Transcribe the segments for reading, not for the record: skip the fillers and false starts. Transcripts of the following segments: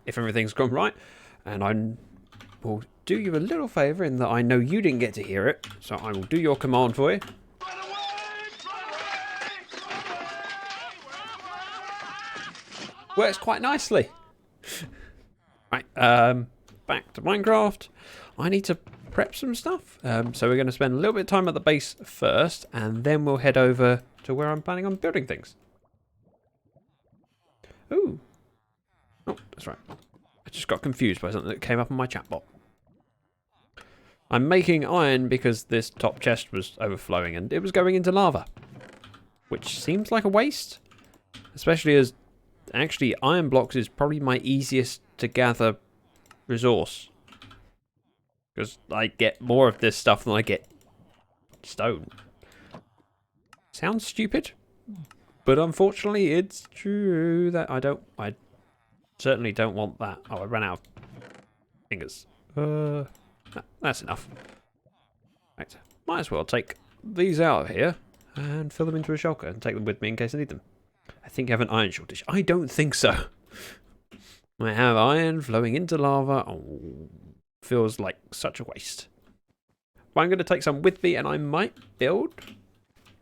if everything's gone right. And I will do you a little favour in that I know you didn't get to hear it, so I will do your command for you. Works quite nicely. Right, back to Minecraft. I need to prep some stuff. So we're going to spend a little bit of time at the base first, and then we'll head over to where I'm planning on building things. Ooh. Oh, that's right. I just got confused by something that came up on my chat bot. I'm making iron because this top chest was overflowing and it was going into lava. Which seems like a waste. Especially as, actually, iron blocks is probably my easiest to gather resource. Because I get more of this stuff than I get stone. Sounds stupid. But unfortunately, it's true that I certainly don't want that. Oh, I ran out of fingers. That's enough. Right. Might as well take these out of here and fill them into a shulker and take them with me in case I need them. I think you have an iron shortage. I don't think so. I have iron flowing into lava. Oh, feels like such a waste. But I'm going to take some with me and I might build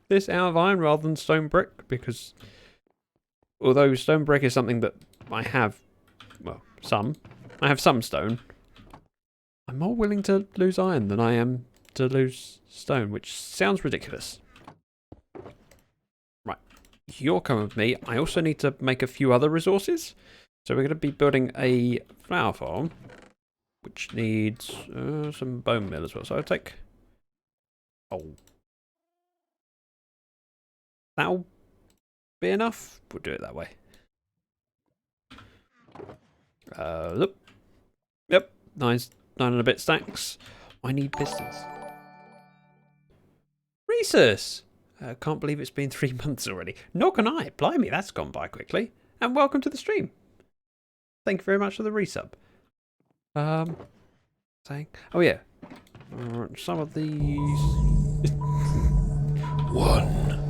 this out of iron rather than stone brick, because although stone brick is something that I have, well, I have some stone, I'm more willing to lose iron than I am to lose stone, which sounds ridiculous. Right, you're coming with me. I also need to make a few other resources. So we're going to be building a flower farm, which needs some bone meal as well. So I'll take... Oh. That'll be enough. We'll do it that way. Look. Yep, nice. 9 and a bit stacks. I need pistons. Rhesus! Can't believe it's been 3 months already. Nor can I. Blimey, that's gone by quickly. And welcome to the stream. Thank you very much for the resub. Saying, oh yeah. Some of these. 1.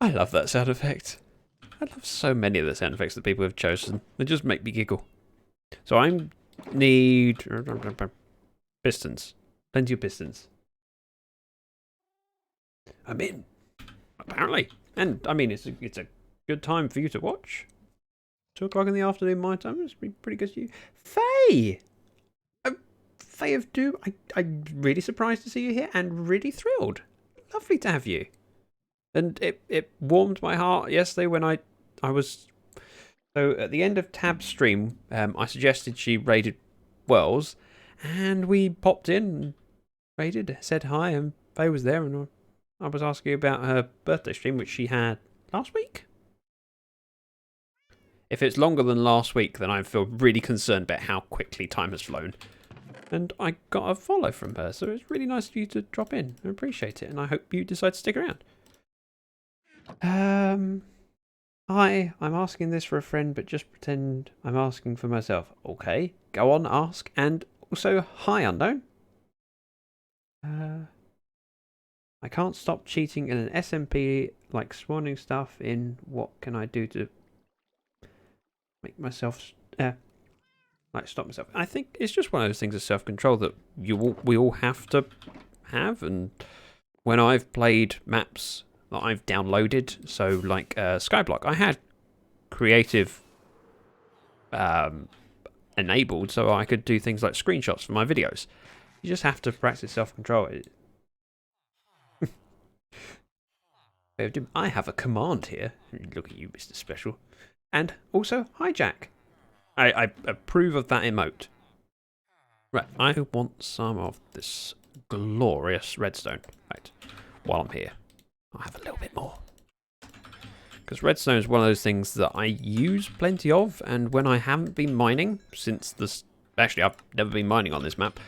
I love that sound effect. I love so many of the sound effects that people have chosen. They just make me giggle. So I need pistons. Plenty of pistons. I'm in. Apparently. And I mean, it's a good time for you to watch. 2 o'clock in the afternoon my time. It's pretty good to you. Faye! Faye of Doom, I'm really surprised to see you here and really thrilled. Lovely to have you. And it warmed my heart yesterday when I was... So at the end of Tab's stream, I suggested she raided Wells, and we popped in, raided, said hi, and Faye was there, and I was asking about her birthday stream, which she had last week. If it's longer than last week, then I feel really concerned about how quickly time has flown. And I got a follow from her, so it's really nice of you to drop in. I appreciate it, and I hope you decide to stick around. Hi, I'm asking this for a friend, but just pretend I'm asking for myself. Okay, go on, ask. And also, hi, unknown. I can't stop cheating in an SMP, like spawning stuff in. What can I do to make myself, like stop myself? I think it's just one of those things of self-control that we all have to have. And when I've played maps that I've downloaded, so like Skyblock, I had creative enabled so I could do things like screenshots for my videos. You just have to practice self-control. I have a command here. Look at you, Mr. Special. And also, hi Jack. I approve of that emote. Right, I want some of this glorious redstone. Right, while I'm here. I'll have a little bit more. Because redstone is one of those things that I use plenty of, and when I haven't been mining since this... Actually, I've never been mining on this map.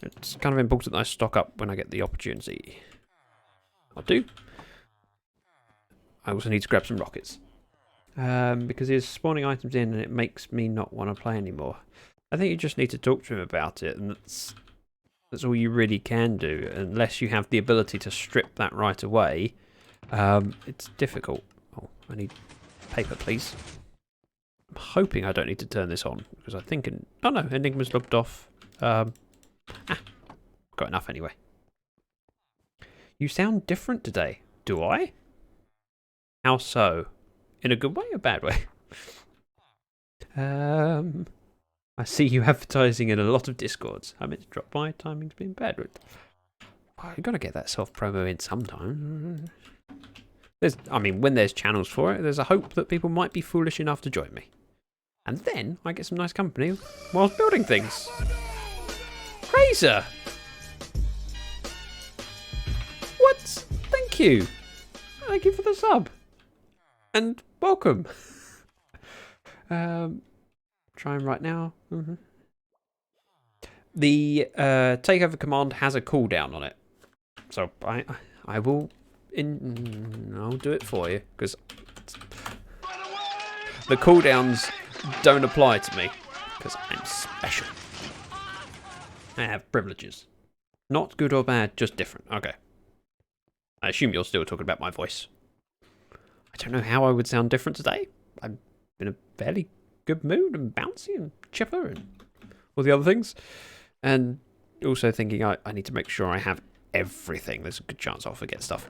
It's kind of important that I stock up when I get the opportunity. I'll do. I also need to grab some rockets. Because he's spawning items in and it makes me not want to play anymore. I think you just need to talk to him about it, and that's That's all you really can do, unless you have the ability to strip that right away. It's difficult. Oh, I need paper, please. I'm hoping I don't need to turn this on, because I think... Oh no, Enigma's logged off. Got enough anyway. You sound different today. Do I? How so? In a good way or bad way? I see you advertising in a lot of Discords. I meant to drop by, timing's been bad. Well, you've got to get that self-promo in sometime. When there's channels for it, there's a hope that people might be foolish enough to join me. And then I get some nice company whilst building things. Razor! What? Thank you. Thank you for the sub. And welcome. Trying right now. The takeover command has a cooldown on it, so I will I'll do it for you, because the cooldowns don't apply to me because I'm special. I have privileges, not good or bad, just different. Okay. I assume you're still talking about my voice. I don't know how I would sound different today. I'm in a fairly good mood and bouncy and chipper and all the other things. And also thinking I need to make sure I have everything. There's a good chance I'll forget stuff.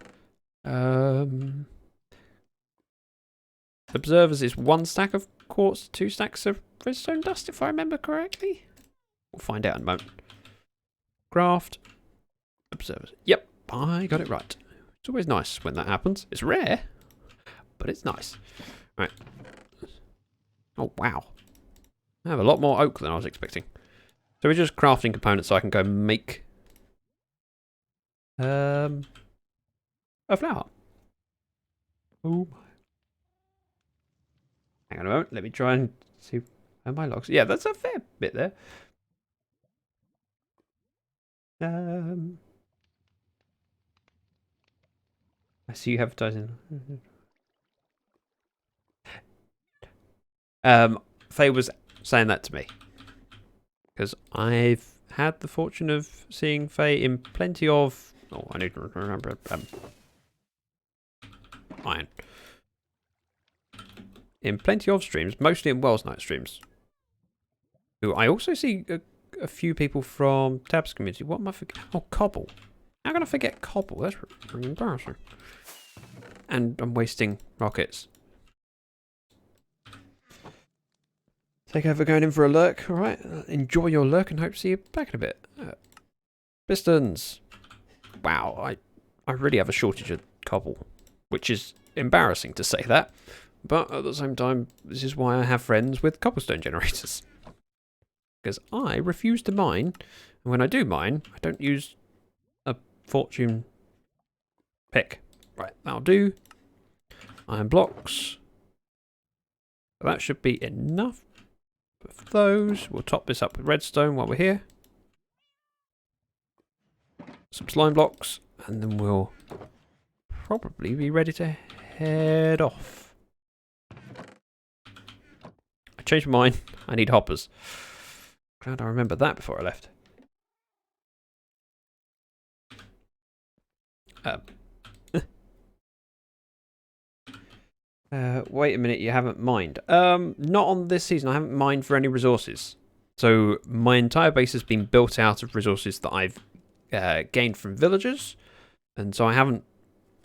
Observers is 1 stack of quartz, 2 stacks of redstone dust, if I remember correctly. We'll find out in a moment. Craft. Observers. Yep, I got it right. It's always nice when that happens. It's rare, but it's nice. Right. Oh, wow. I have a lot more oak than I was expecting. So we're just crafting components so I can go make a flower. Oh my. Hang on a moment. Let me try and see where my logs. Yeah, that's a fair bit there. I see you advertising. Faye was saying that to me, because I've had the fortune of seeing Faye in plenty of... Oh, I need to remember... iron. In plenty of streams, mostly in Wells Night streams. Who I also see a few people from Tabs community. What am I forgetting? Oh, Cobble. How can I forget Cobble? That's really embarrassing. And I'm wasting rockets. Takeover going in for a lurk. Alright, enjoy your lurk and hope to see you back in a bit. Pistons. Wow, I really have a shortage of cobble, which is embarrassing to say that. But at the same time, this is why I have friends with cobblestone generators. Because I refuse to mine, and when I do mine, I don't use a fortune pick. Right, that'll do. Iron blocks. That should be enough of those. We'll top this up with redstone while we're here. Some slime blocks, and then we'll probably be ready to head off. I changed my mind. I need hoppers. Glad I remembered that before I left. Wait a minute, you haven't mined. Not on this season. I haven't mined for any resources. So my entire base has been built out of resources that I've gained from villagers. And so I haven't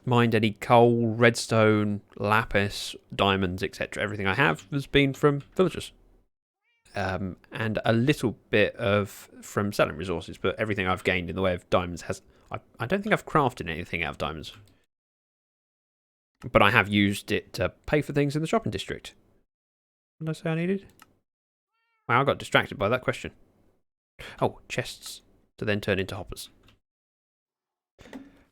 mined any coal, redstone, lapis, diamonds, etc. Everything I have has been from villagers. And a little bit from selling resources, but everything I've gained in the way of diamonds has... I don't think I've crafted anything out of diamonds. But I have used it to pay for things in the shopping district. What did I say I needed? Wow, I got distracted by that question. Oh, chests to then turn into hoppers.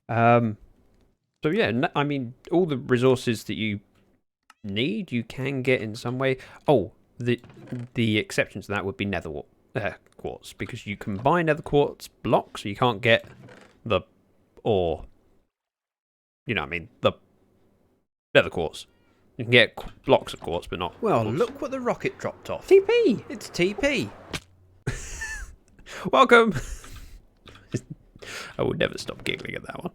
So yeah, I mean, all the resources that you need, you can get in some way. Oh, the exception to that would be nether quartz, because you can buy nether quartz blocks, so you can't get the ore. You know what I mean? The nether quartz. You can get blocks of quartz, but not... Well, quartz. Look what the rocket dropped off. TP! It's TP. Welcome! I will never stop giggling at that one.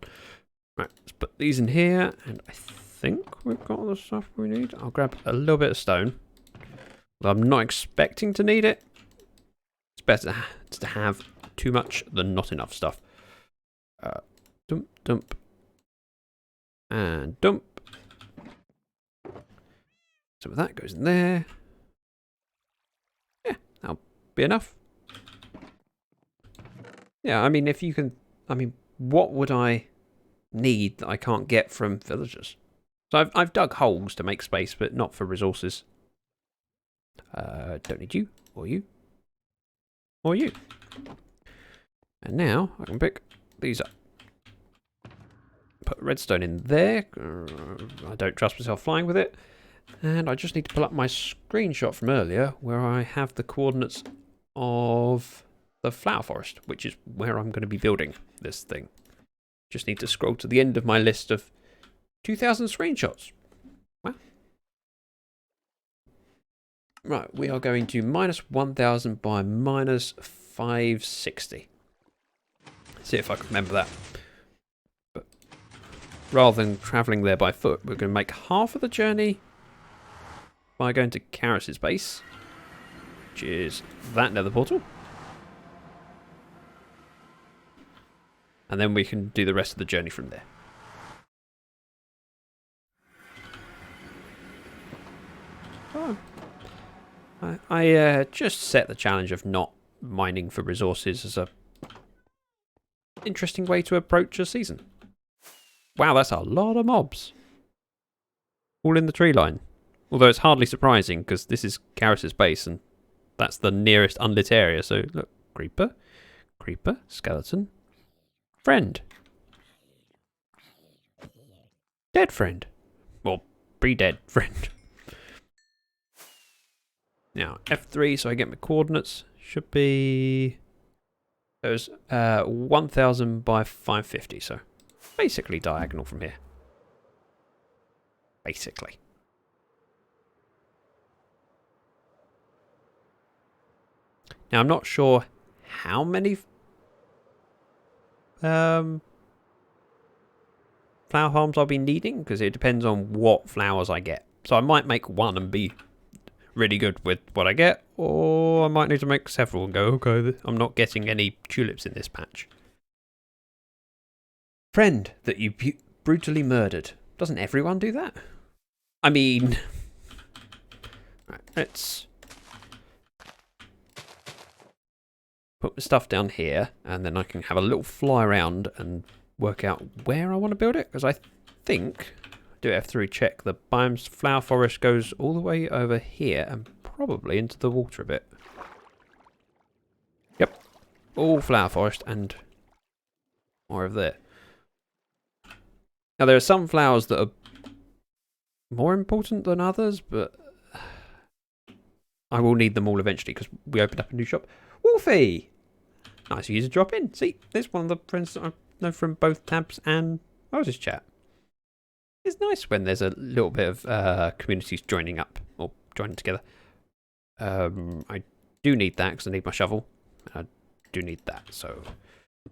Right, let's put these in here, and I think we've got all the stuff we need. I'll grab a little bit of stone. Well, I'm not expecting to need it. It's better to have too much than not enough stuff. Dump, dump, and dump. Some of that goes in there. Yeah, that'll be enough. Yeah, I mean, if you can... I mean, what would I need that I can't get from villagers? So I've dug holes to make space, but not for resources. Don't need you, or you, or you. And now I can pick these up. Put redstone in there. I don't trust myself flying with it. And I just need to pull up my screenshot from earlier where I have the coordinates of the flower forest, which is where I'm going to be building this thing. Just need to scroll to the end of my list of 2,000 screenshots. Wow. Right, we are going to -1,000 by -560. See if I can remember that. But rather than travelling there by foot, we're going to make half of the journey by going to Karis's base, which is that nether portal. And then we can do the rest of the journey from there. Oh. I just set the challenge of not mining for resources as a interesting way to approach a season. Wow, that's a lot of mobs. All in the tree line. Although it's hardly surprising because this is Karis's base and that's the nearest unlit area. So look, creeper, creeper, skeleton, friend, dead friend, well, pre-dead friend. Now F3, so I get my coordinates. Should be those 1,000 by 550. So basically diagonal from here. Basically. Now I'm not sure how many flower farms I'll be needing because it depends on what flowers I get. So I might make one and be really good with what I get, or I might need to make several and go, okay, I'm not getting any tulips in this patch. Friend that you brutally murdered. Doesn't everyone do that? I mean... Right, let's put the stuff down here, and then I can have a little fly around and work out where I want to build it, because I think... Do F3 check. The biome's flower forest goes all the way over here and probably into the water a bit. Yep. All flower forest and more over there. Now there are some flowers that are more important than others, but I will need them all eventually because we opened up a new shop. Wolfie! Nice of you to drop in. See, there's one of the friends that I know from both tabs and Moses chat. It's nice when there's a little bit of communities joining up or joining together. I do need that because I need my shovel. I do need that, so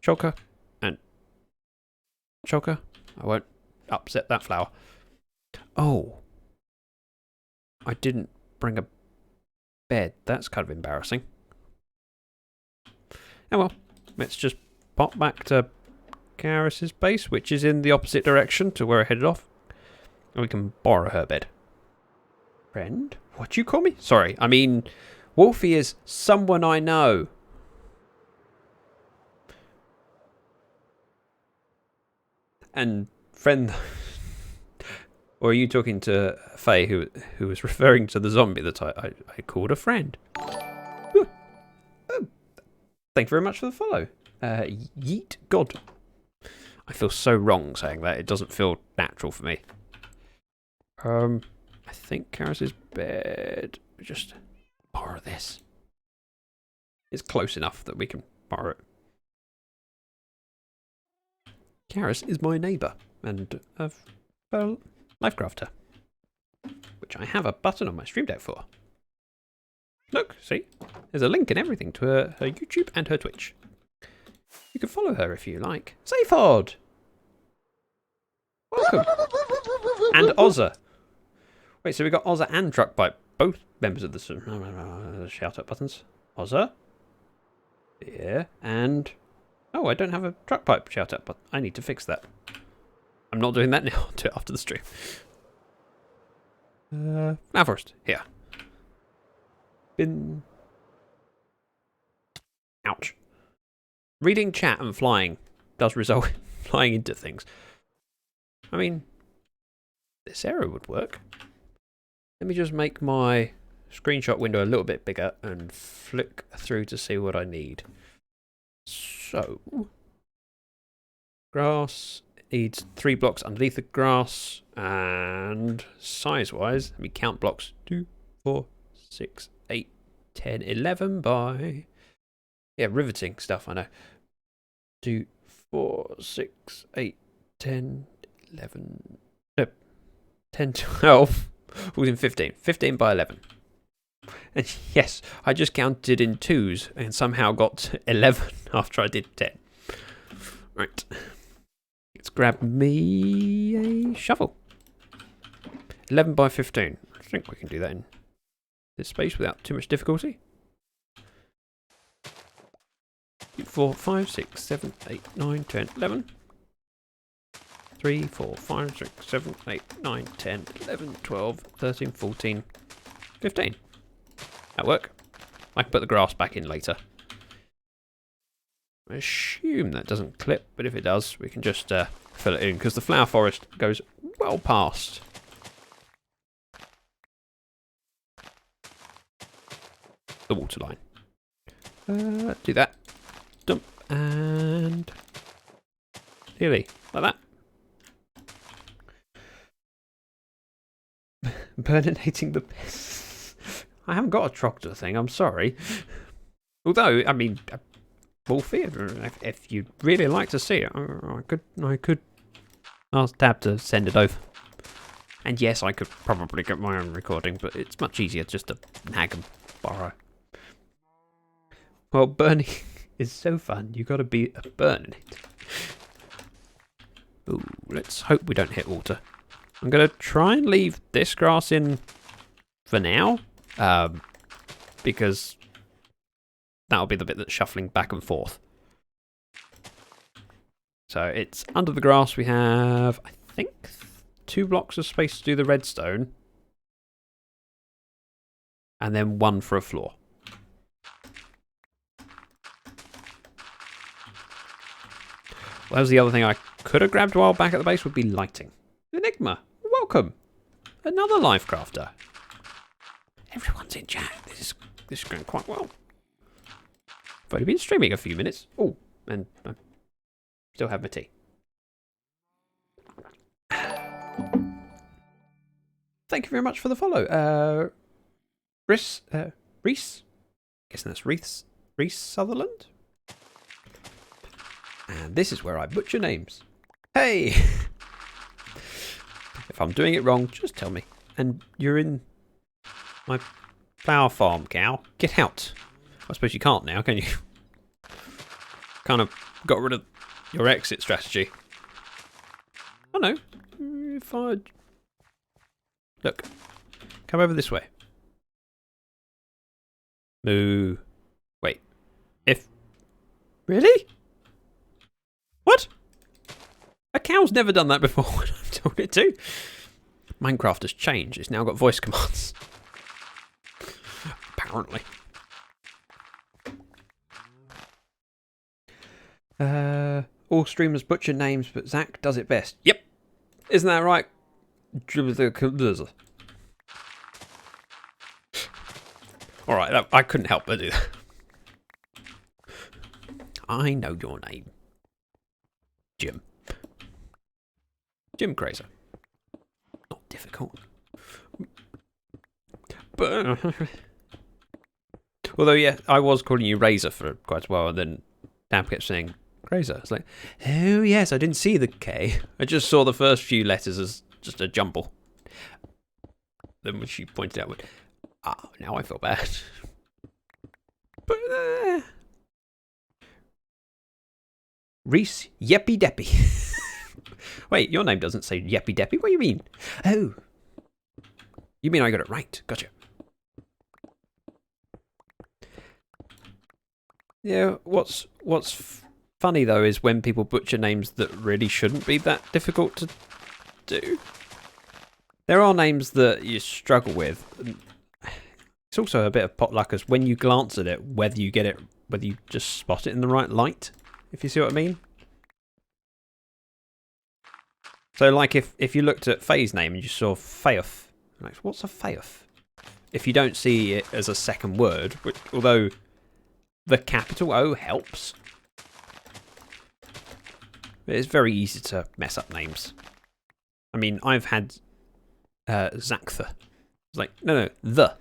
shulker and shulker. I won't upset that flower. Oh, I didn't bring a bed. That's kind of embarrassing. Oh well, let's just pop back to Karis's base, which is in the opposite direction to where I headed off. And we can borrow her bed. Friend? What you call me? Sorry, I mean, Wolfie is someone I know. And friend... Or are you talking to Faye, who was referring to the zombie that I called a friend? Ooh. Oh. Thank you very much for the follow. Yeet God. I feel so wrong saying that. It doesn't feel natural for me. I think Karis's bed. Just borrow this. It's close enough that we can borrow it. Karis is my neighbour and a fellow Lyfcrafter, which I have a button on my stream deck for. Look, see, there's a link and everything to her YouTube and her Twitch. You can follow her if you like. Safeod! Welcome. And Ozza. Wait, so we got Ozza and Truckpipe, both members of the shout out buttons. Ozza. Yeah, and oh, I don't have a Truckpipe shout out button. I need to fix that. I'm not doing that now. I'll do it after the stream. Now first, here. Bin. Ouch. Reading chat and flying does result in flying into things. I mean, this arrow would work. Let me just make my screenshot window a little bit bigger and flick through to see what I need. So, grass needs 3 blocks underneath the grass, and size-wise, let me count blocks. 2, 4, 6, 8, 10, 11 by... Yeah, riveting stuff, I know. 2, 4, 6, 8, 10, 11... No, 10, 12... Within 15. 15 by 11. And yes, I just counted in 2s and somehow got 11 after I did 10. Right. Let's grab me a shovel. 11 by 15. I think we can do that in this space without too much difficulty. 4, 5, 6, 7, 8, 9, 10, 11. 3, 4, 5, 6, 7, 8, 9, 10, 11, 12, 13, 14, 15. That'll work. I can put the grass back in later. I assume that doesn't clip, but if it does, we can just fill it in, because the flower forest goes well past. The water line. Do that. Dump. And... nearly. Like that. Burninating the piss. I haven't got a tractor thing, I'm sorry. Although, I mean, Wolfie, if you'd really like to see it, I could ask Tab to send it over. And yes, I could probably get my own recording, but it's much easier just to nag and borrow. Well, burning is so fun, you gotta be burning it. Ooh, let's hope we don't hit water. I'm going to try and leave this grass in for now, because that'll be the bit that's shuffling back and forth. So it's under the grass. We have, I think, 2 blocks of space to do the redstone, and then 1 for a floor. Well, that was the other thing I could have grabbed a while back at the base, would be lighting. Enigma, welcome. Another Lyfcrafter. Everyone's in chat. This is going quite well. I've only been streaming a few minutes. Oh, and I still have my tea. Thank you very much for the follow. Reese? Guessing that's Reese Sutherland? And this is where I butcher names. Hey! If I'm doing it wrong, just tell me. And you're in my flower farm, cow. Get out. I suppose you can't now, can you? Kind of got rid of your exit strategy. I know. If I... Look. Come over this way. Moo. Wait. If... Really? What? A cow's never done that before when I've told it to. Minecraft has changed. It's now got voice commands. Apparently. All streamers butcher names, but Zach does it best. Yep. Isn't that right? Alright, I couldn't help but do that. I know your name. Jim. Jim Crazer. Not difficult. But, although, yeah, I was calling you Razor for quite a while, and then Dab kept saying Crazer. It's like, oh yes, I didn't see the K. I just saw the first few letters as just a jumble. Then when she pointed out, now I feel bad. But, Reese Yeppy Deppy. Wait, your name doesn't say Yeppy Deppy. What do you mean? Oh. You mean I got it right. Gotcha. Yeah, what's funny, though, is when people butcher names that really shouldn't be that difficult to do. There are names that you struggle with. It's also a bit of pot luck as when you glance at it, whether you just spot it in the right light, if you see what I mean. So, like, if you looked at Faye's name and you saw Fayoff, like, what's a Fayoff? If you don't see it as a second word, which, although the capital O helps, it's very easy to mess up names. I mean, I've had Zacthe. It's like, no, the.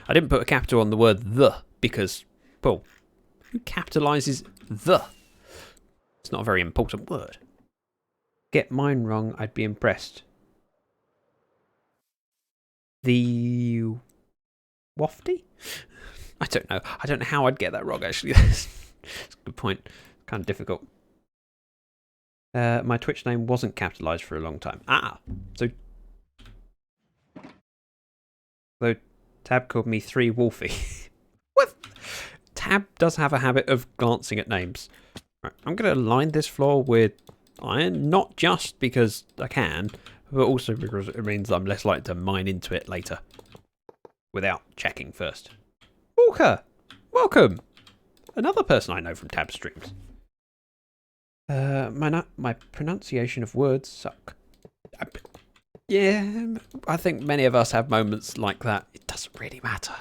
I didn't put a capital on the word the because, well, who capitalises the? It's not a very important word. Get mine wrong, I'd be impressed. The wafty? I don't know. I don't know how I'd get that wrong, actually. That's a good point. Kind of difficult. My Twitch name wasn't capitalised for a long time. So Tab called me 3 Wolfie. What? Tab does have a habit of glancing at names. Right, I'm going to line this floor with iron, not just because I can, but also because it means I'm less likely to mine into it later without checking first. Walker, welcome. Another person I know from Tab streams. My pronunciation of words suck. Yeah, I think many of us have moments like that. It doesn't really matter.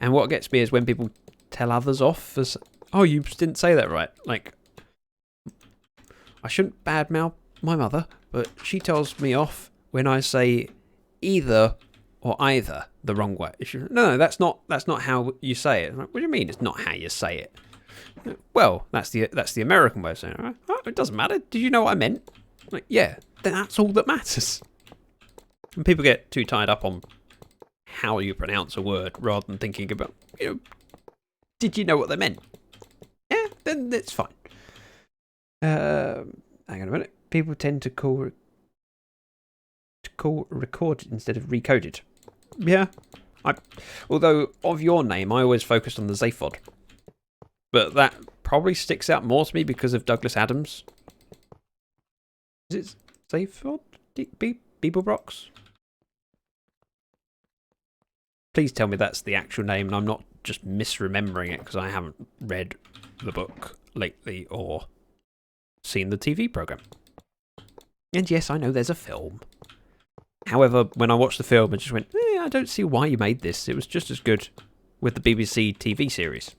And what gets me is when people tell others off as, oh, you didn't say that right. Like, I shouldn't badmouth my mother, but she tells me off when I say either or either the wrong way. No, that's not how you say it. I'm like, what do you mean it's not how you say it? Well, that's the American way of saying it. Oh, it doesn't matter. Did you know what I meant? Like, yeah, then that's all that matters. And people get too tied up on how you pronounce a word rather than thinking about, did you know what they meant? Yeah, then it's fine. Hang on a minute. People tend to call recorded instead of recoded. Yeah. Although of your name, I always focused on the Zaphod. But that probably sticks out more to me because of Douglas Adams. Is it Zaphod? Beeblebrox? Please tell me that's the actual name and I'm not just misremembering it because I haven't read the book lately or seen the TV programme. And yes, I know there's a film. However, when I watched the film, I just went, I don't see why you made this. It was just as good with the BBC TV series.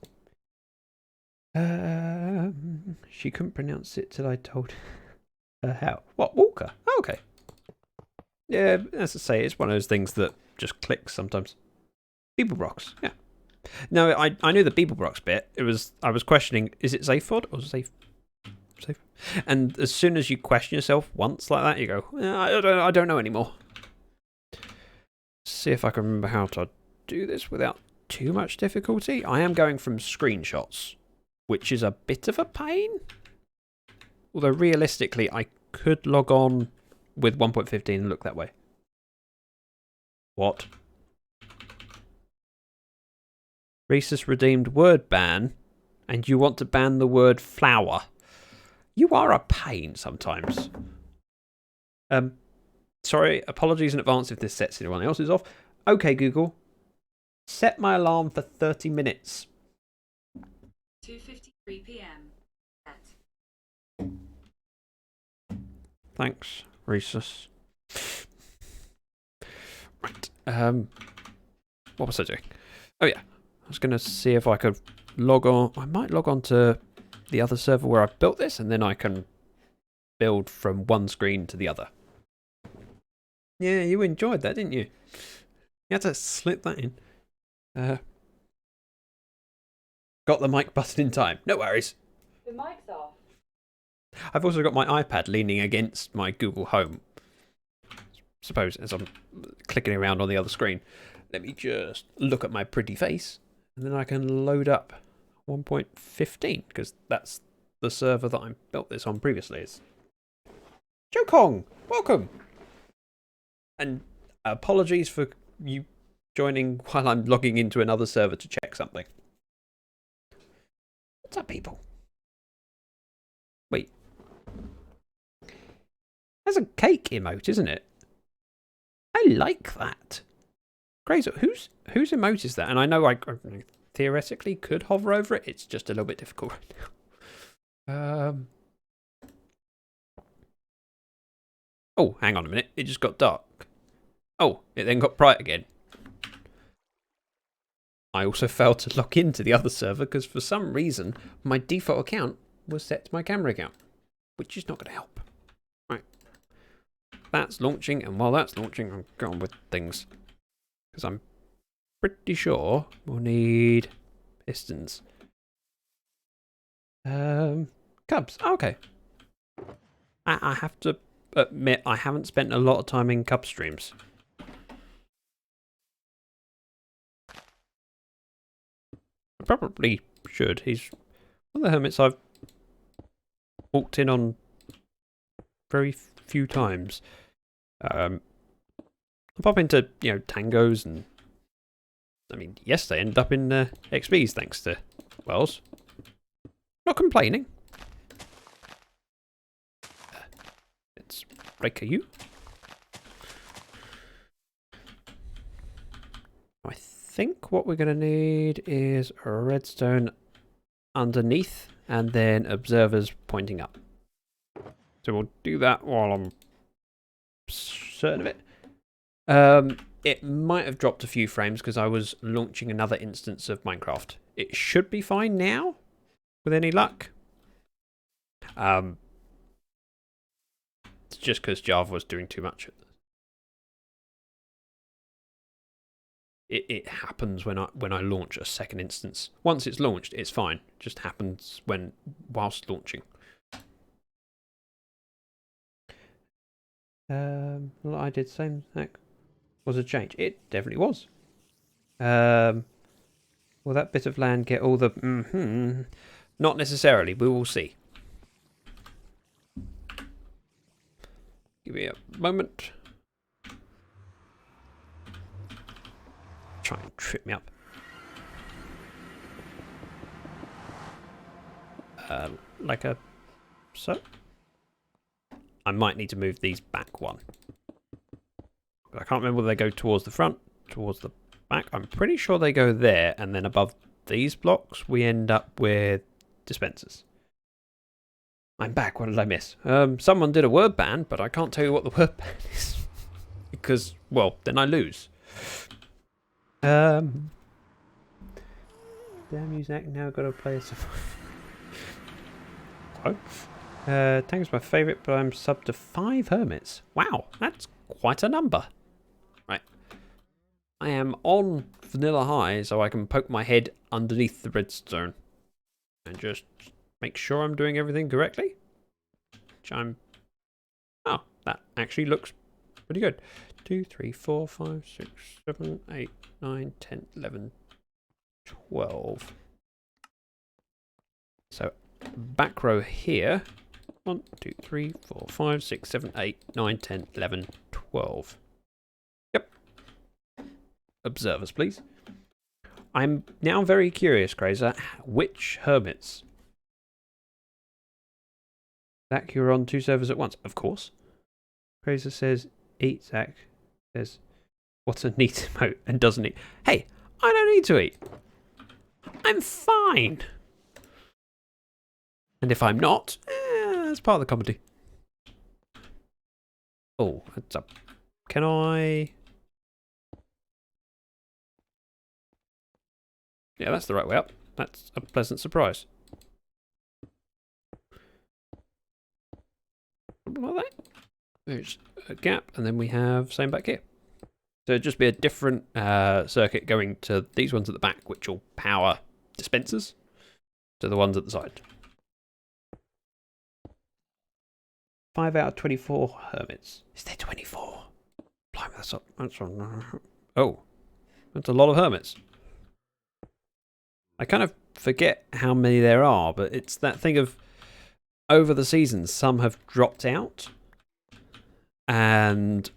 She couldn't pronounce it till I told her how. What, Walker? Oh, okay. Yeah, as I say, it's one of those things that just clicks sometimes. Beeblebrox, yeah. No, I knew the Beeblebrox bit. I was questioning, is it Zaphod or Zaphod? And as soon as you question yourself once like that, you go, I don't know anymore. See if I can remember how to do this without too much difficulty. I am going from screenshots, which is a bit of a pain. Although realistically, I could log on with 1.15 and look that way. What? Rhesus redeemed word ban, and you want to ban the word flower. You are a pain sometimes. Sorry, apologies in advance if this sets anyone else's off. Okay, Google. Set my alarm for 30 minutes. 2:53 p.m. Thanks, Rhesus. Right. What was I doing? Oh yeah. I was going to see if I could log on. I might log on to the other server where I've built this, and then I can build from one screen to the other. Yeah, you enjoyed that, didn't you? You had to slip that in. Got the mic button in time. No worries. The mic's off. I've also got my iPad leaning against my Google Home. Suppose as I'm clicking around on the other screen. Let me just look at my pretty face, and then I can load up 1.15, because that's the server that I built this on previously. It's Joe Kong, welcome! And apologies for you joining while I'm logging into another server to check something. What's up, people? Wait. That's a cake emote, isn't it? I like that. Crazy. Whose emote is that? And I know I theoretically could hover over it. It's just a little bit difficult right now. Oh, hang on a minute. It just got dark. Oh, it then got bright again. I also failed to log into the other server because for some reason my default account was set to my camera account, which is not going to help. Right. That's launching, and while that's launching, I'll go on with things. Because I'm pretty sure we'll need pistons. Cubs. Oh, okay. I have to admit, I haven't spent a lot of time in cub streams. I probably should. He's one of the hermits I've walked in on very few times. I pop into, tangos, and I mean, yes, they end up in XPs thanks to Wells. Not complaining. Let's break you. I think what we're going to need is a redstone underneath and then observers pointing up. So we'll do that while I'm certain of it. It might have dropped a few frames because I was launching another instance of Minecraft. It should be fine now, with any luck. It's just because Java was doing too much. It happens when I launch a second instance. Once it's launched, it's fine. It just happens whilst launching. Well, I did same. That was a change. It definitely was. Will that bit of land get all the? Not necessarily. We will see. Give me a moment. Try and trip me up. Like so. I might need to move these back one. I can't remember whether they go towards the front, towards the back. I'm pretty sure they go there, and then above these blocks we end up with dispensers. I'm back. What did I miss? Someone did a word ban, but I can't tell you what the word ban is because, well, then I lose. Damn you, Zach. Now got to play a Hello. Tang's my favourite, but I'm sub to 5 hermits. Wow, that's quite a number. Right. I am on vanilla high, so I can poke my head underneath the redstone and just make sure I'm doing everything correctly. Which oh, that actually looks pretty good. 2, 3, 4, 5, 6, 7, 8, 9, 10, 11, 12. So back row here. 1, 2, 3, 4, 5, 6, 7, 8, 9, 10, 11, 12. Yep. Observers, please. I'm now very curious, Grazer, which hermits? Zach, you're on 2 servers at once. Of course. Grazer says, eat, Zach. Says, what's a neat emote and doesn't eat? Hey, I don't need to eat. I'm fine. And if I'm not, that's part of the comedy. Oh, that's up. Can I? Yeah, that's the right way up. That's a pleasant surprise. Something like that. There's a gap, and then we have same back here. So it'd just be a different circuit going to these ones at the back, which will power dispensers to the ones at the side. 5 out of 24 hermits. Is there 24? Blimey, that's up. That's on. Oh, that's a lot of hermits. I kind of forget how many there are, but it's that thing of over the seasons, some have dropped out. And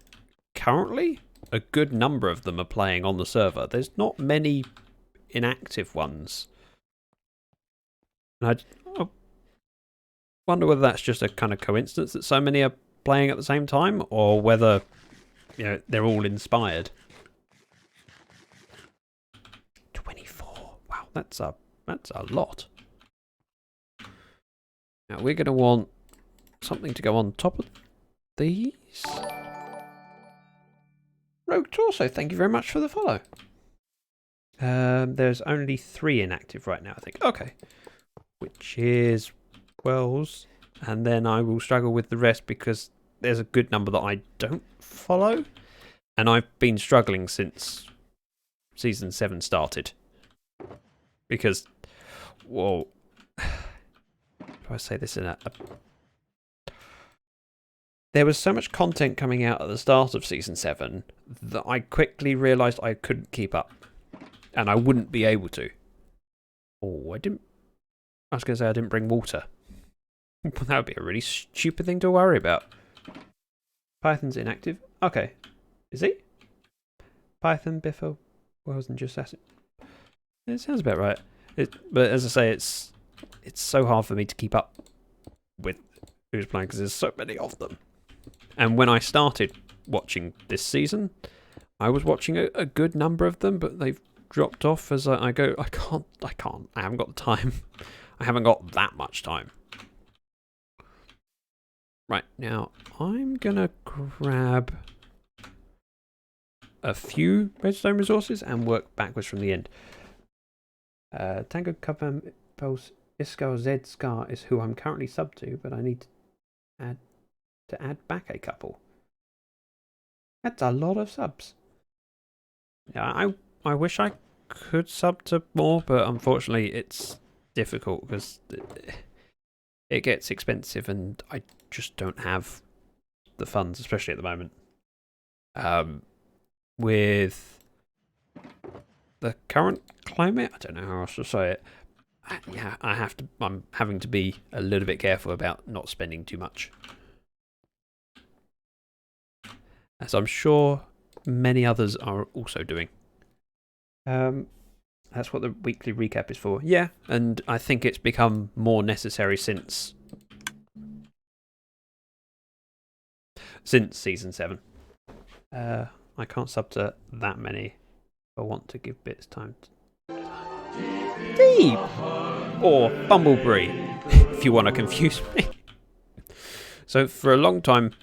currently, a good number of them are playing on the server. There's not many inactive ones. And I wonder whether that's just a kind of coincidence that so many are playing at the same time, or whether, you know, they're all inspired. 24. Wow, that's a lot. Now we're going to want something to go on top of these. Rogue Torso, thank you very much for the follow. There's only 3 inactive right now, I think. Okay. Which is Wells. And then I will struggle with the rest because there's a good number that I don't follow. And I've been struggling since Season 7 started. Because, well, how do I say this in there was so much content coming out at the start of Season 7 that I quickly realised I couldn't keep up. And I wouldn't be able to. Oh, I was going to say I didn't bring water. That would be a really stupid thing to worry about. Python's inactive. Okay. Is he? Python, Biffo, Wells and Just Asset. It sounds about right. But as I say, it's so hard for me to keep up with who's playing because there's so many of them. And when I started watching this season, I was watching a good number of them, but they've dropped off as I go. I can't. I haven't got the time. I haven't got that much time. Right, now I'm going to grab a few redstone resources and work backwards from the end. Tango Cover Pulse Iskar Z Scar is who I'm currently sub to, but I need to add back a couple. That's a lot of subs. Yeah, I wish I could sub to more, but unfortunately it's difficult because it gets expensive and I just don't have the funds, especially at the moment. With the current climate, I don't know how else to say it. Yeah, I'm having to be a little bit careful about not spending too much. As I'm sure many others are also doing. That's what the weekly recap is for. Yeah, and I think it's become more necessary since Season 7. I can't sub to that many. I want to give bits time to... Deep! Or Bumblebee, if you want to confuse me. So for a long time,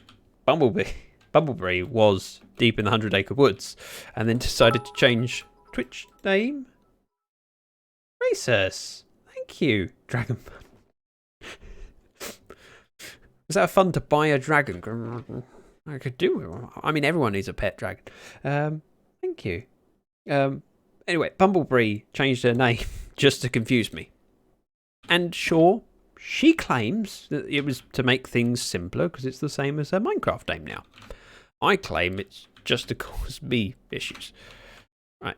Bumblebee was deep in the 100 Acre Woods, and then decided to change Twitch name. Racers, thank you, Dragon. Is that fun to buy a dragon? I could do. I mean, everyone needs a pet dragon. Thank you. Anyway, Bumblebee changed her name just to confuse me. And sure, she claims that it was to make things simpler because it's the same as her Minecraft name now. I claim it's just to cause me issues. Right.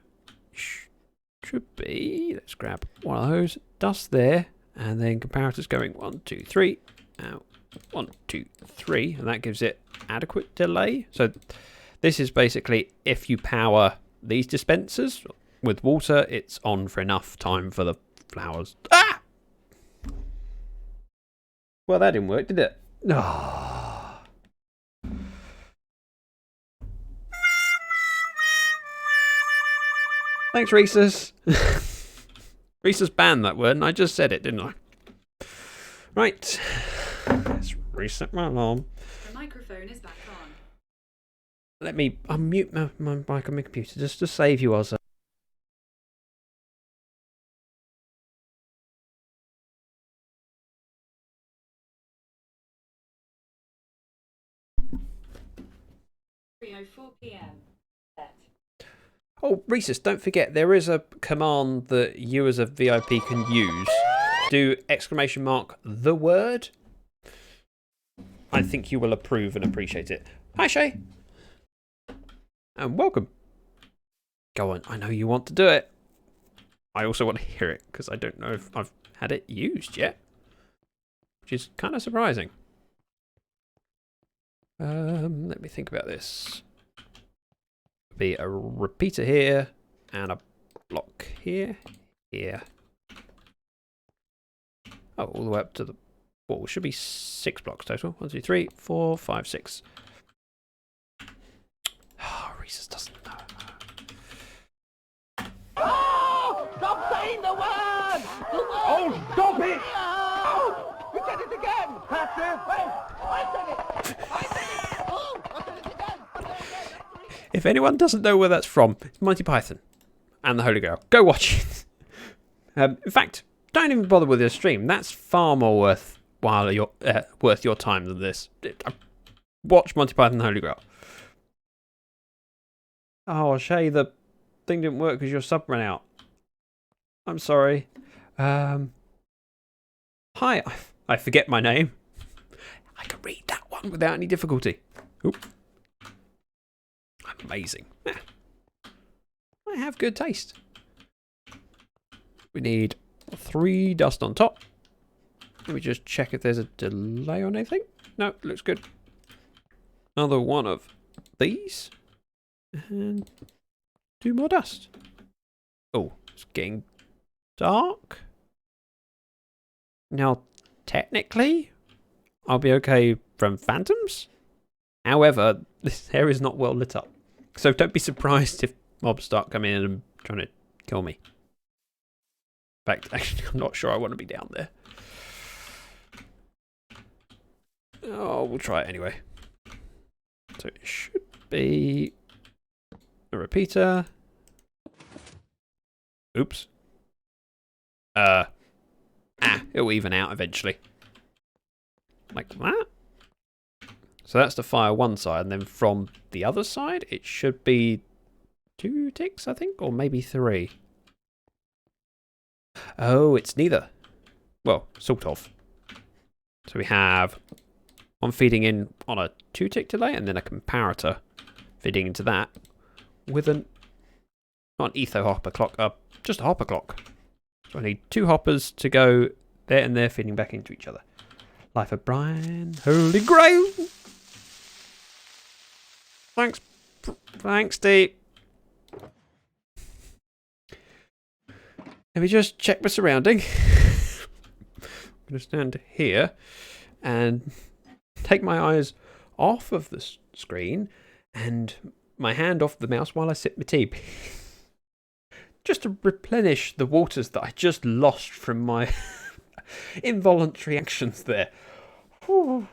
Should be. Let's grab one of those. Dust there. And then comparators going 1, 2, 3. Out. 1, 2, 3. And that gives it adequate delay. So this is basically if you power these dispensers with water, it's on for enough time for the flowers. Ah! Well, that didn't work, did it? Oh. Thanks, Rhesus. Rhesus banned that word, and I just said it, didn't I? Right. Let's reset my alarm. The microphone is back on. Let me unmute my mic on my computer just to save you, Ozza. (3:04 p.m.) Set. Oh, Rhesus, don't forget, there is a command that you as a VIP can use. Do ! The word. I think you will approve and appreciate it. Hi, Shay. And welcome. Go on, I know you want to do it. I also want to hear it because I don't know if I've had it used yet, which is kind of surprising. Let me think about this. Be a repeater here and a block here. Oh, all the way up to the wall. Should be 6 blocks total. 1, 2, 3, 4, 5, 6. Oh, Reese's doesn't know. Oh! Stop saying the word! Oh, stop it! Oh! You said it again! That's it! Wait! I said it! Oh! I said it again! I said it again! If anyone doesn't know where that's from, it's Monty Python and the Holy Grail. Go watch it. In fact, don't even bother with your stream. That's far more worth your time than this. Watch Monty Python and the Holy Grail. Oh, Shay, the thing didn't work because your sub ran out. I'm sorry. Hi, I forget my name. I can read that one without any difficulty. Oop. Amazing. Yeah. I have good taste. We need 3 dust on top. Let me just check if there's a delay on anything. No, looks good. Another one of these. And 2 more dust. Oh, it's getting dark. Now, technically, I'll be okay from phantoms. However, this area is not well lit up. So don't be surprised if mobs start coming in and trying to kill me. In fact, actually, I'm not sure I want to be down there. Oh, we'll try it anyway. So it should be a repeater. Oops. It'll even out eventually. Like that. So that's to fire one side, and then from the other side, it should be 2 ticks, I think, or maybe 3. Oh, it's neither. Well, sort of. So we have one feeding in on a 2-tick delay, and then a comparator feeding into that with not an etho hopper clock, just a hopper clock. So I need 2 hoppers to go there and there, feeding back into each other. Life of Brian, Holy Grail. Thanks, Steve. Let me just check my surrounding. I'm going to stand here and take my eyes off of the screen and my hand off the mouse while I sip my tea. Just to replenish the waters that I just lost from my involuntary actions there. Whew.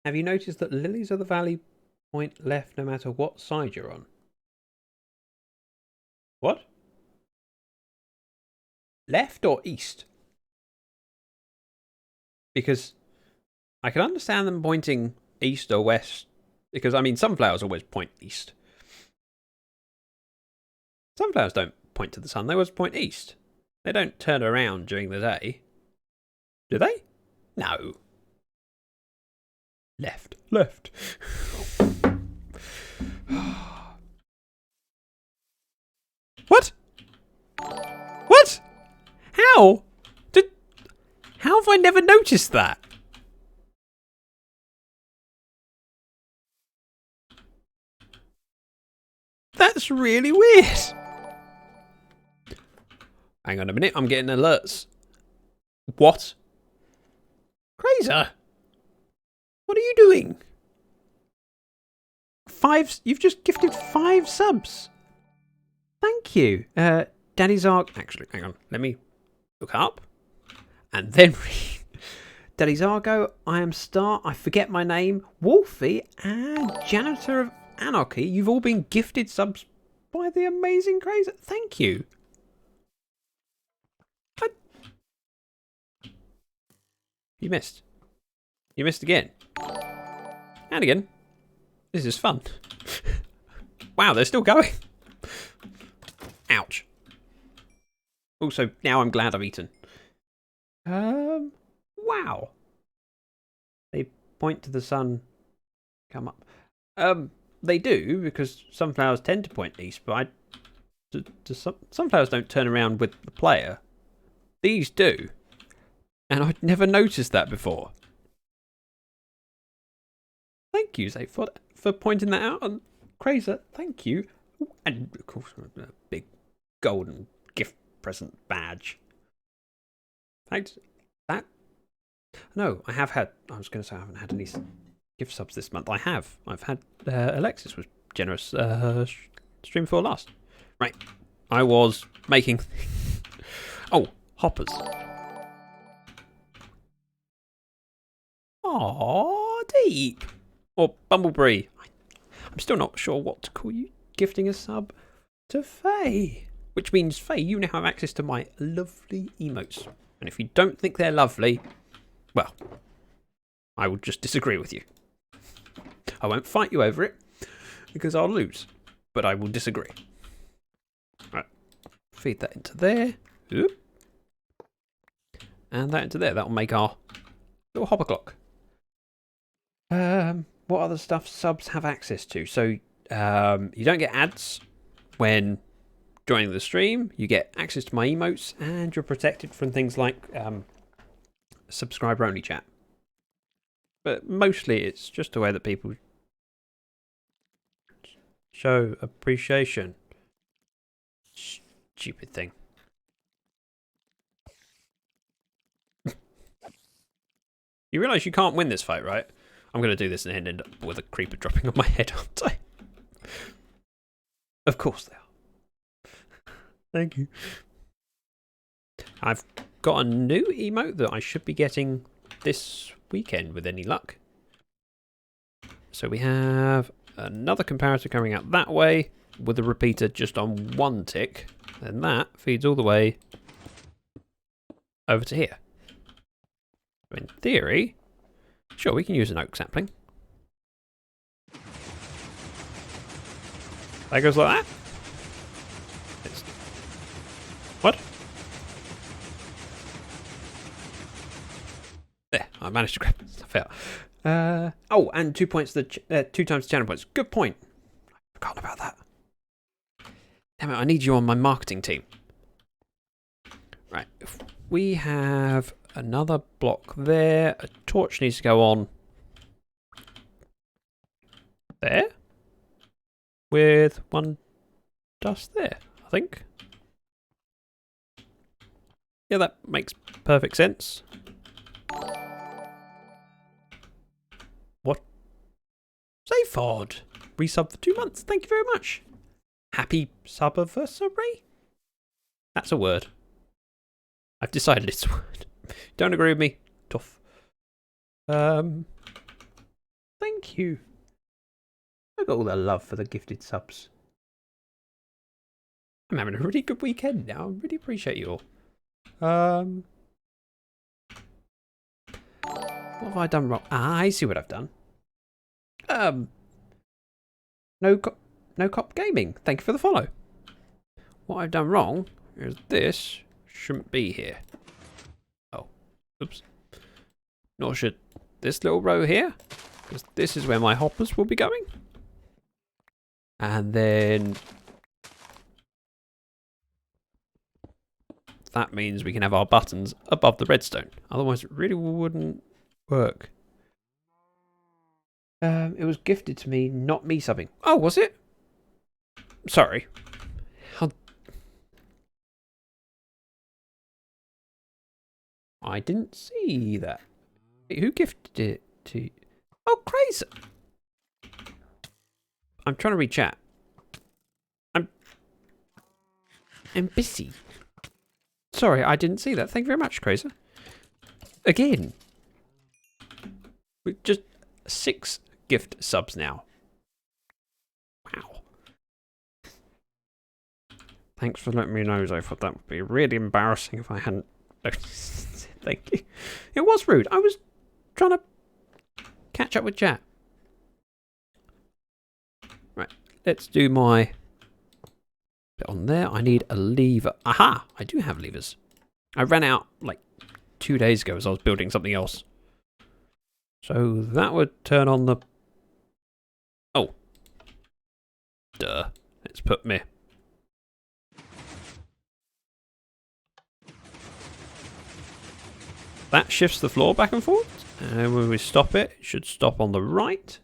Have you noticed that lilies of the valley point left no matter what side you're on? What? Left or east? Because I can understand them pointing east or west. Because, I mean, sunflowers always point east. Sunflowers don't point to the sun. They always point east. They don't turn around during the day. Do they? No. Left. What? What? How? How have I never noticed that? That's really weird. Hang on a minute, I'm getting alerts. What? Crazer? What are you doing? You've just gifted 5 subs. Thank you. Daddy Zarg. Actually, hang on. Let me look up. And then read. Daddy Zargo, I am Star, I forget my name, Wolfie, and Janitor of Anarchy. You've all been gifted subs by the amazing Crazer. Thank you. You missed. You missed again. And again. This is fun. Wow, they're still going. Ouch. Also, now I'm glad I've eaten. Wow. They point to the sun. Come up. they do, because sunflowers tend to point east, but sunflowers don't turn around with the player. These do. And I'd never noticed that before. Thank you, Zay, for pointing that out. And Crazer, thank you. And of course, a big golden gift present badge. Thanks. That. No, I have had. I was going to say I haven't had any gift subs this month. I have. I've had. Alexis was generous. Stream 4 last. Right. I was making. Oh, hoppers. Aww, Deep. Or Bumblebee. I'm still not sure what to call you. Gifting a sub to Faye. Which means, Faye, you now have access to my lovely emotes. And if you don't think they're lovely, well, I will just disagree with you. I won't fight you over it, because I'll lose. But I will disagree. Right. Feed that into there. Oop. And that into there. That'll make our little hopper clock. What other stuff subs have access to? So, you don't get ads when joining the stream. You get access to my emotes, and you're protected from things like subscriber-only chat. But mostly it's just a way that people show appreciation. Stupid thing. You realise you can't win this fight, right? I'm going to do this and end up with a creeper dropping on my head, aren't I? Of course they are. Thank you. I've got a new emote that I should be getting this weekend with any luck. So we have another comparator coming out that way with a repeater just on one tick. And that feeds all the way over to here. So in theory, sure, we can use an oak sapling. That goes like that. What? There, I managed to grab stuff out. Oh, and 2 points, 2 times the channel points. Good point. I've forgotten about that. Damn it, I need you on my marketing team. Right, if we have another block there. A torch needs to go on there. With one dust there, I think. Yeah, that makes perfect sense. What? Zayford, resub for 2 months. Thank you very much. Happy subiversary? That's a word. I've decided it's a word. Don't agree with me? Tough. Thank you. Look at all the love for the gifted subs. I'm having a really good weekend now. I really appreciate you all. What have I done wrong? Ah, I see what I've done. No cop gaming. Thank you for the follow. What I've done wrong is this shouldn't be here. Oh, oops. Nor should this little row here, because this is where my hoppers will be going. And then that means we can have our buttons above the redstone. Otherwise it really wouldn't work. It was gifted to me, not me subbing. Oh, was it? Sorry. I didn't see that. Who gifted it to you? Oh, crazy. I'm trying to read chat. I'm busy. Sorry, I didn't see that. Thank you very much, Crazy. Again. With just 6 gift subs now. Wow. Thanks for letting me know, I thought that would be really embarrassing if I hadn't noticed. Thank you. It was rude. I was trying to catch up with chat. Right, let's do my bit on there. I need a lever. Aha! I do have levers. I ran out like 2 days ago as I was building something else. So that would turn on the... Oh. Duh. It's put me. That shifts the floor back and forth. And when we stop it, it should stop on the right.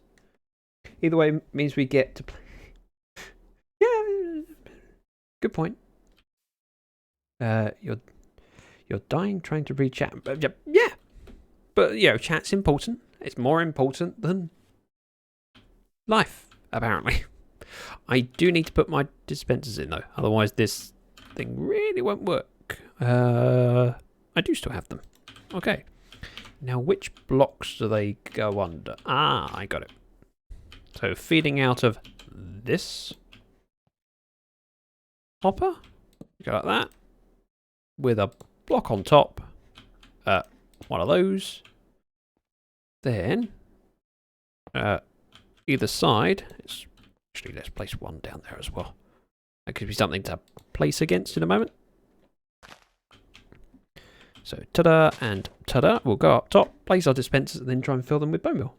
Either way means we get to play. Yeah, good point. You're dying trying to read chat. Yeah, but you know, chat's important. It's more important than life, apparently. I do need to put my dispensers in though, otherwise this thing really won't work. I do still have them. Okay. Now, which blocks do they go under? Ah, I got it. So, feeding out of this hopper. Go like that. With a block on top. One of those. Then, either side. Actually, let's place one down there as well. That could be something to place against in a moment. So, ta-da and ta-da. We'll go up top, place our dispensers, and then try and fill them with bone meal.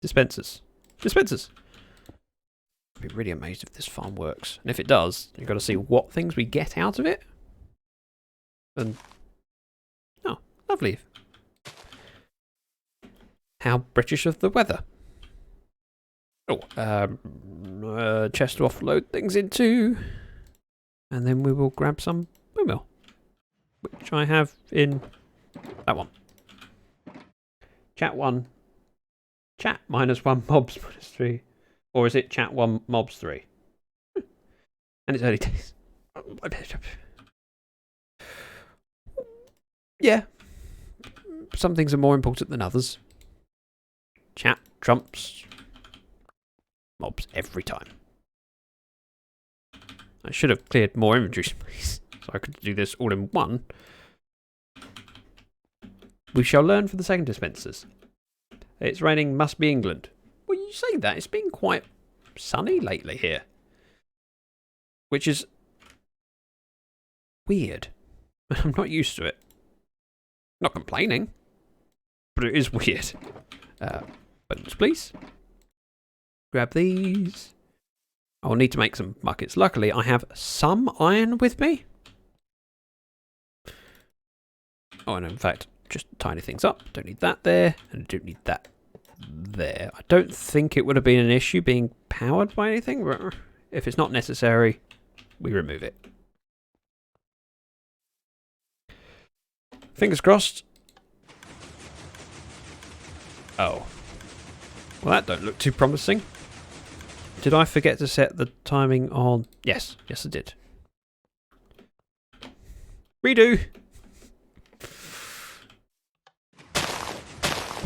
Dispensers. Dispensers! I'd be really amazed if this farm works. And if it does, you've got to see what things we get out of it. And... oh, lovely. How British of the weather. Oh, chest to offload things into. And then we will grab some bone meal. Which I have in that one. Chat 1. Chat -1 mobs -3. Or is it chat 1 mobs 3? And it's early days. Yeah. Some things are more important than others. Chat trumps mobs every time. I should have cleared more inventory space so I could do this all in one. We shall learn for the second dispensers. It's raining, must be England. Well, you say that. It's been quite sunny lately here. Which is weird. I'm not used to it. Not complaining. But it is weird. Bones, please. Grab these. I'll need to make some buckets. Luckily, I have some iron with me. Oh, and in fact, just tiny things up. Don't need that there, and I don't need that there. I don't think it would have been an issue being powered by anything, but if it's not necessary, we remove it. Fingers crossed. Oh. Well, that don't look too promising. Did I forget to set the timing on? Yes. Yes, I did. Redo.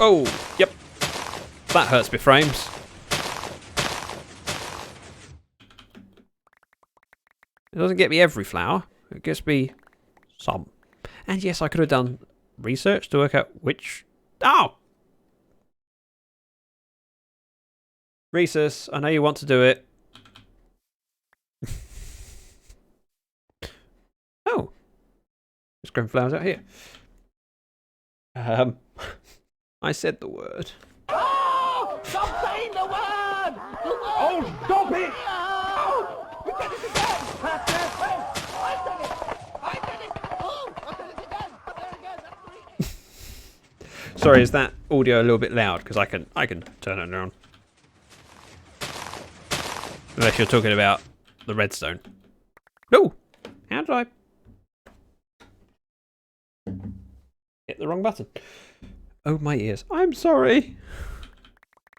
Oh, yep. That hurts my frames. It doesn't get me every flower. It gets me some. And yes, I could have done research to work out which... oh! Rhesus, I know you want to do it. Oh. There's growing flowers out here. I said the word. Oh! Stop saying the word! Oh, stop it! Oh! You said it again! That's it! Oh, I said it! I said it! Oh! I said it again! There again! That's three. Sorry, is that audio a little bit loud? Because I can turn it down. Unless you're talking about the redstone. No! How did I hit the wrong button? Oh, my ears. I'm sorry.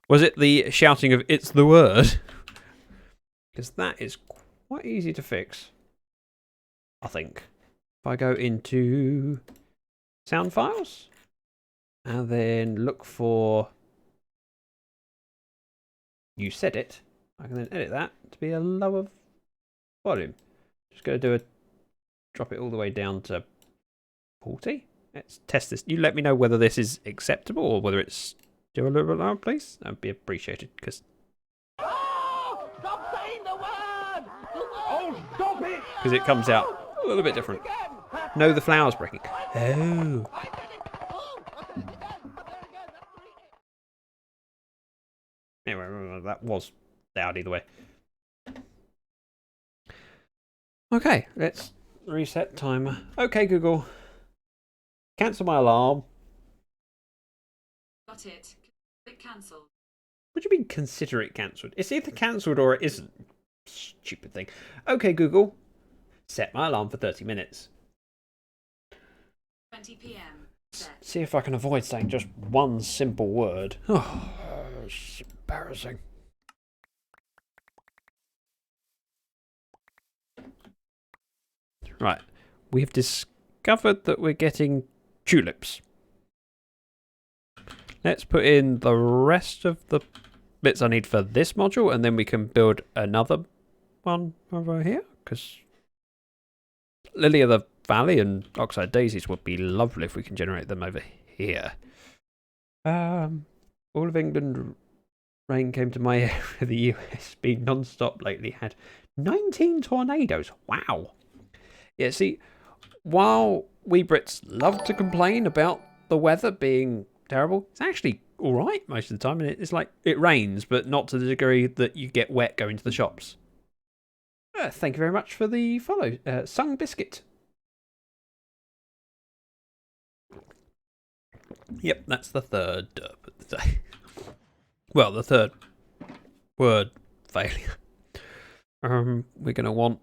Was it the shouting of "it's the word"? Because that is quite easy to fix. I think. If I go into sound files and then look for "you said it," I can then edit that to be a lower volume. Just going to do a drop it all the way down to 40. Let's test this. You let me know whether this is acceptable or whether it's still a little bit loud, please. That'd be appreciated because. Oh! Stop saying the word! Oh, stop it! Because it comes out a little bit different. No, the flower's breaking. Oh. I said it! Oh! I said it again! There again! Anyway, that was loud either way. Okay, let's reset timer. Okay, Google. Cancel my alarm. Got it. Click cancel. What do you mean consider it cancelled? It's either cancelled or it isn't. Stupid thing. Okay, Google. Set my alarm for 30 minutes. 20 p.m. Set. See if I can avoid saying just one simple word. Oh, it's embarrassing. Right. We've discovered that we're getting tulips. Let's put in the rest of the bits I need for this module, and then we can build another one over here, because Lily of the Valley and Oxide Daisies would be lovely if we can generate them over here. All of England rain came to my area. The US been non-stop lately. Had 19 tornadoes. Wow. Yeah, see, while we Brits love to complain about the weather being terrible, it's actually all right most of the time. And it's like it rains, but not to the degree that you get wet going to the shops. Thank you very much for the follow, Sung Biscuit. Yep, that's the third derp of the day. Well, the third word failure. We're going to want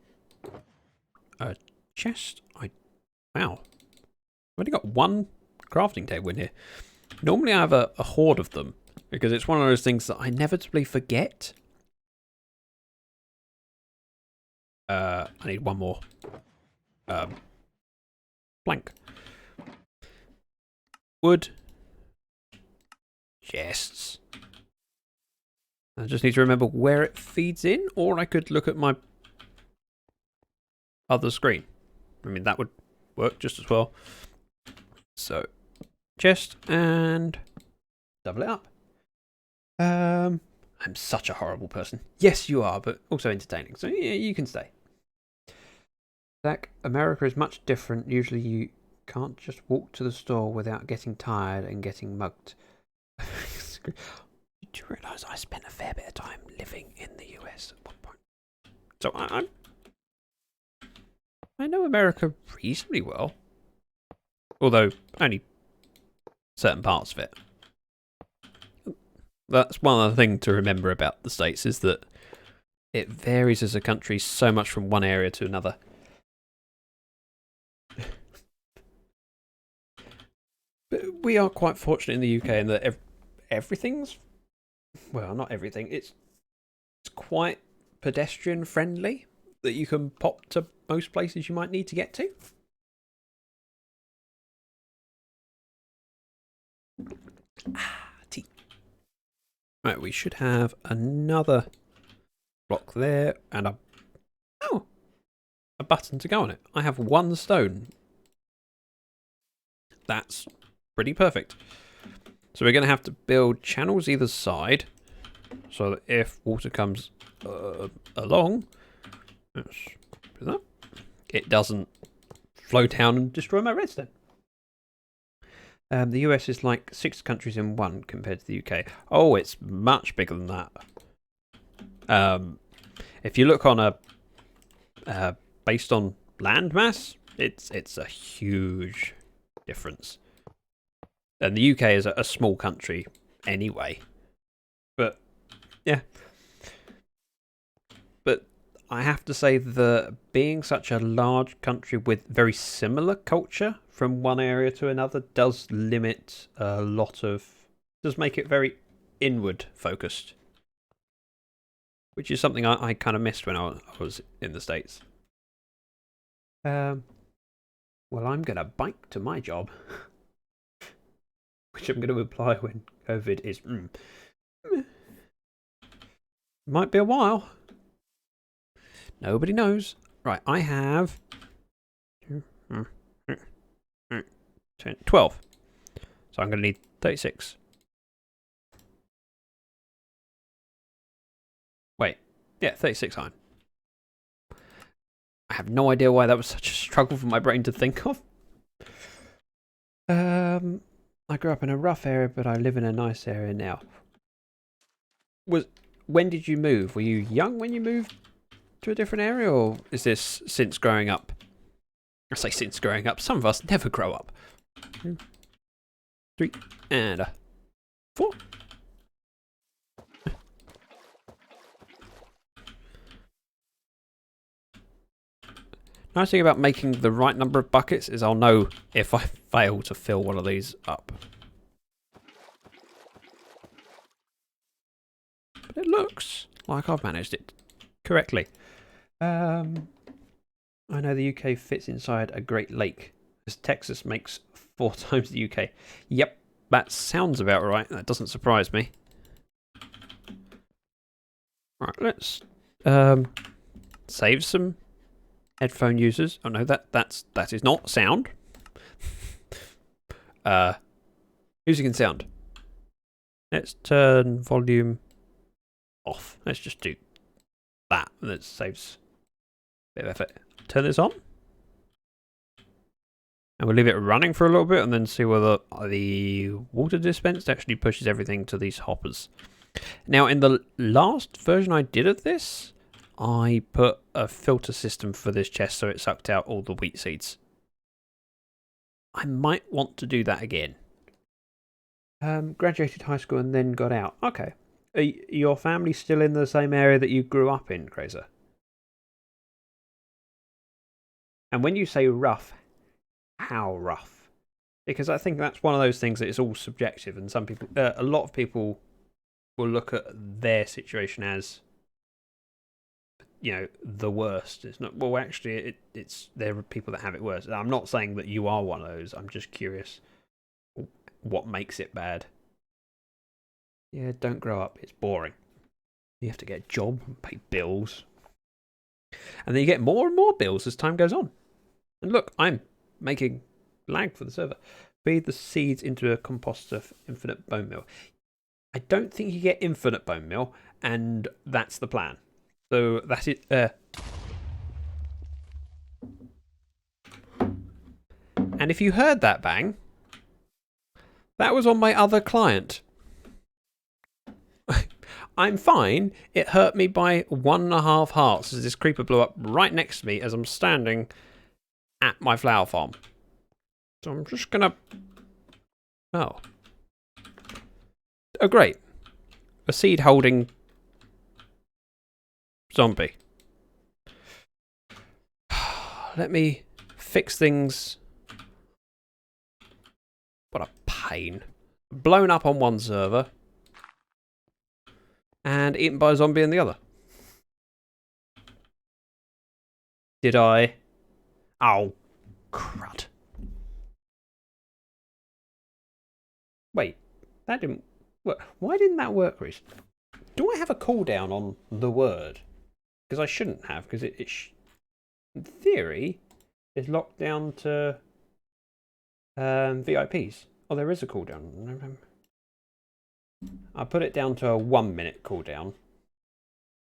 a chest. Wow. I've only got one crafting table in here. Normally I have a horde of them, because it's one of those things that I inevitably forget. I need one more blank. Wood. Chests. I just need to remember where it feeds in, or I could look at my other screen. I mean, that would work just as well. So, chest and double it up. I'm such a horrible person. Yes, you are, but also entertaining. So, yeah, you can stay. Zach, America is much different. Usually you can't just walk to the store without getting tired and getting mugged. Do you realise I spent a fair bit of time living in the US at one point? So I know America reasonably well. Although only certain parts of it. That's one other thing to remember about the States, is that it varies as a country so much from one area to another. But we are quite fortunate in the UK in that everything's, well, not everything, it's quite pedestrian friendly, that you can pop to most places you might need to get to. Tea. Right, we should have another block there and a button to go on it. I have one stone. That's pretty perfect. So we're going to have to build channels either side, so that if water comes along, it doesn't flow down and destroy my redstone. The US is like 6 countries in one compared to the UK. Oh, it's much bigger than that. If you look on a based on land mass, it's a huge difference. And the UK is a small country anyway. But yeah. But I have to say that being such a large country with very similar culture from one area to another does limit a lot of, does make it very inward focused. Which is something I kind of missed when I was in the States. Well, I'm going to bike to my job. Which I'm going to apply when COVID is... Might be a while. Nobody knows. Right, I have... 12. So I'm going to need 36. Wait. Yeah, 36 iron. I have no idea why that was such a struggle for my brain to think of. I grew up in a rough area, but I live in a nice area now. when did you move? Were you young when you moved to a different area, or is this since growing up? I say since growing up. Some of us never grow up. 2, 3, and 4. Nice thing about making the right number of buckets is I'll know if I fail to fill one of these up. But it looks like I've managed it correctly. I know the UK fits inside a Great Lake, as Texas makes 4 times the UK. Yep, that sounds about right. That doesn't surprise me. Right, let's save some headphone users. Oh no, that is not sound. Music and sound. Let's turn volume off. Let's just do that. That saves a bit of effort. Turn this on. And we'll leave it running for a little bit and then see whether the water dispense actually pushes everything to these hoppers. Now, in the last version I did of this, I put a filter system for this chest so it sucked out all the wheat seeds. I might want to do that again. Graduated high school and then got out. Okay. Are your family still in the same area that you grew up in, Krazer? And when you say rough, how rough? Because I think that's one of those things that is all subjective, and some people, a lot of people will look at their situation as, you know, the worst. It's not. Well, actually, it's there are people that have it worse. I'm not saying that you are one of those. I'm just curious what makes it bad. Yeah, don't grow up. It's boring. You have to get a job and pay bills, and then you get more and more bills as time goes on. And look, I'm making lag for the server. Feed the seeds into a composter for infinite bone meal. I don't think you get infinite bone meal, and that's the plan. So that's it. And if you heard that bang, that was on my other client. I'm fine. It hurt me by 1.5 hearts as this creeper blew up right next to me as I'm standing at my flower farm. So I'm just gonna... Oh. Oh, great. A seed-holding zombie. Let me fix things. What a pain. Blown up on one server and eaten by a zombie in the other. Did I? Oh, crud. Wait, that didn't work. Why didn't that work, Reese? Do I have a cooldown on the word? Because I shouldn't have, because it in theory, is locked down to VIPs. Oh, there is a cooldown. I put it down to a 1 minute cooldown.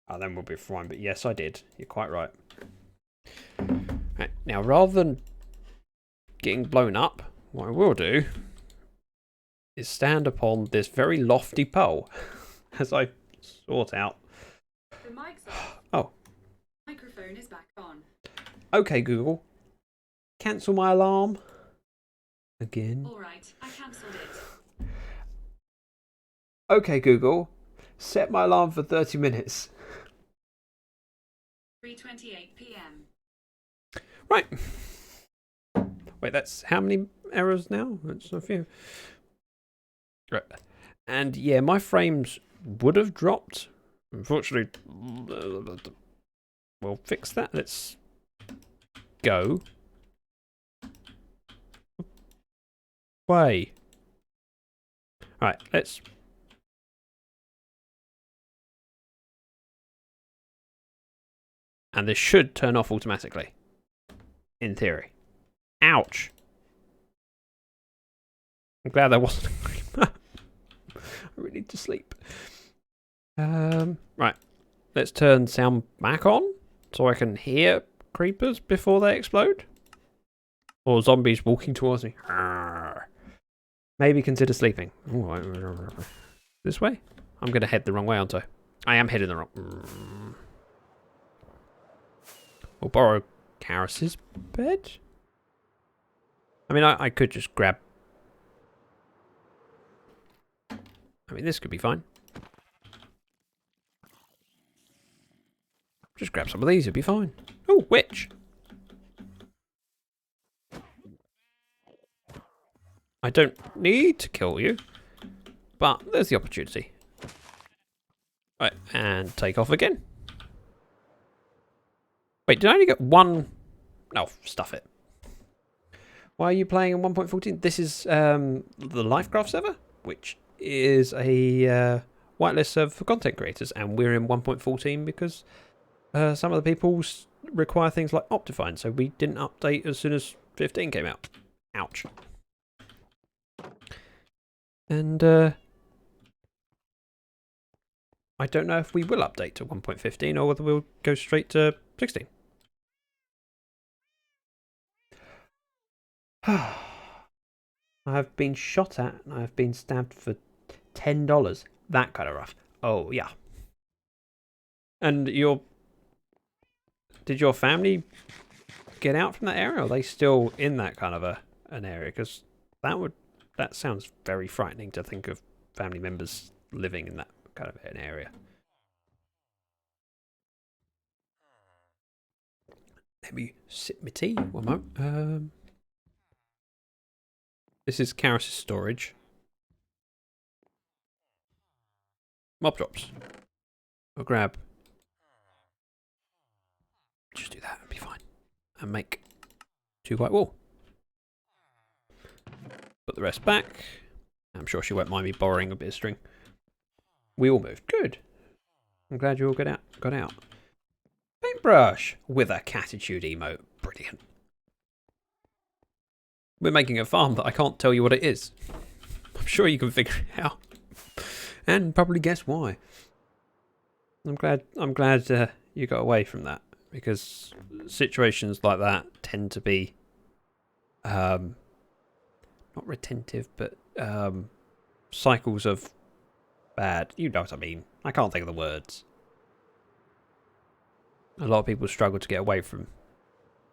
Oh, then we'll be fine. But yes, I did. You're quite right. Right, now, rather than getting blown up, what I will do is stand upon this very lofty pole as I sort out. The mic's off. Oh. Microphone is back on. Okay, Google. Cancel my alarm. Again. All right, I cancelled it. Okay, Google. Set my alarm for 30 minutes. 3:28 p.m. Right. Wait, that's how many errors now? That's a few. Right. And yeah, my frames would have dropped. Unfortunately, we'll fix that. Let's go. Way. Right, let's... And this should turn off automatically. In theory. Ouch. I'm glad there wasn't a creeper. I really need to sleep. Right. Let's turn sound back on so I can hear creepers before they explode. Or zombies walking towards me. Maybe consider sleeping. Ooh, this way? I'm going to head the wrong way, aren't I? I am heading the wrong... We'll borrow Karis's bed? I mean, I could just grab... I mean, this could be fine. Just grab some of these, it'd be fine. Oh, witch! I don't need to kill you, but there's the opportunity. Right, and take off again. Wait, did I only get one? No, stuff it. Why are you playing in 1.14? This is the Lyfcraft server, which is a whitelist server for content creators, and we're in 1.14 because some of the people require things like Optifine, so we didn't update as soon as 15 came out. Ouch. And I don't know if we will update to 1.15 or whether we'll go straight to 16. I have been shot at and I have been stabbed for $10. That kind of rough. Oh, yeah. And did your family get out from that area? Or are they still in that kind of an area? Because that sounds very frightening to think of family members living in that kind of an area. Let me sip my tea. One moment. This is Karis's storage. Mob drops. I'll grab. Just do that and be fine. And make 2 white wool. Put the rest back. I'm sure she won't mind me borrowing a bit of string. We all moved. Good. I'm glad you all got out. Paintbrush with a catitude emote. Brilliant. We're making a farm that I can't tell you what it is. I'm sure you can figure it out. And probably guess why. I'm glad you got away from that, because situations like that tend to be not retentive, but cycles of bad. You know what I mean. I can't think of the words. A lot of people struggle to get away from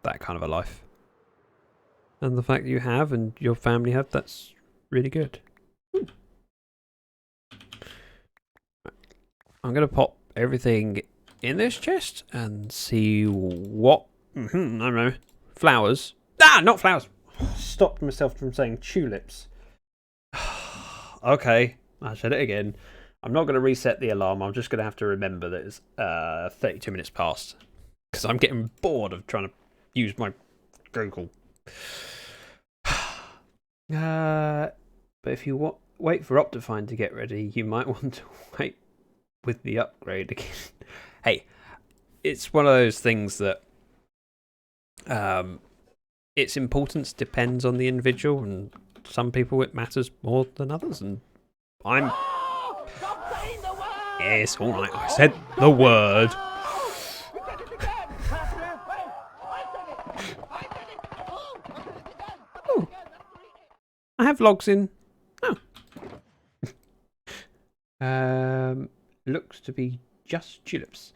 that kind of a life. And the fact that you have and your family have, that's really good. I'm going to pop everything in this chest and see what... I don't know. Flowers. Ah, not flowers. Stopped myself from saying tulips. Okay, I said it again. I'm not going to reset the alarm. I'm just going to have to remember that it's 32 minutes past. Because I'm getting bored of trying to use my Google. But if you wait for Optifine to get ready, you might want to wait with the upgrade again. Hey, it's one of those things that its importance depends on the individual, and some people it matters more than others, and I'm... Oh, stop saying the word! Yes, alright, I said the word. You said it again! Pastor, wait! I said it! I said it! Oh, I said it again! I said it again! That's three. I have logs in. Looks to be just tulips.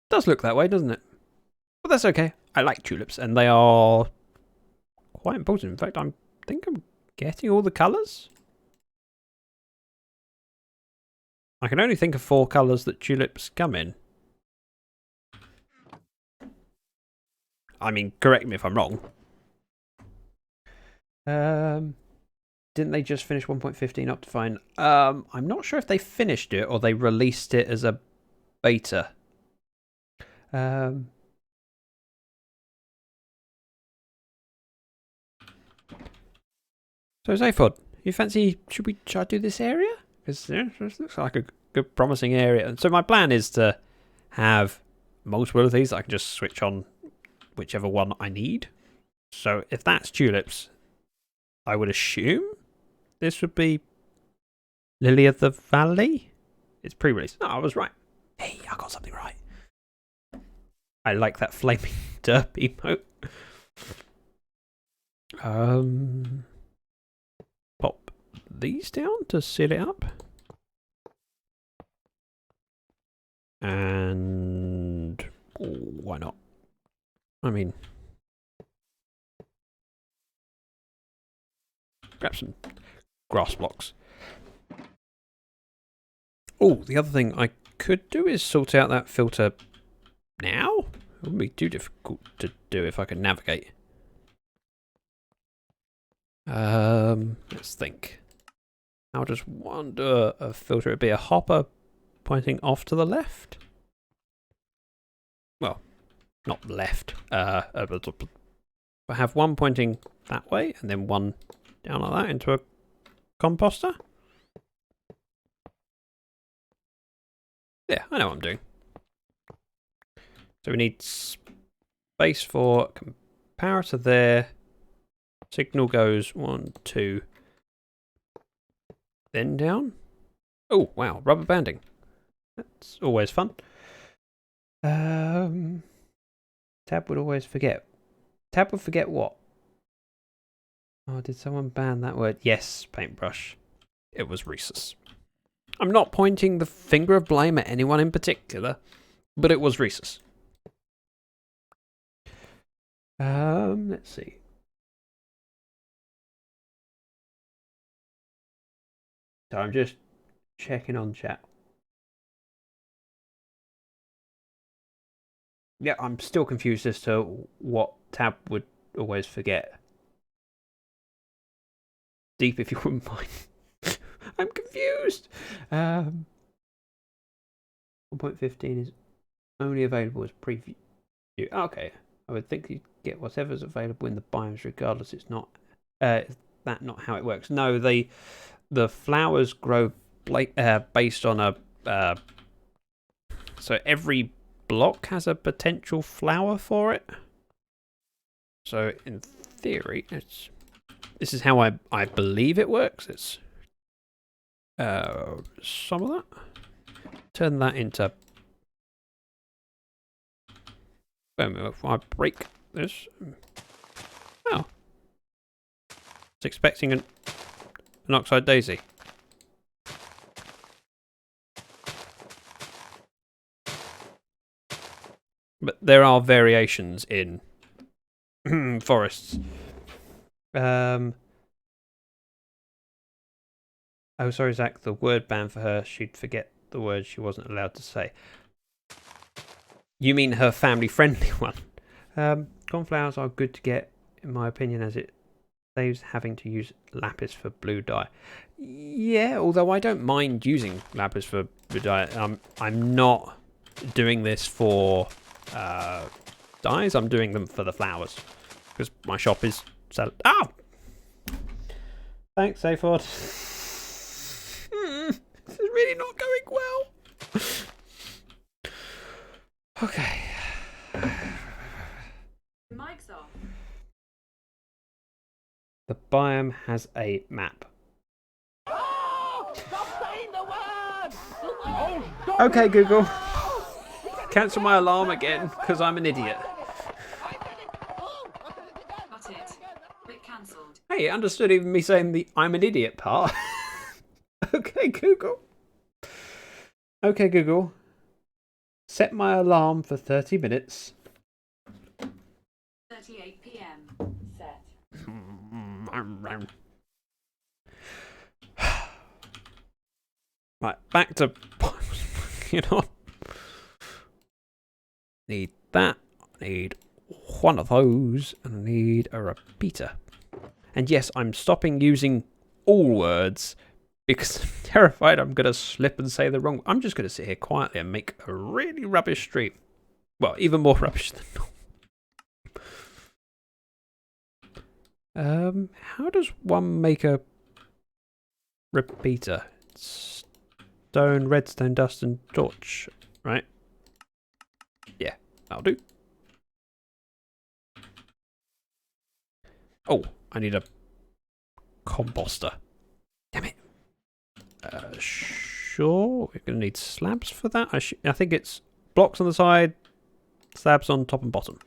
Does look that way, doesn't it? But that's okay. I like tulips, and they are quite important. In fact, I think I'm getting all the colours. I can only think of 4 colours that tulips come in. I mean, correct me if I'm wrong. Didn't they just finish 1.15 Optifine? I'm not sure if they finished it or they released it as a beta. So Zaphod, you fancy? Should I do this area? Because this looks like a good, promising area. And so my plan is to have multiple of these. I can just switch on whichever one I need. So if that's tulips, I would assume this would be Lily of the Valley. It's pre-release. No, I was right. Hey, I got something right. I like that flaming derp emote. Pop these down to seal it up. And why not? I mean, grab some grass blocks. Oh, the other thing I could do is sort out that filter now. It wouldn't be too difficult to do if I could navigate. Let's think. How does one do a filter? It'd be a hopper pointing off to the left. Well, not left. I have one pointing that way and then one down like that into a composter. Yeah, I know what I'm doing. So we need space for comparator there. Signal goes 1, 2, then down. Oh, wow, rubber banding. That's always fun. Tab would always forget. Tab would forget what? Oh, did someone ban that word? Yes, paintbrush. It was Rhesus. I'm not pointing the finger of blame at anyone in particular, but it was Rhesus. Let's see. So I'm just checking on chat. Yeah, I'm still confused as to what Tab would always forget. Deep, if you wouldn't mind. I'm confused. 1.15 is only available as preview. Okay, I would think you'd get whatever's available in the biomes regardless. It's not. Is that not how it works? No, the flowers grow based on a. So every block has a potential flower for it. So in theory, this is how I believe it works. It's some of that. Turn that into. If I break this. Oh. I was expecting an oxide daisy. But there are variations in forests. Oh, sorry, Zach. The word ban for her. She'd forget the word she wasn't allowed to say. You mean her family-friendly one? Cornflowers are good to get, in my opinion, as it saves having to use lapis for blue dye. Yeah, although I don't mind using lapis for blue dye. I'm not doing this for dyes. I'm doing them for the flowers because my shop is selling. Ah! Thanks, Saford. This is really not going well. Okay. Mic's off. The biome has a map. Oh, stop saying the word! Oh, stop Okay, it. Google. Cancel my alarm again, because I'm an idiot. Got it. Bit cancelled. Hey, it understood even me saying the I'm an idiot part. Okay, Google. Okay, Google. Set my alarm for 30 minutes. 38 p.m. Set. Right, back to you know. Need that. I need one of those, and I need a repeater. And yes, I'm stopping using all words because I'm terrified I'm going to slip and say the wrong. I'm just going to sit here quietly and make a really rubbish stream. Well, even more rubbish than normal. How does one make a repeater? Stone, redstone, dust, and torch, right? Yeah, that'll do. Oh, I need a composter. Damn it. Sure, we're going to need slabs for that. I think it's blocks on the side, slabs on top and bottom.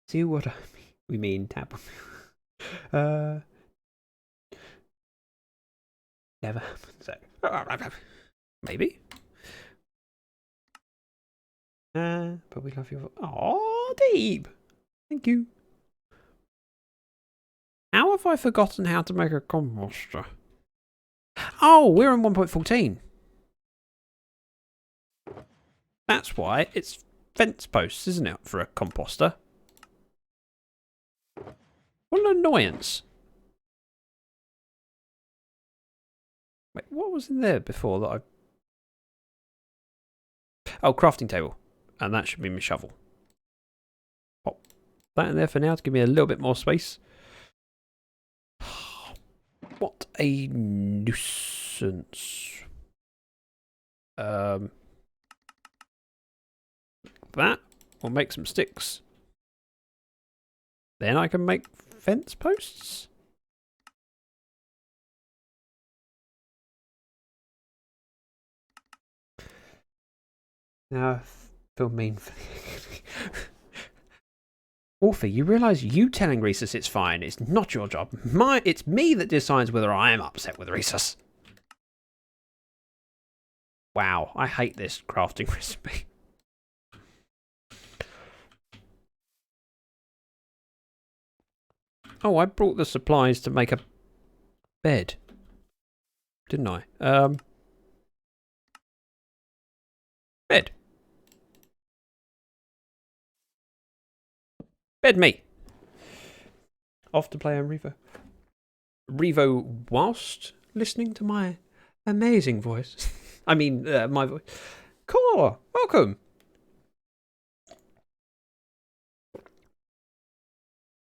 See what we mean, tab. Never happened. So maybe. But we love you. Oh, deep. Thank you. How have I forgotten how to make a composter? Oh, we're on 1.14. That's why it's fence posts, isn't it, for a composter? What an annoyance. Wait, what was in there before that I... Oh, crafting table. And that should be my shovel. Pop that in there for now to give me a little bit more space. What a nuisance. That will make some sticks. Then I can make fence posts. Now I feel mean for Wolfie, you realise you telling Rhesus it's fine. It's not your job. It's me that decides whether I am upset with Rhesus. Wow, I hate this crafting recipe. Oh, I brought the supplies to make a bed. Didn't I? Bed. Bed me. Off to play on Revo. Revo whilst listening to my amazing voice. I mean, my voice. Cool. Welcome.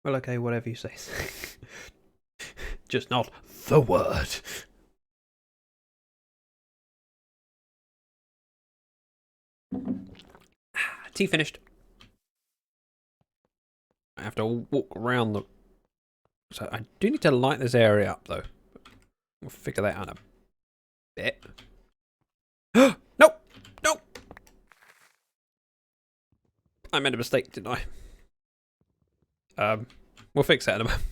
Well, okay, whatever you say. Just not the word. Tea finished. I have to walk around the... So I do need to light this area up, though. We'll figure that out in a bit. Nope! Nope! I made a mistake, didn't I? We'll fix that in a moment.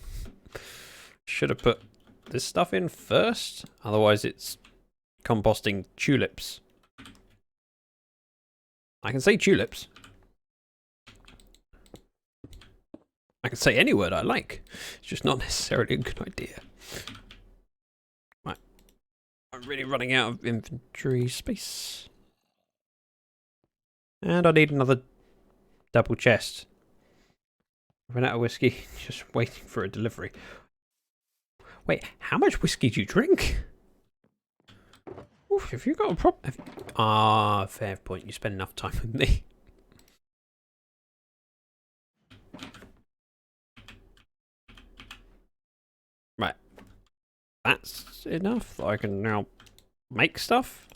Should have put this stuff in first. Otherwise it's composting tulips. I can say tulips. I can say any word I like. It's just not necessarily a good idea. Right. I'm really running out of inventory space. And I need another double chest. I ran out of whiskey, just waiting for a delivery. Wait, how much whiskey do you drink? Oof, have you got a problem? Ah, fair point. You spend enough time with me. Right. That's enough that I can now make stuff.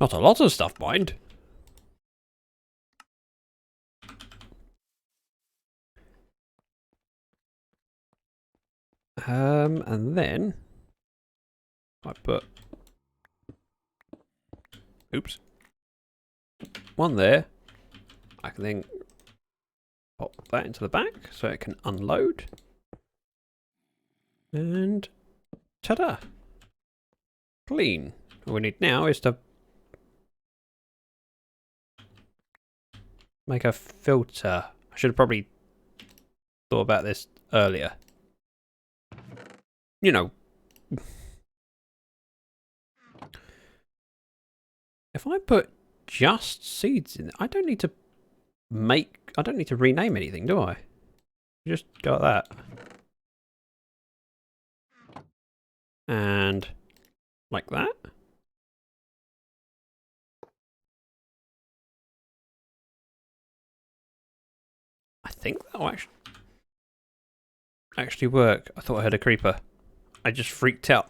Not a lot of stuff, mind. And then I put, oops, one there. I can then pop that into the back so it can unload. And ta-da! Clean. All we need now is to make a filter. I should have probably thought about this earlier. You know. If I put just seeds in, I don't need to rename anything, do I? Just got that. And like that. I think that'll actually work. I thought I heard a creeper. I just freaked out.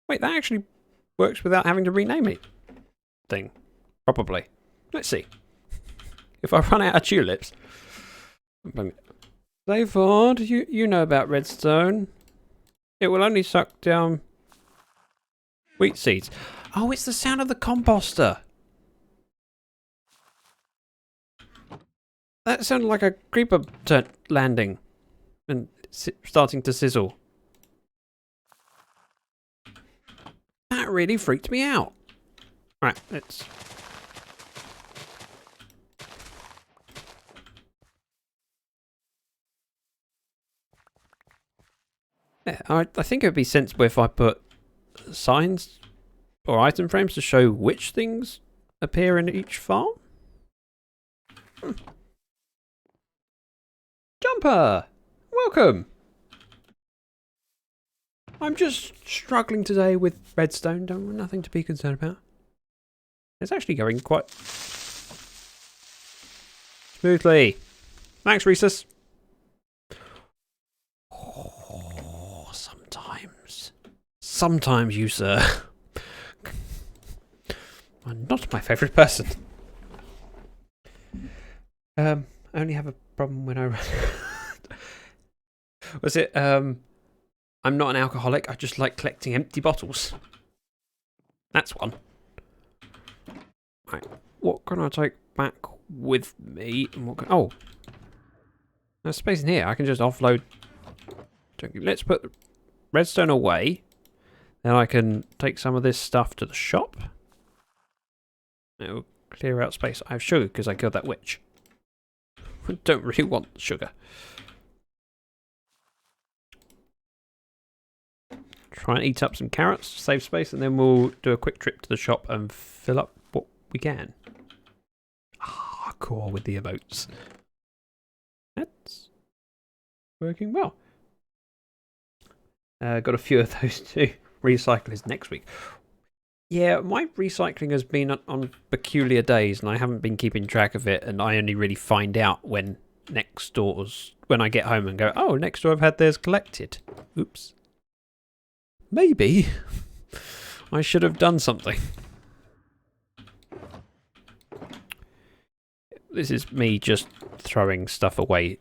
Wait, that actually works without having to rename anything. Probably. Let's see. If I run out of tulips... Ford, you know about redstone. It will only suck down wheat seeds. Oh, it's the sound of the composter. That sounded like a creeper landing and starting to sizzle. That really freaked me out. Right, let's... Yeah, I think it would be sensible if I put signs or item frames to show which things appear in each farm. Jumper! Welcome! I'm just struggling today with redstone. Nothing to be concerned about. It's actually going quite smoothly. Thanks, Rhesus. Oh, sometimes you, sir, are not my favourite person. I only have a problem when I run. Was it, I'm not an alcoholic, I just like collecting empty bottles. That's one. Right, what can I take back with me? And what can, oh, there's space in here, I can just offload. Let's put redstone away. Then I can take some of this stuff to the shop. It'll clear out space. I have sugar because I killed that witch. I don't really want sugar. Try and eat up some carrots, save space, and then we'll do a quick trip to the shop and fill up what we can. Ah, cool with the emotes. That's working well. Got a few of those to recycle is next week. Yeah, my recycling has been on peculiar days, and I haven't been keeping track of it, and I only really find out when when I get home and go, oh, next door I've had theirs collected. Oops. Maybe I should have done something. This is me just throwing stuff away.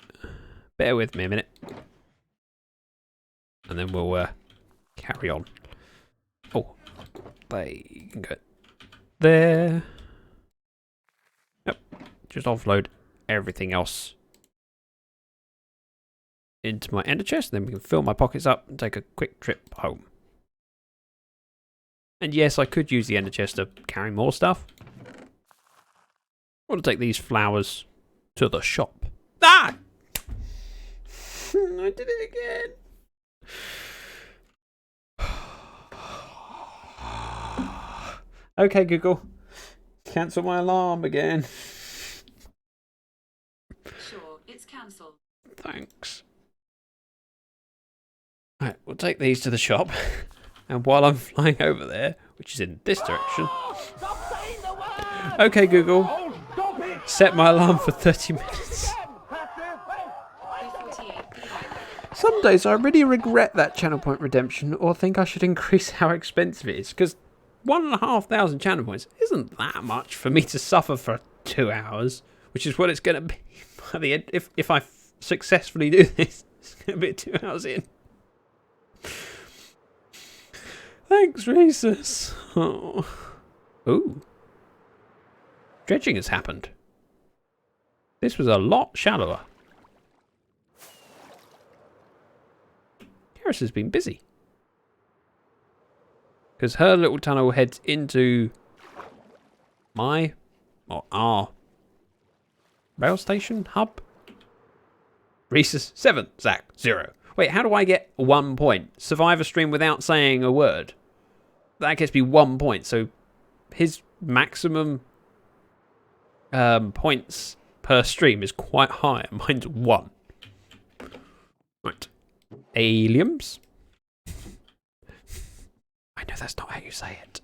Bear with me a minute. And then we'll carry on. Oh, they can go there. Yep, just offload everything else into my ender chest, and then we can fill my pockets up and take a quick trip home. And yes, I could use the ender chest to carry more stuff. I want to take these flowers to the shop. Ah! I did it again. Okay, Google. Cancel my alarm again. Sure, it's cancelled. Thanks. Right, we'll take these to the shop. And while I'm flying over there, which is in this direction. Stop saying the word! Okay, Google. Oh, stop it! Set my alarm for 30 minutes. 3:48 p.m. Some days I really regret that channel point redemption, or think I should increase how expensive it is, because 1,500 channel points isn't that much for me to suffer for 2 hours, which is what it's going to be by the end. If I successfully do this, it's going to be 2 hours in. Thanks, Rhesus. Oh. Ooh. Dredging has happened. This was a lot shallower. Karis has been busy. Because her little tunnel heads into our rail station hub. Rhesus 7, Zach 0. Wait, how do I get 1 point? Survive a stream without saying a word. That gets me 1 point. So his maximum points per stream is quite high. Mine's 1. Right. Aliens. I know that's not how you say it.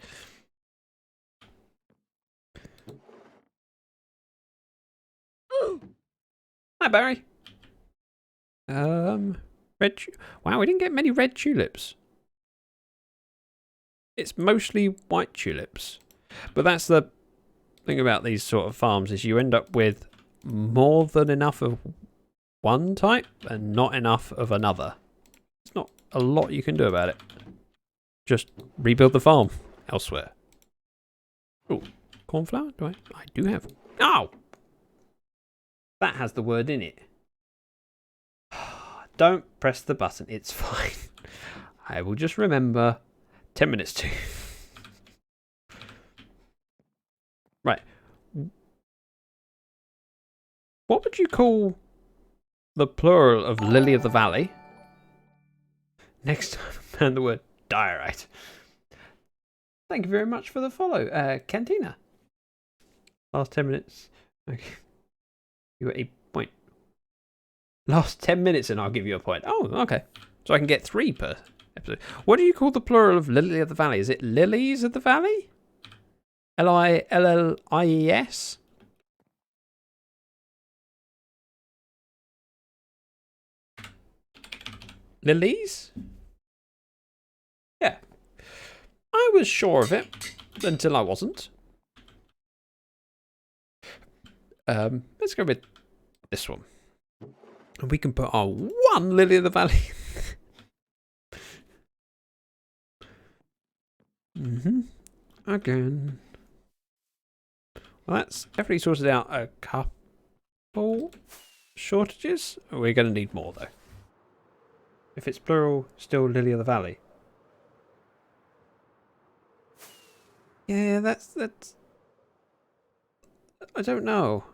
Hi, Barry. Wow, we didn't get many red tulips. It's mostly white tulips. But that's the thing about these sort of farms, is you end up with more than enough of one type and not enough of another. There's not a lot you can do about it. Just rebuild the farm elsewhere. Oh, cornflower? I do have. Oh! That has the word in it. Don't press the button. It's fine. I will just remember 10 minutes to. Right. What would you call the plural of lily of the valley? Next time, and the word diorite. Thank you very much for the follow, Cantina. Last 10 minutes. Okay. You got a point. Last 10 minutes and I'll give you a point. Oh, okay. So I can get 3 per episode. What do you call the plural of lily of the valley? Is it lilies of the valley? Lillies? Lilies? Yeah. I was sure of it until I wasn't. Let's go with this one. And we can put our one lily of the valley. Again. Well, that's definitely sorted out a couple shortages. We're going to need more, though. If it's plural, still lily of the valley. Yeah, that's... I don't know.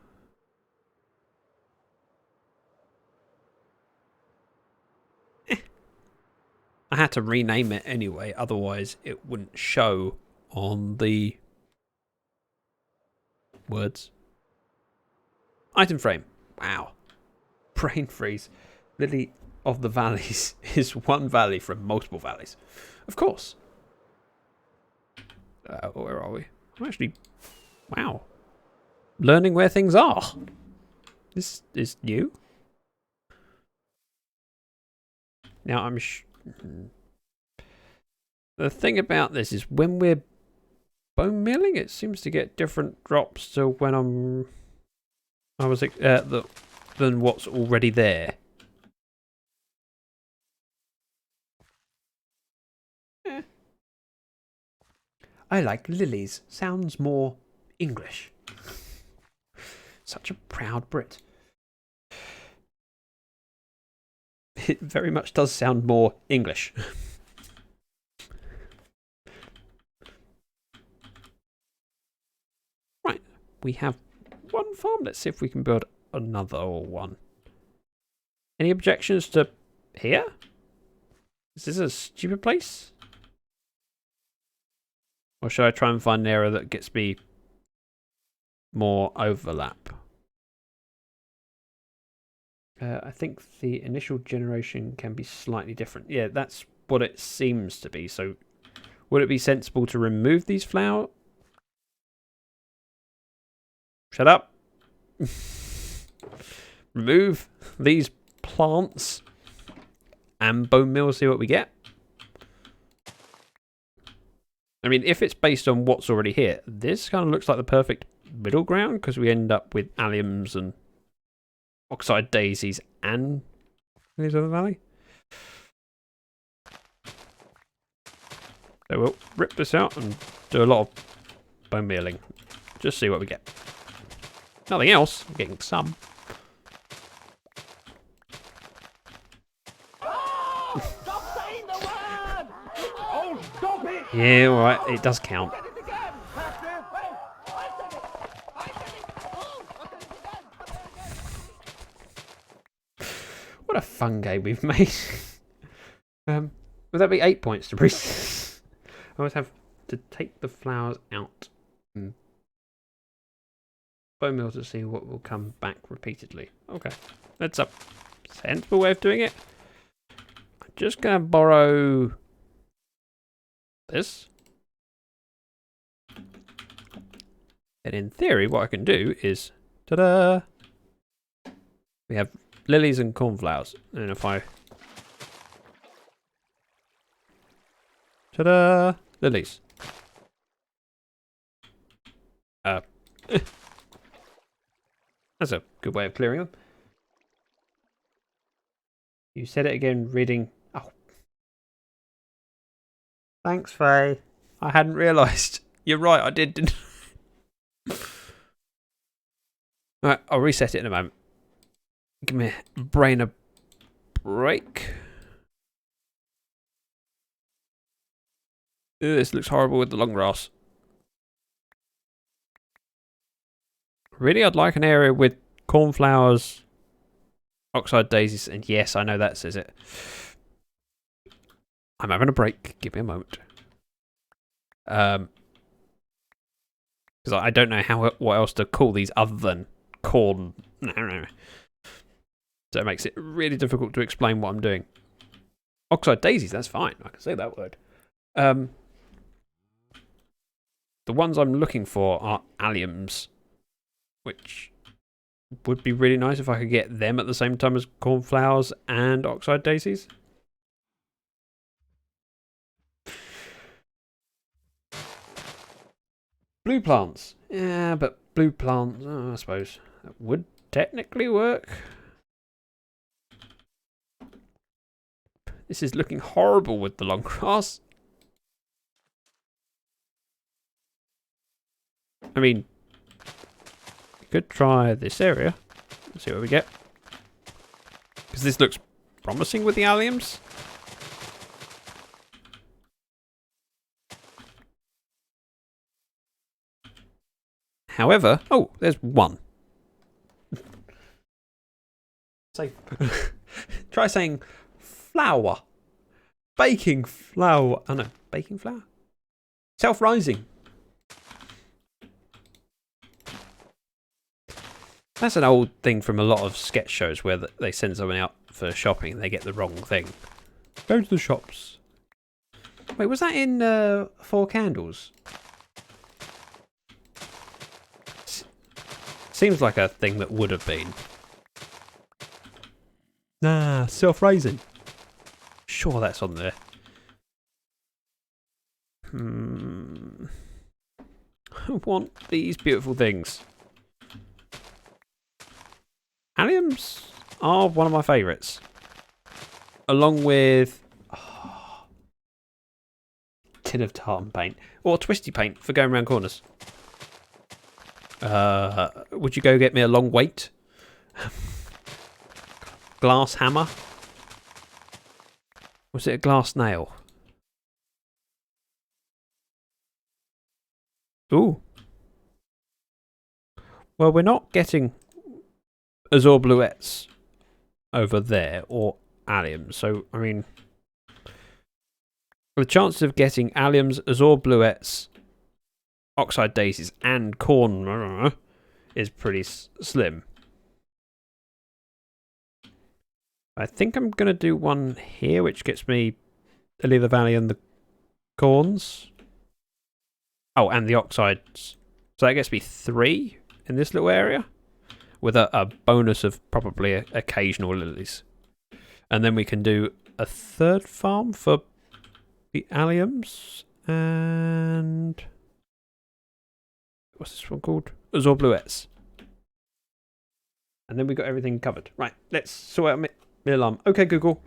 I had to rename it anyway, otherwise it wouldn't show on the words. Item frame. Wow. Brain freeze. Lily of the valleys is one valley from multiple valleys. Of course. Where are we? I'm actually... Wow. Learning where things are. This is new. Now I'm... The thing about this is when we're bone milling, it seems to get different drops to when than what's already there. I like lilies. Sounds more English. Such a proud Brit. It very much does sound more English. Right, we have one farm. Let's see if we can build another one. Any objections to here? Is this a stupid place? Or should I try and find an area that gets me more overlap? I think the initial generation can be slightly different. Yeah, that's what it seems to be. So would it be sensible to remove these flowers? Shut up. Remove these plants and bone meal, see what we get. I mean, if it's based on what's already here, this kind of looks like the perfect middle ground because we end up with alliums and oxide daisies and lilies of the valley. So we'll rip this out and do a lot of bone mealing. Just see what we get. Nothing else. I'm getting some. Stop saying the word! Oh, stop it! Yeah, alright. It does count. I said it again! Master! Wait! I said it! I said it! Oh, I said it again! What a fun game we've made. Would that be 8 points to Breeze? I always have to take the flowers out. Bone meal to see what will come back repeatedly. Okay. That's a sensible way of doing it. I'm just going to borrow this. And in theory, what I can do is, ta-da! We have lilies and cornflowers. And if I... Ta-da! Lilies. That's a good way of clearing them. You said it again, reading. Oh. Thanks, Faye. I hadn't realised. You're right, I did, didn't I? Alright, I'll reset it in a moment. Give my brain a break. Ew, this looks horrible with the long grass. Really, I'd like an area with cornflowers, oxide daisies, and yes, I know that says it. I'm having a break. Give me a moment. Because I don't know what else to call these other than corn. So it makes it really difficult to explain what I'm doing. Oxide daisies, that's fine. I can say that word. The ones I'm looking for are alliums, which would be really nice if I could get them at the same time as cornflowers and oxide daisies. Blue plants. Yeah, but blue plants, oh, I suppose, that would technically work. This is looking horrible with the long grass. I mean, we could try this area. Let's see what we get. Because this looks promising with the alliums. However, oh, there's one. Say, try saying flour. Baking flour. Oh no, baking flour? Self-rising. That's an old thing from a lot of sketch shows where they send someone out for shopping and they get the wrong thing. Go to the shops. Wait, was that in Four Candles? Seems like a thing that would have been. Nah, self-raising. Sure, that's on there. I want these beautiful things. Alliums are one of my favourites. Along with tin of tartan paint. Or twisty paint for going around corners. Would you go get me a long weight? Glass hammer? Was it a glass nail? Ooh. Well, we're not getting azure bluettes over there or alliums. So, I mean, the chances of getting alliums, azure bluettes, oxide daisies and corn is pretty slim. I think I'm going to do one here, which gets me Lily of the Valley and the corns. Oh, and the oxides. So that gets me 3 in this little area, with a bonus of probably occasional lilies. And then we can do a 3rd farm for the alliums and... what's this one called? Azure bluettes. And then we got everything covered. Right, let's sort out my alarm. Okay, Google.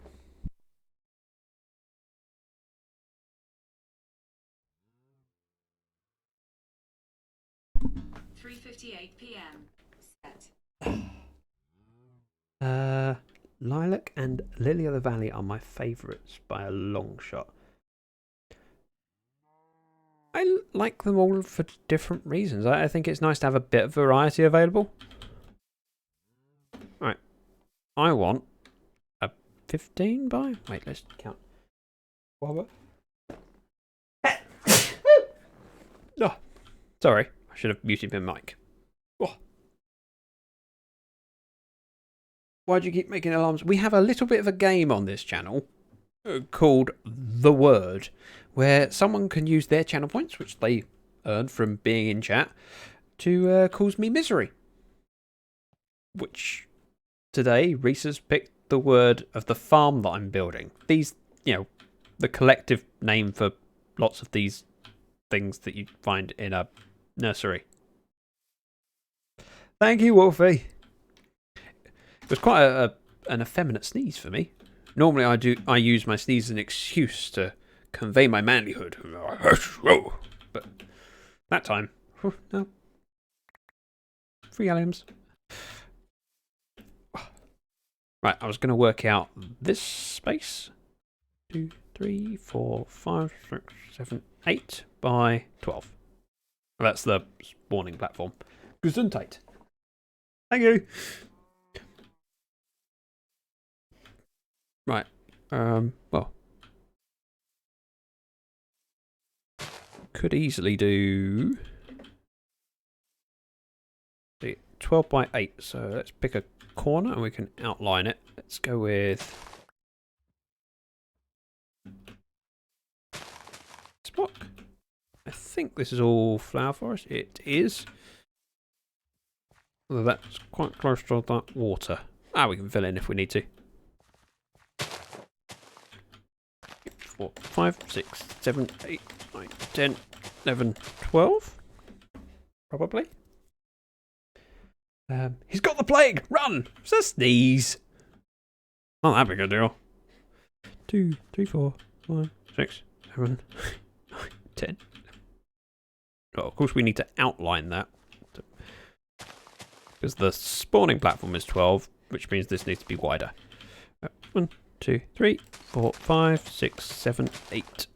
PM. Set. Lilac and Lily of the Valley are my favourites by a long shot. I like them all for different reasons. I think it's nice to have a bit of variety available. Right. I want a 15 by... wait, let's count. What? Oh, sorry. I should have muted my mic. Oh. Why do you keep making alarms? We have a little bit of a game on this channel called The Word, where someone can use their channel points, which they earn from being in chat, to cause me misery. Which, today, Reese has picked the word of the farm that I'm building. These, you know, the collective name for lots of these things that you find in a nursery. Thank you, Wolfie. It was quite an effeminate sneeze for me. Normally I use my sneeze as an excuse to convey my manlyhood. But that time, no. 3 alliums. Right, I was going to work out this space. 2, 3, 4, 5, 6, 7, 8 by 12. Well, that's the spawning platform. Gesundheit. Thank you. Right. Well. Could easily do 12 by 8. So let's pick a corner and we can outline it. Let's go with this block. I think this is all flower forest. It is. Although that's quite close to that water. We can fill in if we need to. 4, 5, 6, 7, 8, 9, 10, 11, 12. Probably. He's got the plague! Run! It's a sneeze! Not that big a deal. 2, 3, 4, 5, 6, 7, 9, 10. Oh, of course we need to outline that. Because the spawning platform is 12, which means this needs to be wider. 1, 2, 3, 4, 5, 6, 7, 8.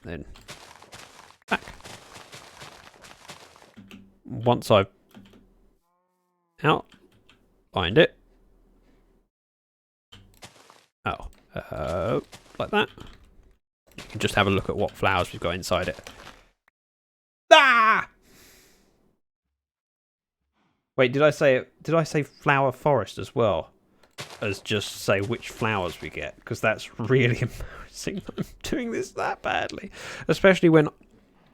Then back. Once I've outlined it. Like that. You can just have a look at what flowers we've got inside it. Ah! Wait, did I say flower forest as well? As just say which flowers we get? Because that's really embarrassing that I'm doing this that badly. Especially when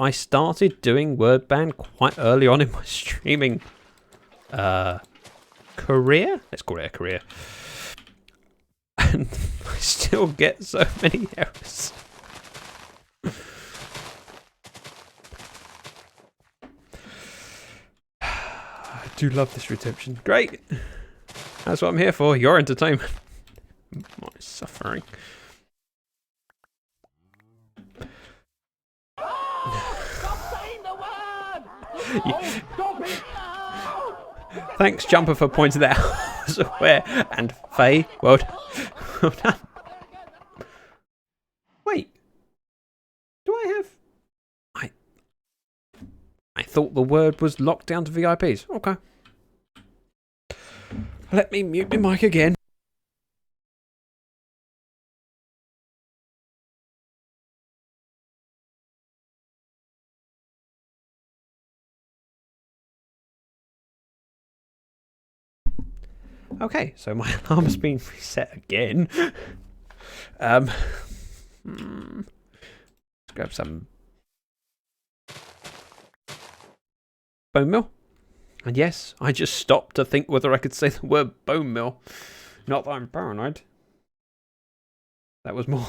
I started doing word band quite early on in my streaming career. Let's call it a career. And I still get so many errors. I do love this redemption. Great. That's what I'm here for. Your entertainment. My suffering. Stop saying the word! Stop it! Thanks, Jumper, for pointing that out. I was aware. And Faye, well done. Wait. Do I have... I thought the word was locked down to VIPs. Okay. Let me mute my mic again. Okay, so my alarm's been reset again. Let's grab some bone meal. And yes, I just stopped to think whether I could say the word bone meal. Not that I'm paranoid. That was more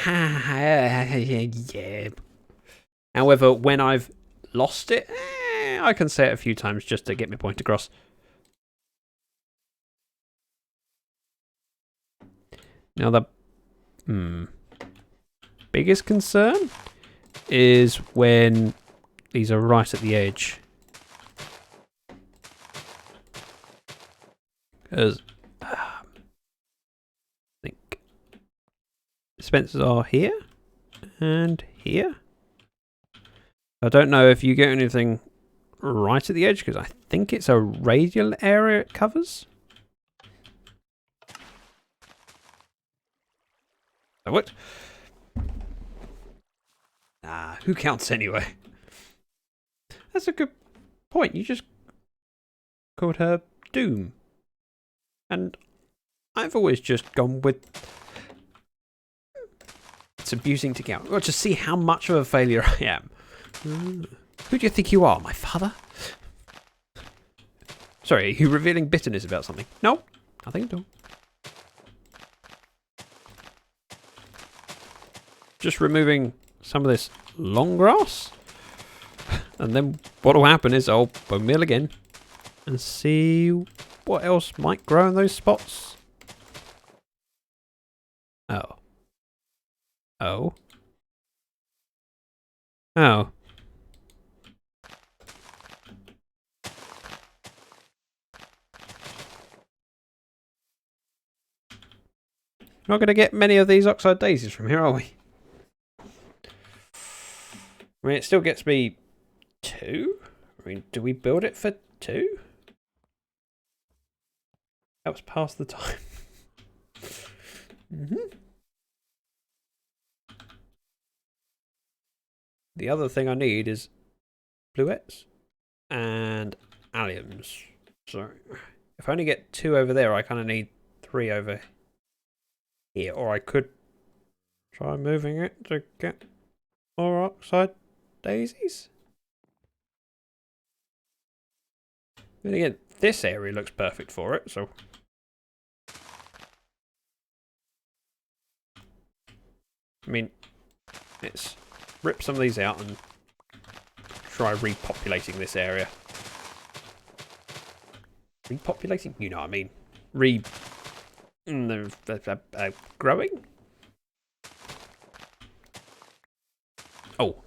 than... yeah. However, when I've lost it, I can say it a few times just to get my point across. Now the biggest concern is when these are right at the edge. Because I think dispensers are here and here. I don't know if you get anything right at the edge because I think it's a radial area it covers. That worked. Who counts anyway? That's a good point. You just called her Doom. And I've always just gone with... It's abusing to count. Well, just see how much of a failure I am. Who do you think you are? My father? Sorry, are you revealing bitterness about something? No, nothing at all. Just removing some of this long grass. And then what will happen is I'll bone meal again and see what else might grow in those spots. Oh. Oh. Oh. Not going to get many of these oxide daisies from here, are we? I mean, it still gets me 2. I mean, do we build it for 2? That was past the time. The other thing I need is bluets and alliums. So if I only get 2 over there, I kind of need 3 over here. Or I could try moving it to get more oxide daisies. Then again, this area looks perfect for it, so... I mean, let's rip some of these out and try repopulating this area. Repopulating? You know what I mean. Growing? Oh.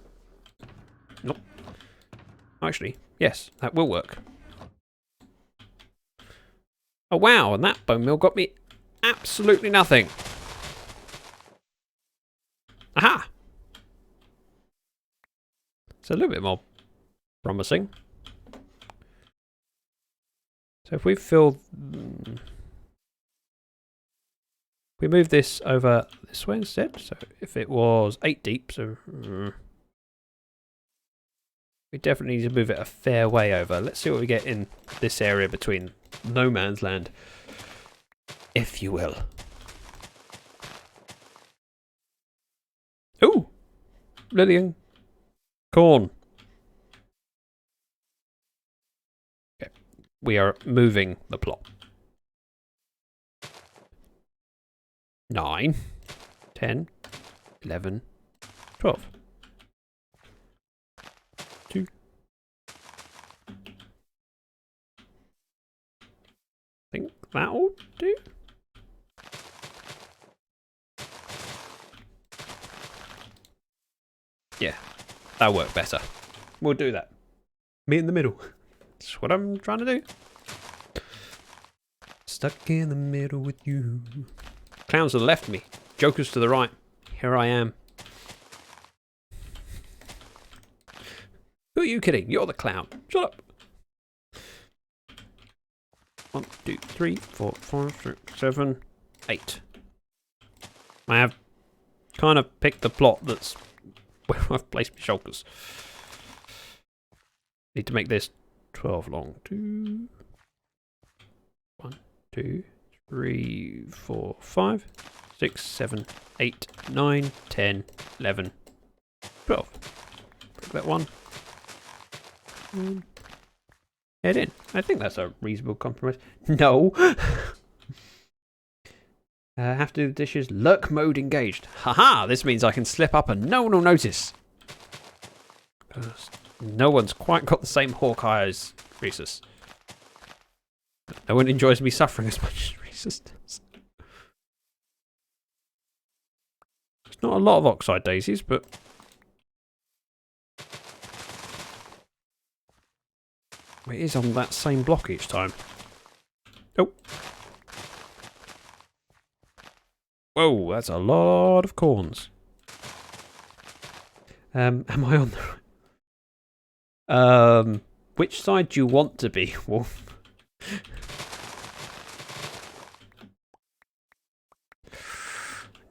Nope. Actually, yes, that will work. Oh wow, and that bone meal got me absolutely nothing. Aha! It's a little bit more promising. So if we fill... we move this over this way instead. So if it was 8 deep, so... we definitely need to move it a fair way over. Let's see what we get in this area between no man's land, if you will. Ooh! Lillian. Corn. Okay. We are moving the plot. 9, 10, 11, 12. 2. I think that'll do. Yeah, that'll work better. We'll do that. Meet in the middle. That's what I'm trying to do. Stuck in the middle with you. Clowns to the left of me. Jokers to the right. Here I am. Who are you kidding? You're the clown. Shut up. 1, 2, 3, 4, 5, 6, 7, 8. I have kind of picked the plot that's where I've placed my shulkers. Need to make this 12 long. 2, 1, 2, 3, 4, 5, 6, 7, 8, 9, 10, 11, 12. Break that one. Head in. I think that's a reasonable compromise. No. Have to do the dishes. Lurk mode engaged. Haha! This means I can slip up and no one will notice. No one's quite got the same Hawkeye as Rhesus. No one enjoys me suffering as much as Rhesus does. There's not a lot of oxide daisies, but... it is on that same block each time. Oh. Whoa, that's a lot of corns. Am I on the... which side do you want to be, Wolf?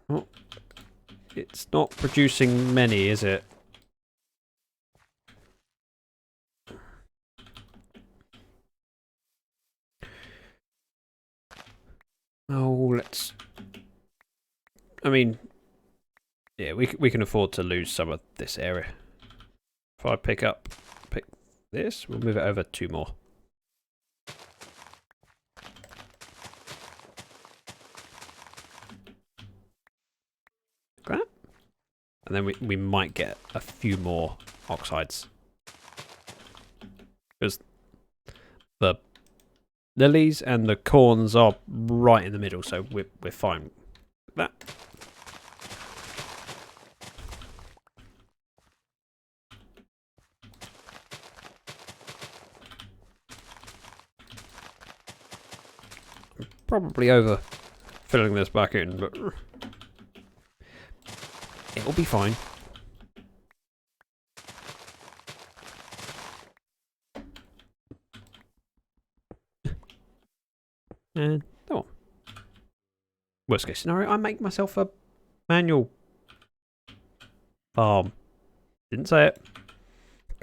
Oh, it's not producing many, is it? Oh, let's... I mean... yeah, we can afford to lose some of this area. If I pick this, we'll move it over 2 more. Like that. And then we might get a few more oxides. Because the lilies and the corns are right in the middle, so we're fine with that. probably over filling this back in, but it'll be fine. And oh, worst case scenario, I make myself a manual farm. Didn't say it.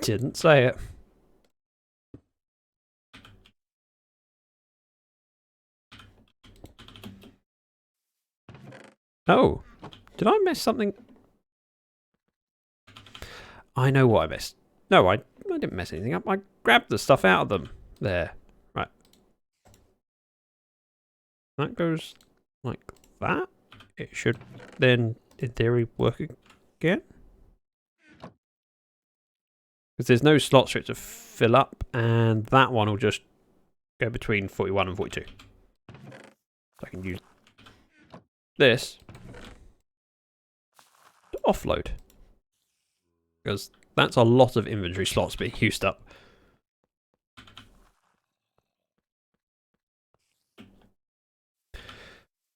Didn't say it. Oh, did I miss something? I know what I missed. No, I didn't mess anything up. I grabbed the stuff out of them. There. Right. That goes like that. It should then, in theory, work again. Because there's no slots for it to fill up, and that one will just go between 41 and 42. So I can use this to offload. Because that's a lot of inventory slots being used up.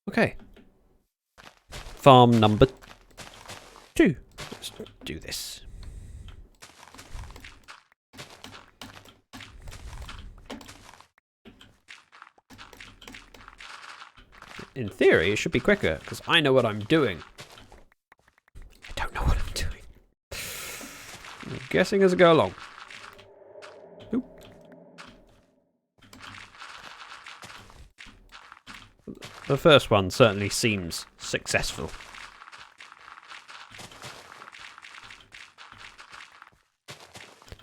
Okay. Farm number 2. Let's do this. In theory, it should be quicker, because I know what I'm doing. I don't know what I'm doing. I'm guessing as I go along. Oop. The first one certainly seems successful.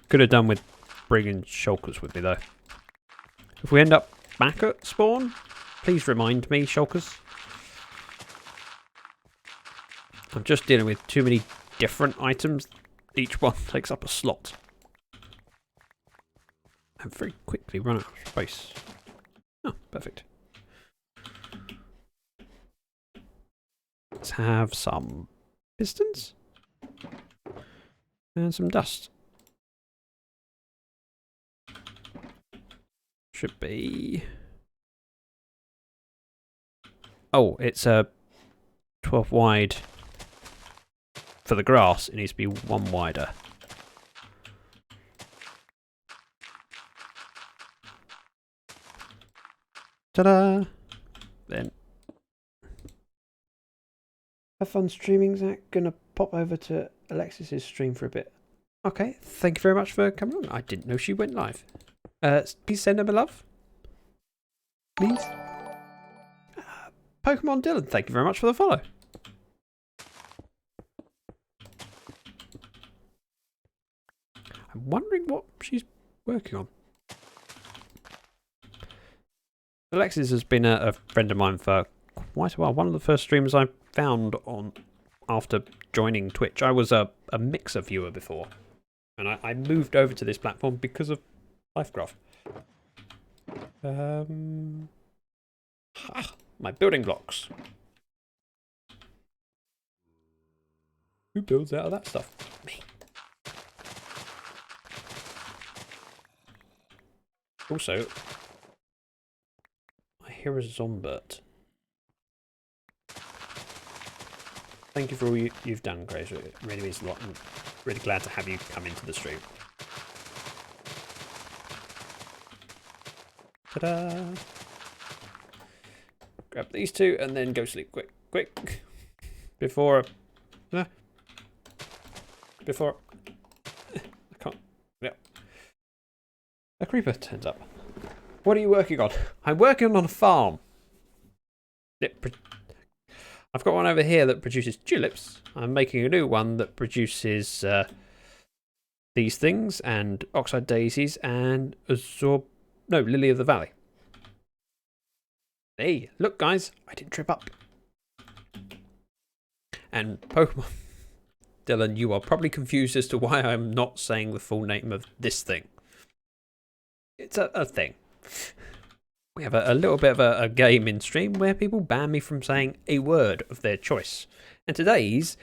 Could have done with bringing shulkers with me, though. If we end up back at spawn, please remind me, shulkers. I'm just dealing with too many different items. Each one takes up a slot. And very quickly run out of space. Oh, perfect. Let's have some pistons. And some dust. Should be... Oh, it's a 12 wide for the grass. It needs to be 1 wider. Ta-da! Then. Have fun streaming, Zach. Gonna pop over to Alexis's stream for a bit. Okay, thank you very much for coming on. I didn't know she went live. Please send her a love. Please. Pokemon Dylan, thank you very much for the follow. I'm wondering what she's working on. Alexis has been a friend of mine for quite a while. One of the first streamers I found on after joining Twitch. I was a Mixer viewer before. And I moved over to this platform because of Lyfcraft. My building blocks. Who builds out of that stuff? Me. Also, I hear a Zombert. Thank you for all you've done, Grace. It really means a lot. I'm really glad to have you come into the stream. Ta-da! Grab these two and then go sleep. Quick, quick. Before I can't. Yeah. A creeper turns up. What are you working on? I'm working on a farm. I've got one over here that produces tulips. I'm making a new one that produces these things and oxide daisies and lily of the valley. Hey, look guys, I didn't trip up. And Pokemon Dylan, you are probably confused as to why I'm not saying the full name of this thing. It's a thing. We have a little bit of a game in stream where people ban me from saying a word of their choice. And today's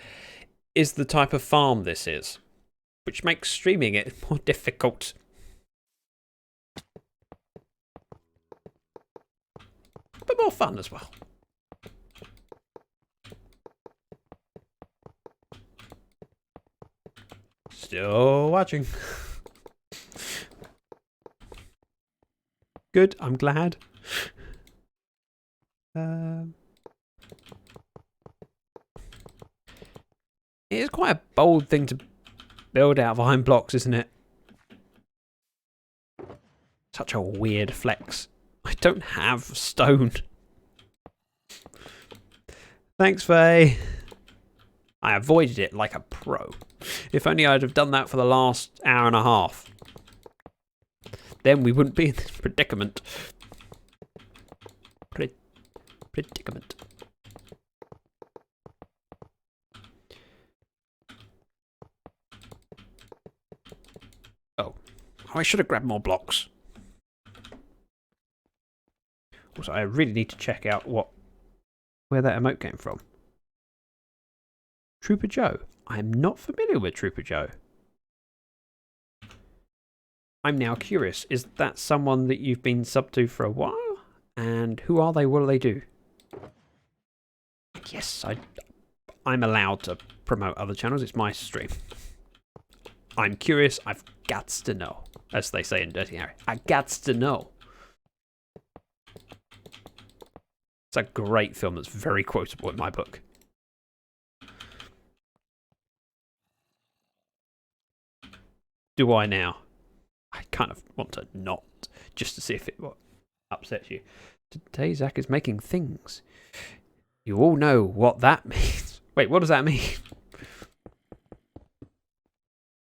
is the type of farm this is, which makes streaming it more difficult. But more fun as well. Still watching. Good, I'm glad. It is quite a bold thing to build out of iron blocks, isn't it? Such a weird flex. I don't have stone. Thanks, Faye. I avoided it like a pro. If only I'd have done that for the last hour and a half. Then we wouldn't be in this predicament. Predicament. Oh, I should have grabbed more blocks. Also, I really need to check out where that emote came from. Trooper Joe. I am not familiar with Trooper Joe. I'm now curious. Is that someone that you've been subbed to for a while? And who are they? What do they do? Yes, I'm allowed to promote other channels. It's my stream. I'm curious. I've got to know. As they say in Dirty Harry. I got to know. It's a great film that's very quotable in my book. Do I now? I kind of want to not, just to see if it upsets you. Today Zach is making things. You all know what that means. Wait, what does that mean?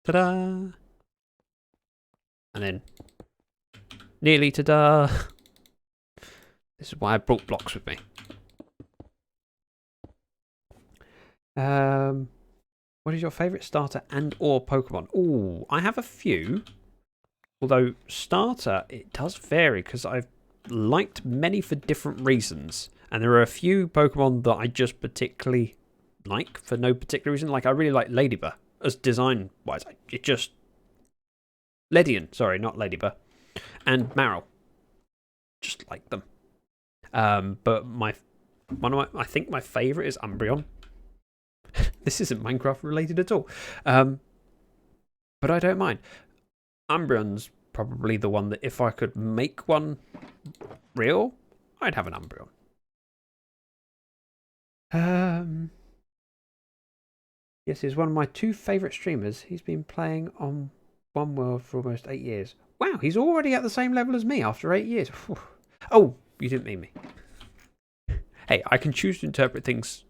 Ta-da! And then, nearly ta-da! This is why I brought blocks with me. What is your favourite starter and or Pokemon? Ooh, I have a few. Although starter, it does vary because I've liked many for different reasons. And there are a few Pokemon that I just particularly like for no particular reason. Like I really like Ladybur as design-wise. It just... Ledian, sorry, not Ladybur. And Marill. Just like them. But I think my favourite is Umbreon. This isn't Minecraft related at all. But I don't mind. Umbreon's probably the one that if I could make one real, I'd have an Umbreon. Yes, he's one of my two favourite streamers. He's been playing on One World for almost 8 years. Wow, he's already at the same level as me after 8 years. Oh, you didn't mean me. Hey, I can choose to interpret things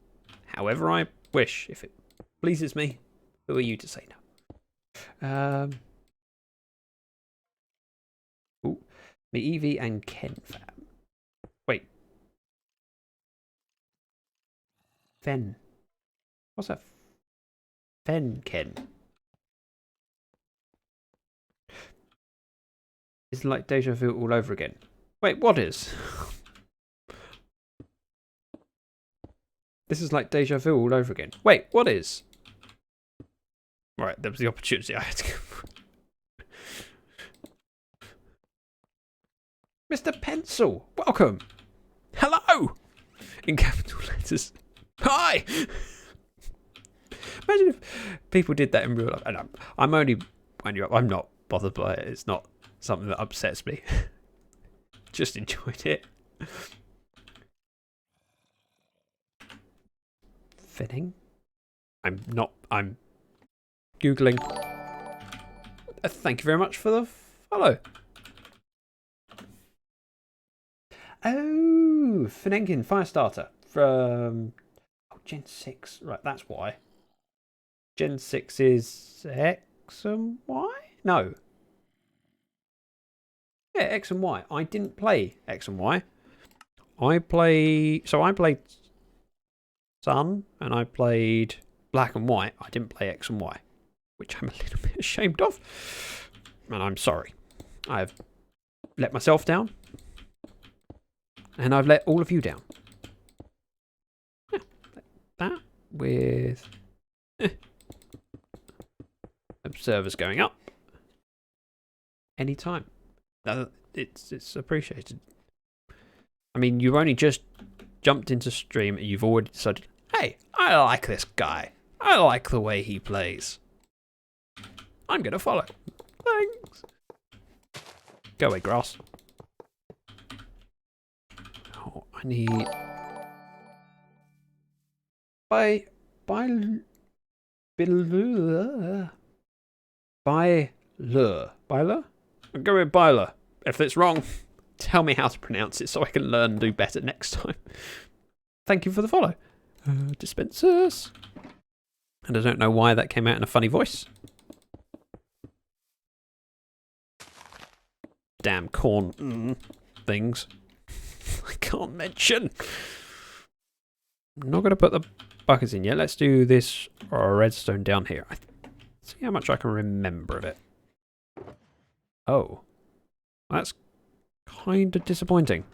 however I wish. If it pleases me, who are you to say no? Ooh, me Eevee and Ken fam. Wait. Fen. What's that? Fen Ken. It's like deja vu all over again. Wait, what is? This is like deja vu all over again. Wait, what is? Right, there was the opportunity I had to go for. Mr. Pencil, welcome. Hello! In capital letters. Hi! Imagine if people did that in real life. And I'm only winding you up. I'm not bothered by it. It's not something that upsets me. Just enjoyed it. Fitting. I'm Googling. Thank you very much for the follow. Oh, Finenkin Firestarter from Gen 6. Right, that's why. Gen 6 is X and Y? No. Yeah, X and Y. I didn't play X and Y. I played Sun and I played Black and White. I didn't play X and Y, which I'm a little bit ashamed of. And I'm sorry. I've let myself down. And I've let all of you down. Yeah, that with observers going up anytime. It's appreciated. I mean, you only just jumped into stream and you've already decided, hey, I like this guy. I like the way he plays. I'm going to follow. Thanks. Go away, grass. Oh, I need... Byler. I'll go with Byler. If it's wrong, tell me how to pronounce it so I can learn and do better next time. Thank you for the follow. Dispensers. And I don't know why that came out in a funny voice. Damn corn things. I can't mention. I'm not going to put the buckets in yet. Let's do this redstone down here. See how much I can remember of it. Oh. That's kind of disappointing.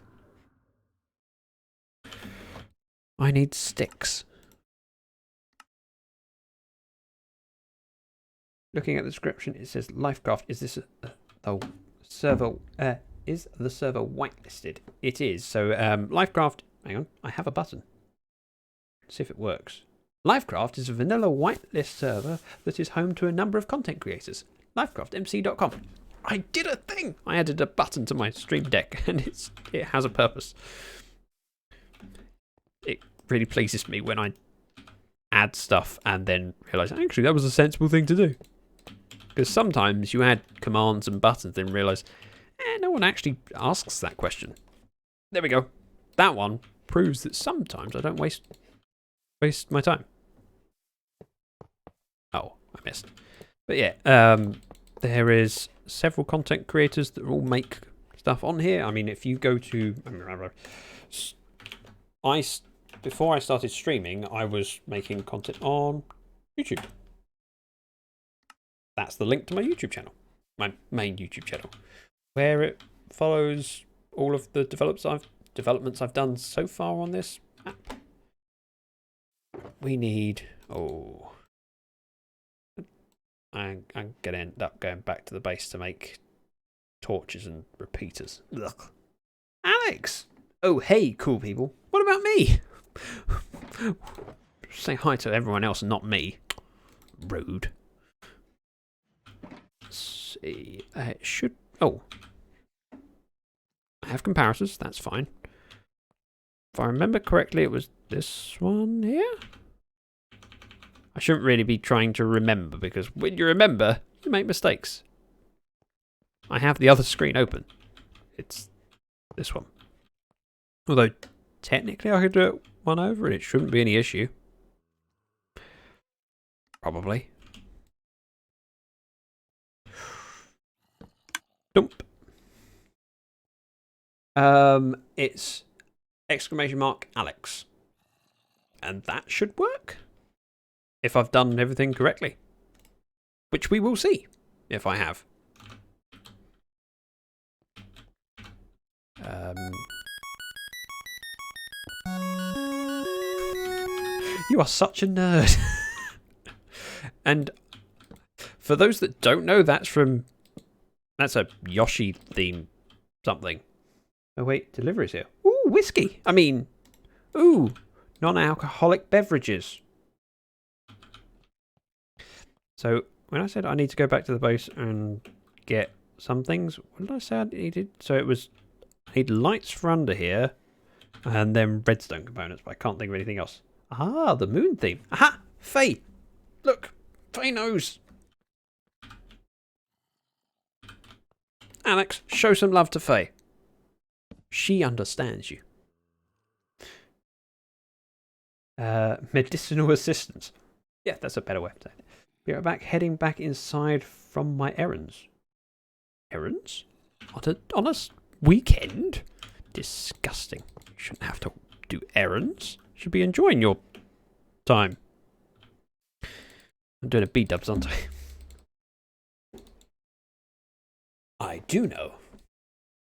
I need sticks. Looking at the description, it says Lyfcraft. Is this the server? Is the server whitelisted? It is. So Lyfcraft. Hang on, I have a button. Let's see if it works. Lyfcraft is a vanilla whitelist server that is home to a number of content creators. Lyfcraftmc.com. I did a thing. I added a button to my stream deck, and it has a purpose. It really pleases me when I add stuff and then realise actually that was a sensible thing to do. Because sometimes you add commands and buttons and realise, no one actually asks that question. There we go. That one proves that sometimes I don't waste my time. Oh, I missed. But yeah, there is several content creators that all make stuff on here. I mean, if you go to... Before I started streaming, I was making content on YouTube. That's the link to my YouTube channel. My main YouTube channel. Where it follows all of the developments I've done so far on this app. We need... Oh... I'm going to end up going back to the base to make torches and repeaters. Ugh. Alex! Oh, hey, cool people. What about me? Say hi to everyone else and not me. Rude. Let's see. It should... Oh. I have comparators. That's fine. If I remember correctly, it was this one here? I shouldn't really be trying to remember, because when you remember, you make mistakes. I have the other screen open. It's this one. Although, technically I could do it one over and it shouldn't be any issue. Probably. Dump. It's !Alex. And that should work. If I've done everything correctly. Which we will see, if I have. You are such a nerd. And for those that don't know, that's a Yoshi theme something. Oh wait, delivery's here. Ooh, whiskey. I mean, ooh, non-alcoholic beverages. So, when I said I need to go back to the base and get some things, what did I say I needed? So it was, I need lights for under here, and then redstone components, but I can't think of anything else. Ah, the moon theme. Aha! Faye! Look! Faye knows! Alex, show some love to Faye. She understands you. Medicinal assistance. Yeah, that's a better way of saying it. Be right back, heading back inside from my errands. Errands? On a weekend? Disgusting. You shouldn't have to do errands. You should be enjoying your time. I'm doing a B-dubs, aren't I? I do know.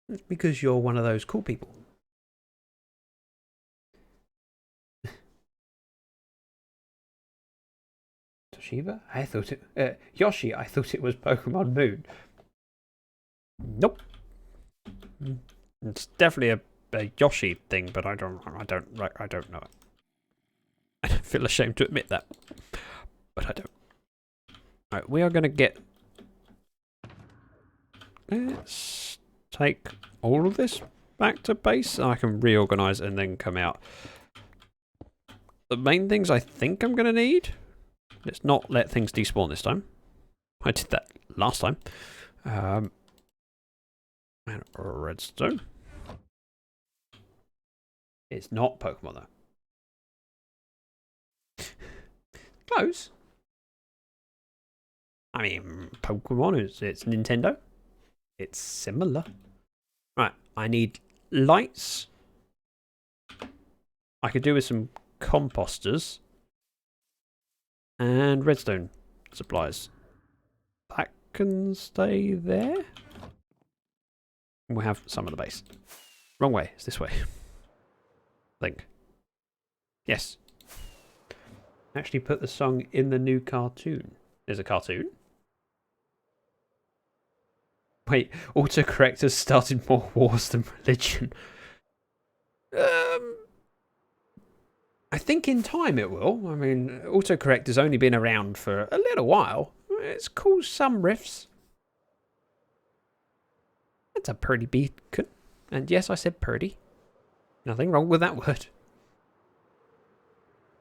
It's because you're one of those cool people. Toshiba? I thought it... Yoshi, I thought it was Pokemon Moon. Nope. It's definitely a a Yoshi thing, but I don't know it. I feel ashamed to admit that, but I don't. Alright, we are going to get... Let's take all of this back to base. I can reorganise and then come out. The main things I think I'm going to need... Let's not let things despawn this time. I did that last time. And redstone. It's not Pokemon though. Close. I mean, Pokemon it's Nintendo. It's similar. Right, I need lights. I could do with some composters. And redstone supplies. That can stay there. We have some of the base. Wrong way, it's this way. Think. Yes. Actually put the song in the new cartoon. There's a cartoon? Wait, autocorrect has started more wars than religion. I think in time it will. I mean, autocorrect has only been around for a little while. It's caused some rifts. That's a pretty beacon. And yes, I said pretty. Nothing wrong with that word.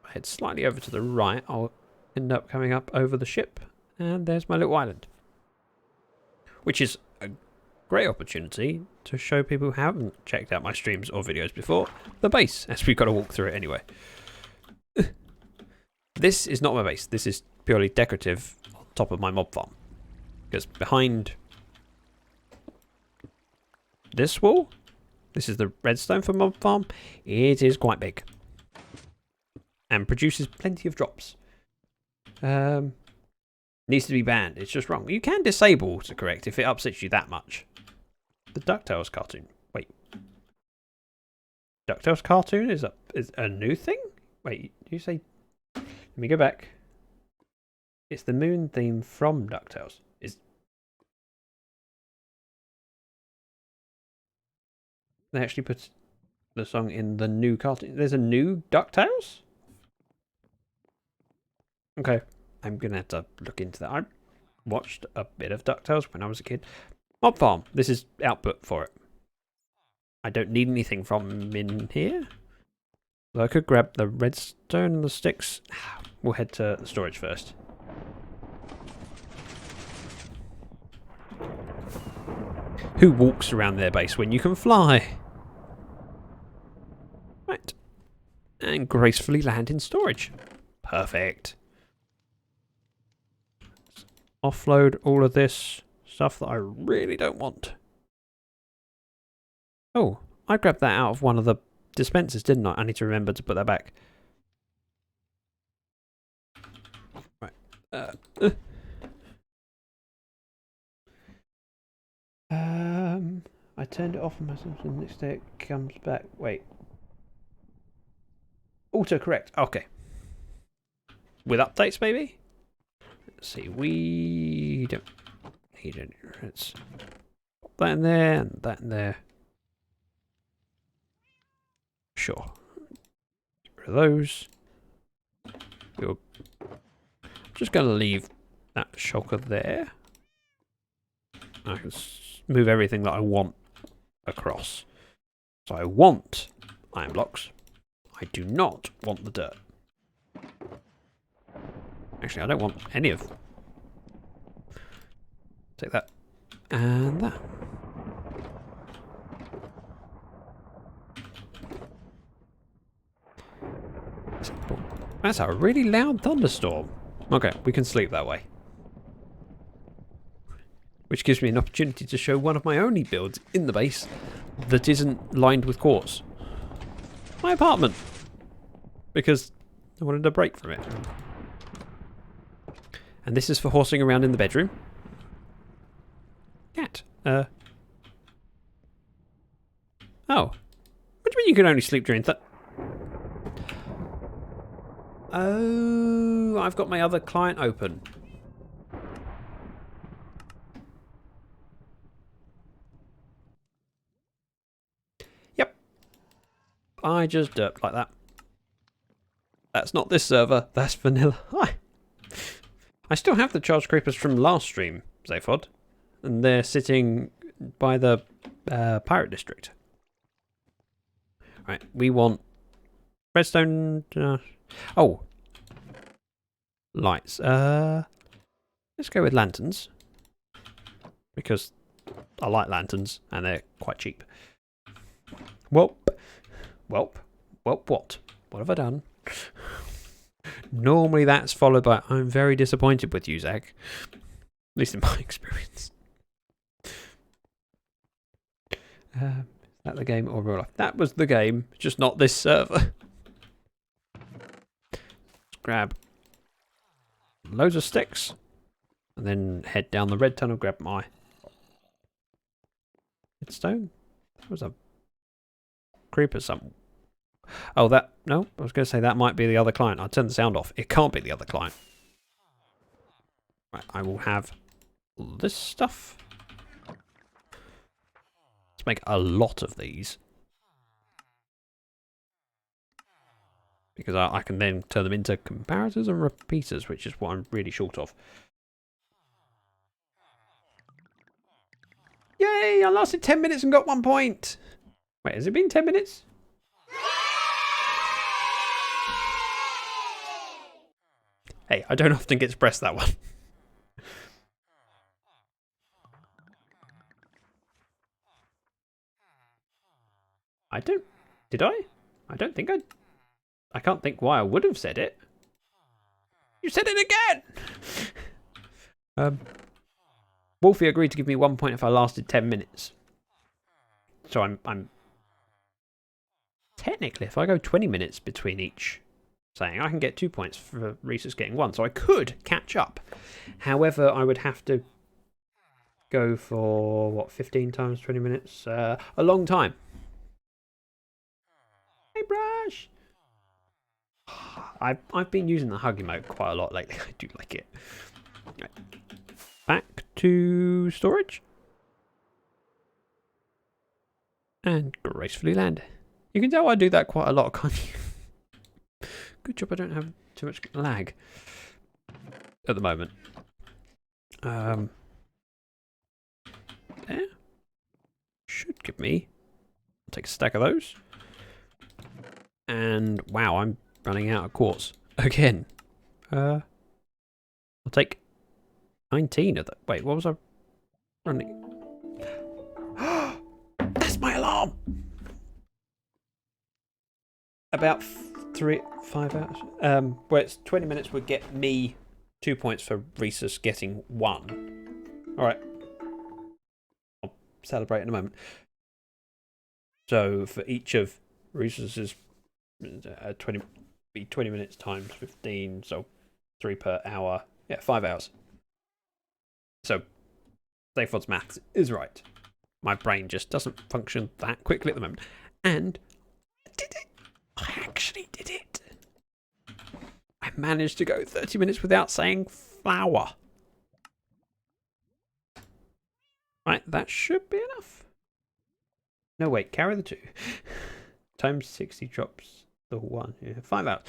I head slightly over to the right. I'll end up coming up over the ship. And there's my little island. Which is a great opportunity to show people who haven't checked out my streams or videos before the base, as we've got to walk through it anyway. This is not my base. This is purely decorative on top of my mob farm. Because behind this wall, this is the redstone for mob farm, it is quite big. And produces plenty of drops. Needs to be banned. It's just wrong. You can disable autocorrect if it upsets you that much. The DuckTales cartoon. Wait. DuckTales cartoon is a new thing? Wait, you say... Let me go back. It's the moon theme from DuckTales. They actually put the song in the new cartoon. There's a new DuckTales? Okay. I'm going to have to look into that. I watched a bit of DuckTales when I was a kid. Mob farm. This is output for it. I don't need anything from in here. So I could grab the redstone and the sticks. We'll head to the storage first. Who walks around their base when you can fly? Right. And gracefully land in storage. Perfect. Offload all of this stuff that I really don't want. Oh, I grabbed that out of one of the dispensers, didn't I? I need to remember to put that back. Right. I turned it off on myself and the next day it comes back. Wait. Autocorrect. Okay. With updates, maybe? Let's see. We don't need any. Let's pop that in there and that in there. Sure. Get rid of those. I'm just going to leave that shulker there. I can move everything that I want across. So I want iron blocks. I do not want the dirt. Actually, I don't want any of them. Take that. And that. That's a really loud thunderstorm. Okay, we can sleep that way. Which gives me an opportunity to show one of my only builds in the base that isn't lined with quartz. My apartment. Because I wanted a break from it. And this is for horsing around in the bedroom. Cat. Oh. What do you mean you can only sleep during that? Oh, I've got my other client open. Yep. I just derped like that. That's not this server, that's vanilla. Hi. I still have the charge creepers from last stream, Zaphod. And they're sitting by the pirate district. Right, we want redstone. Oh, lights. Let's go with lanterns because I like lanterns and they're quite cheap. Welp. What? What have I done? Normally that's followed by I'm very disappointed with you, Zach. At least in my experience. Is that the game or real life? That was the game, just not this server. Let's grab loads of sticks and then head down the red tunnel, grab my redstone. That was a creeper something. Oh, that, no, I was going to say that might be the other client. I'll turn the sound off. It can't be the other client. Right, I will have this stuff. Let's make a lot of these. Because I can then turn them into comparators and repeaters, which is what I'm really short of. Yay! I lasted 10 minutes and got 1 point! Wait, has it been 10 minutes? Hey, I don't often get to press that one. I don't... Did I? I don't think I can't think why I would have said it. You said it again! Wolfie agreed to give me 1 point if I lasted 10 minutes. So I'm... Technically, if I go 20 minutes between each saying, I can get 2 points for Reese's getting 1. So I could catch up. However, I would have to go for, what, 15 times 20 minutes? A long time. Hey, Brush! I've been using the hug emote quite a lot lately. I do like it. Right. Back to storage. And gracefully land. You can tell I do that quite a lot, can't you? Good job I don't have too much lag at the moment. There. Should give me... I'll take a stack of those. And wow, I'm running out of quartz again. I'll take 19 of that. Wait, what was I running? That's my alarm! About 5 hours. Where it's 20 minutes would get me 2 points for Reese's getting 1. Alright. I'll celebrate in a moment. So for each of Reese's 20 minutes times 15, so 3 per hour. Yeah, 5 hours. So Zafod's maths is right. My brain just doesn't function that quickly at the moment. And I did it. I actually did it. I managed to go 30 minutes without saying flower. Right, that should be enough. No, wait, carry the 2. Times 60 drops the 1. Yeah, 5 hours.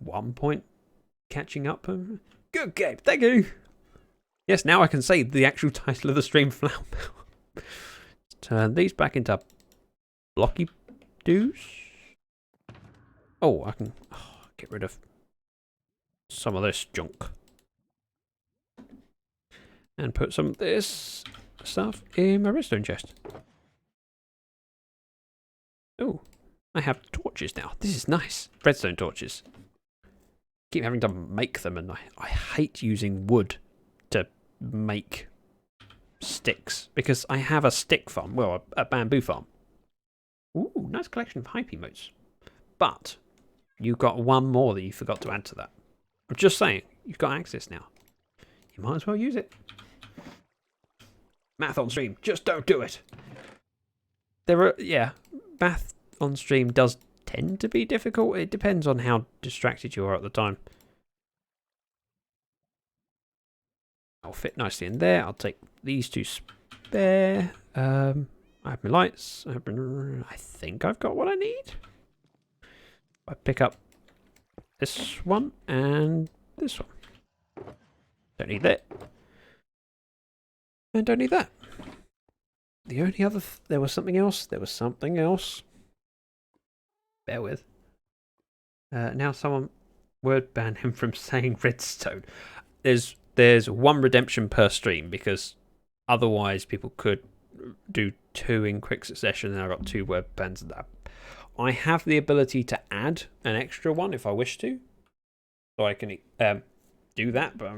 1 point catching up. Good game, thank you. Yes, now I can say the actual title of the stream, Flower Power. Turn these back into blocky doos. Oh, I can get rid of some of this junk. And put some of this stuff in my redstone chest. Oh, I have torches now. This is nice. Redstone torches. Keep having to make them, and I hate using wood to make sticks because I have a stick farm, well, a bamboo farm. Ooh, nice collection of hype emotes. But you've got one more that you forgot to add to that. I'm just saying, you've got access now. You might as well use it. Math on stream, just don't do it. Math on stream does tend to be difficult. It depends on how distracted you are at the time. I'll fit nicely in there. I'll take these 2 spare. I'll I have my lights. I think I've got what I need. I pick up this one and this one. Don't need that. And don't need that. The only other... there was something else. There was something else. Bear with. Now someone word ban him from saying redstone. There's one redemption per stream because otherwise people could do 2 in quick succession and I got 2 word bans of that. I have the ability to add an extra one if I wish to. So I can do that, but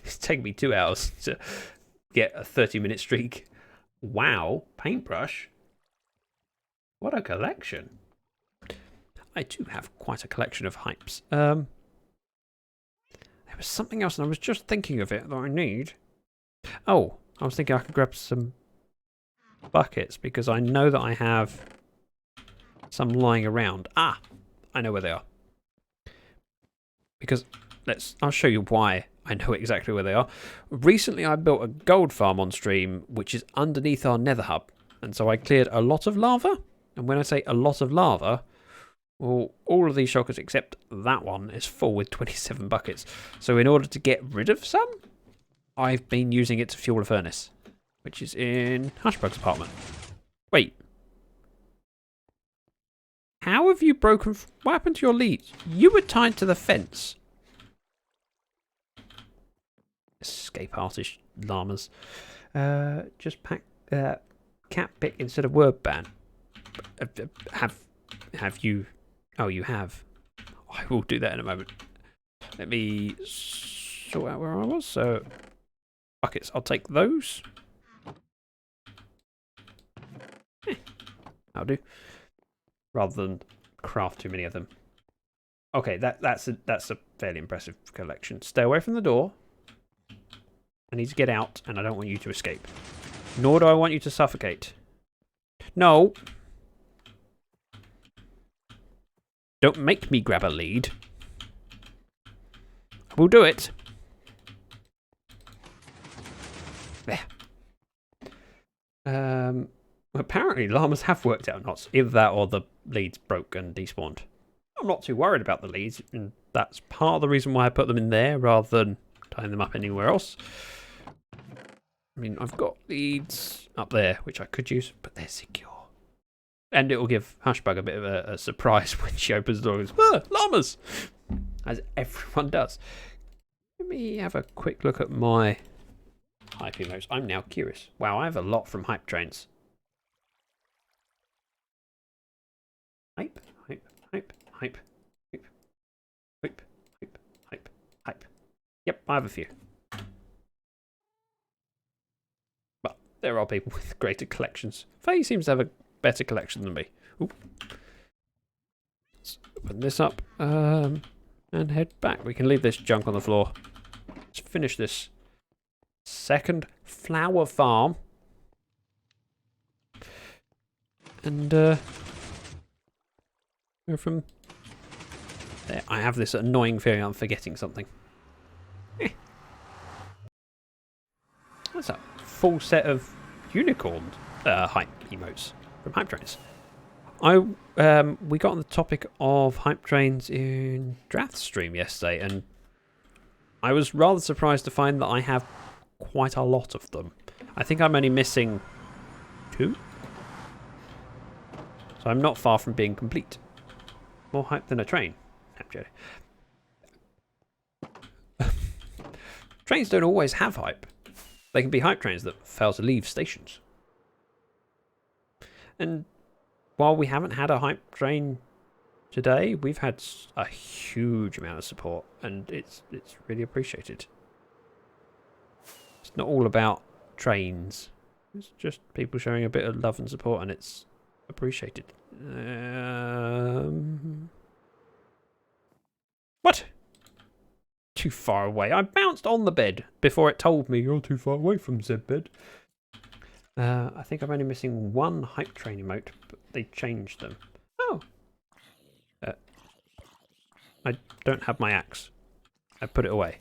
it's taken me 2 hours to get a 30-minute streak. Wow, paintbrush. What a collection. I do have quite a collection of hypes. There was something else and I was just thinking of it that I need. Oh, I was thinking I could grab some buckets because I know that I have some lying around. Ah, I know where they are. Because I'll show you why I know exactly where they are. Recently I built a gold farm on stream which is underneath our nether hub. And so I cleared a lot of lava. And when I say a lot of lava, well, all of these shulkers except that one is full with 27 buckets. So in order to get rid of some, I've been using it to fuel a furnace, which is in Hushbug's apartment. Wait. How have you broken... what happened to your leads? You were tied to the fence. Escape artist llamas. Just pack cat pick instead of word ban. Have you... oh, you have. I will do that in a moment. Let me sort out where I was. So, buckets. I'll take those. I'll do. Rather than craft too many of them. Okay, that's a fairly impressive collection. Stay away from the door. I need to get out, and I don't want you to escape. Nor do I want you to suffocate. No. Don't make me grab a lead. I will do it. There. Apparently llamas have worked out knots. Either that or the leads broke and despawned. I'm not too worried about the leads, and that's part of the reason why I put them in there rather than tying them up anywhere else. I mean, I've got leads up there, which I could use, but they're secure. And it will give Hushbug a bit of a surprise when she opens the door and goes, llamas! As everyone does. Let me have a quick look at my hype emotes. I'm now curious. Wow, I have a lot from hype trains. Hype, hype, hype, hype, hype, hype, hype, hype, hype. Yep, I have a few. But there are people with greater collections. Faye seems to have a better collection than me. Ooh. Let's open this up and head back. We can leave this junk on the floor. Let's finish this second flower farm. And go from there. I have this annoying feeling I'm forgetting something. What's that? Full set of unicorn hype emotes from hype trains. We got on the topic of hype trains in Draft stream yesterday, and I was rather surprised to find that I have quite a lot of them. I think I'm only missing 2. So I'm not far from being complete. More hype than a train. Trains don't always have hype. They can be hype trains that fail to leave stations. And while we haven't had a hype train today, we've had a huge amount of support, and it's really appreciated. It's not all about trains. It's just people showing a bit of love and support, and it's appreciated. What? Too far away. I bounced on the bed before it told me you're too far away from said bed. I think I'm only missing 1 hype train emote, but they changed them. Oh. I don't have my axe. I put it away.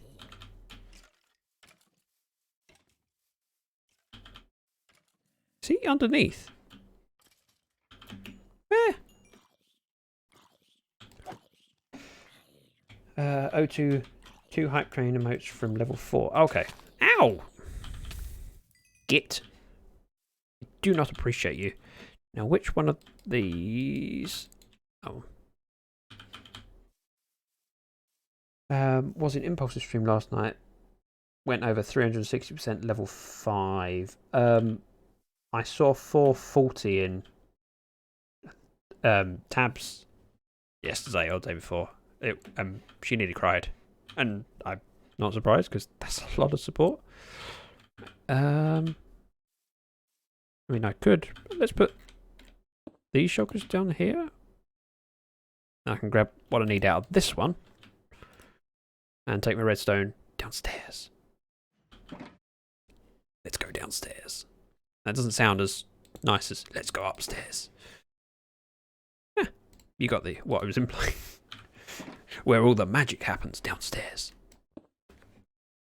Is he underneath? Where? O2 2 hype train emotes from level 4. Okay. Ow! Git. I do not appreciate you. Now, which one of these... Oh. Was in Impulse's stream last night. Went over 360% level 5. I saw 440 in tabs yesterday or the day before. She nearly cried. And I'm not surprised because that's a lot of support. I mean, I could. Let's put these shulkers down here. I can grab what I need out of this one. And take my redstone downstairs. Let's go downstairs. That doesn't sound as nice as let's go upstairs. You got what I was implying. Where all the magic happens downstairs.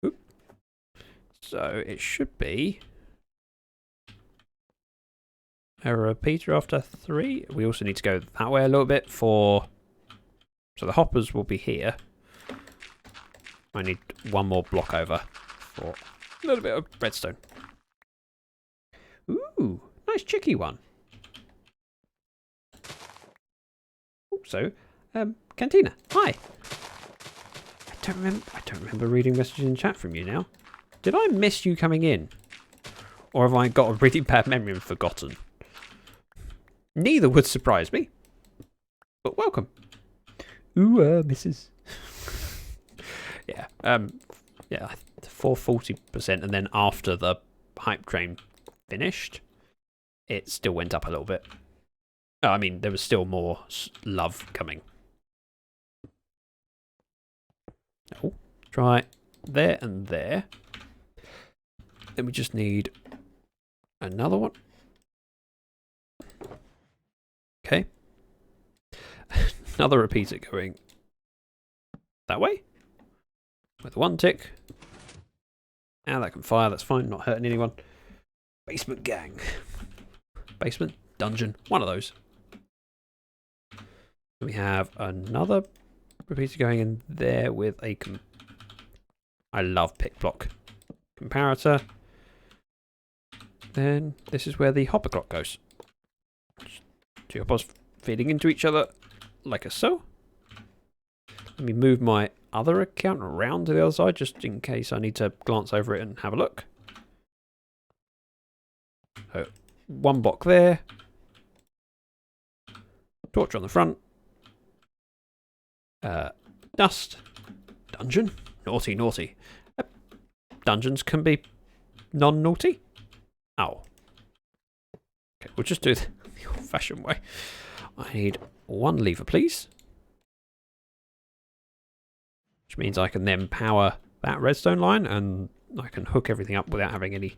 Oop. So it should be a repeater after 3. We also need to go that way a little bit for... So the hoppers will be here. I need one more block over for a little bit of redstone. Ooh, nice chicky one. So, Cantina, hi. I don't remember reading messages in chat from you now. Did I miss you coming in? Or have I got a really bad memory and forgotten? Neither would surprise me. But welcome. Ooh, Mrs. Yeah, yeah, 440%, and then after the hype train finished, it still went up a little bit. I mean, there was still more love coming. Oh, try there and there. Then we just need another one. Okay. Another repeater going that way. With one tick. Now that can fire, that's fine, not hurting anyone. Basement gang. Basement, dungeon, one of those. We have another repeater going in there with a... I love pick block. Comparator. Then this is where the hopper clock goes. Two hoppers feeding into each other like a so. Let me move my other account around to the other side just in case I need to glance over it and have a look. So, one block there. Torch on the front. Dust. Dungeon. Naughty, naughty. Dungeons can be non-naughty. Oh. Okay, we'll just do it the old-fashioned way. I need one lever, please. Which means I can then power that redstone line and I can hook everything up without having any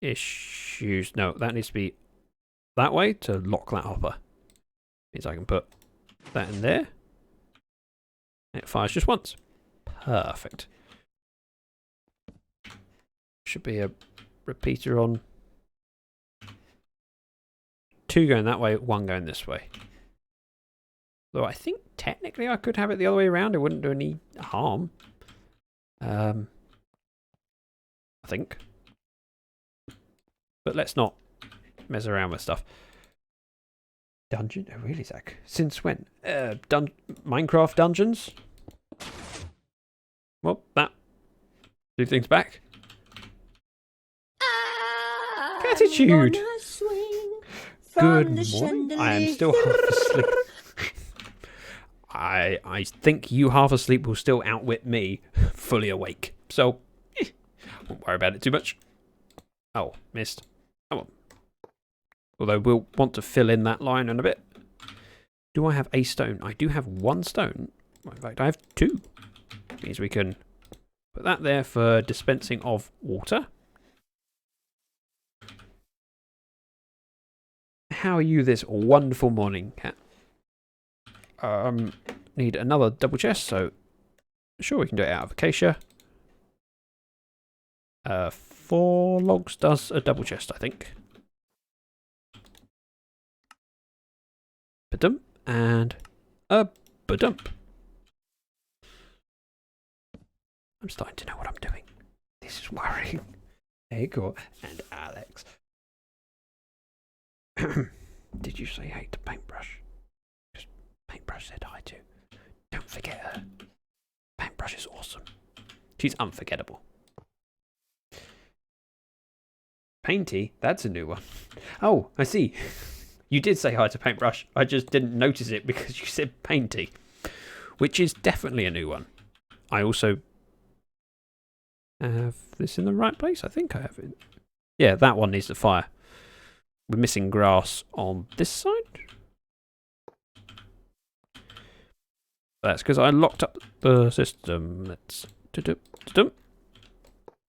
issues. No, that needs to be that way to lock that hopper. Means I can put that in there. It fires just once. Perfect. Should be a repeater on. 2 going that way, 1 going this way. Though I think technically I could have it the other way around. It wouldn't do any harm. I think. But let's not mess around with stuff. Dungeon? Oh, really, Zach? Since when? Minecraft dungeons? Well, that. Do things back. Gratitude! Good morning. I am still half asleep. I think you half asleep will still outwit me fully awake. So, won't worry about it too much. Oh, missed. Come on. Although we'll want to fill in that line in a bit. Do I have a stone? I do have 1 stone. In fact, I have 2. Means we can put that there for dispensing of water. How are you this wonderful morning, Cat? Need another double chest, so sure we can do it out of acacia. 4 logs does a double chest, I think. Ba-dump and a ba-dump. I'm starting to know what I'm doing. This is worrying. Hey, cool. And Alex. Did you say hey to Paintbrush? Because Paintbrush said hi too. Don't forget her. Paintbrush is awesome. She's unforgettable. Painty? That's a new one. Oh, I see. You did say hi to Paintbrush. I just didn't notice it because you said Painty. Which is definitely a new one. I also have this in the right place. I think I have it. Yeah, that one needs the fire. We're missing grass on this side. That's because I locked up the system. Let's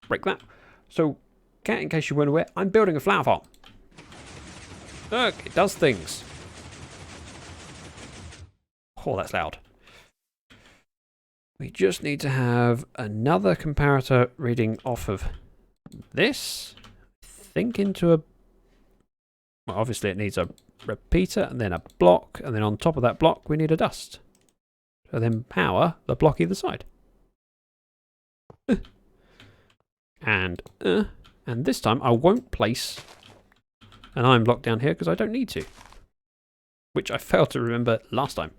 break that. So, Cat, in case you weren't aware, I'm building a flower farm. Look, it does things. Oh, that's loud. We just need to have another comparator reading off of this. I think into a... Well, obviously it needs a repeater and then a block. And then on top of that block, we need a dust. So then power the block either side. And this time I won't place an iron block down here because I don't need to. Which I failed to remember last time.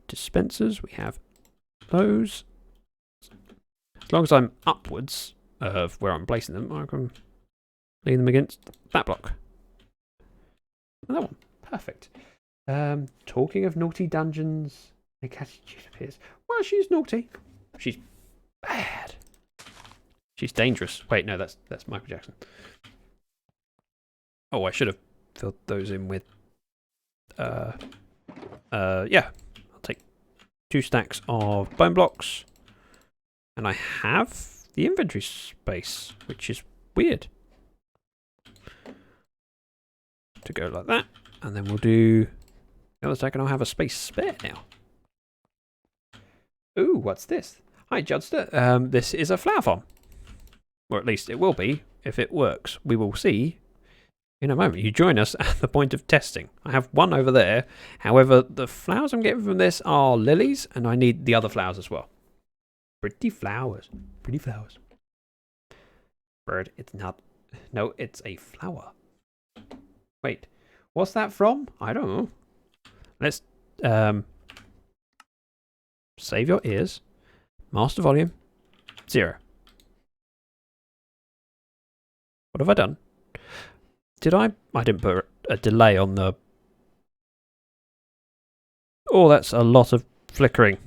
Dispensers, we have those. As long as I'm upwards of where I'm placing them, I can lean them against that block. And that one. Perfect. Talking of naughty dungeons, a catitude appears. Well, she's naughty. She's bad. She's dangerous. Wait, no, that's Michael Jackson. Oh, I should have filled those in with... yeah. I'll take 2 stacks of bone blocks. And I have the inventory space, which is weird. To go like that. And then we'll do the other stack and I'll have a space spare now. Ooh, what's this? Hi, Judster. This is a flower farm. Or at least it will be if it works. We will see in a moment. You join us at the point of testing. I have one over there. However, the flowers I'm getting from this are lilies, and I need the other flowers as well. Pretty flowers. Pretty flowers. Bird, it's not. No, it's a flower. Wait, what's that from? I don't know. Let's save your ears. Master volume 0. What have I done? Did I didn't put a delay on the... Oh, that's a lot of flickering.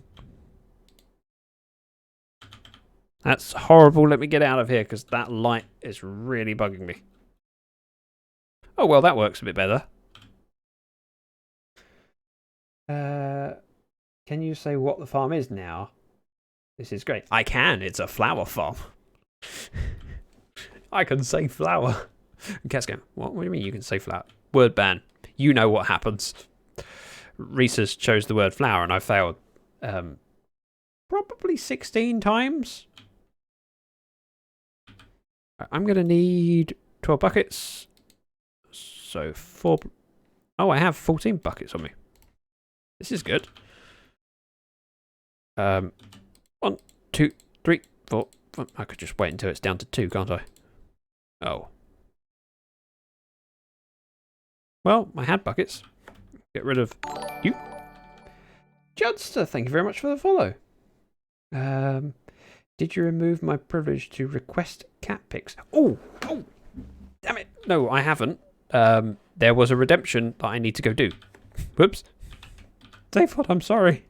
That's horrible. Let me get out of here because that light is really bugging me. Oh, well, that works a bit better. Can you say what the farm is now? This is great. I can. It's a flower farm. I can say flower. And Cat's going, what do you mean you can say flower? Word ban. You know what happens. Reese's chose the word flower and I failed. Probably 16 times. I'm going to need 12 buckets. So 4... Oh, I have 14 buckets on me. This is good. 1, 2, 3, 4, 5. I could just wait until it's down to 2, can't I? Oh. Well, I had buckets. Get rid of you. Judster, thank you very much for the follow. Did you remove my privilege to request cat pics? Oh, damn it. No, I haven't. There was a redemption that I need to go do. Whoops. Default, I'm sorry.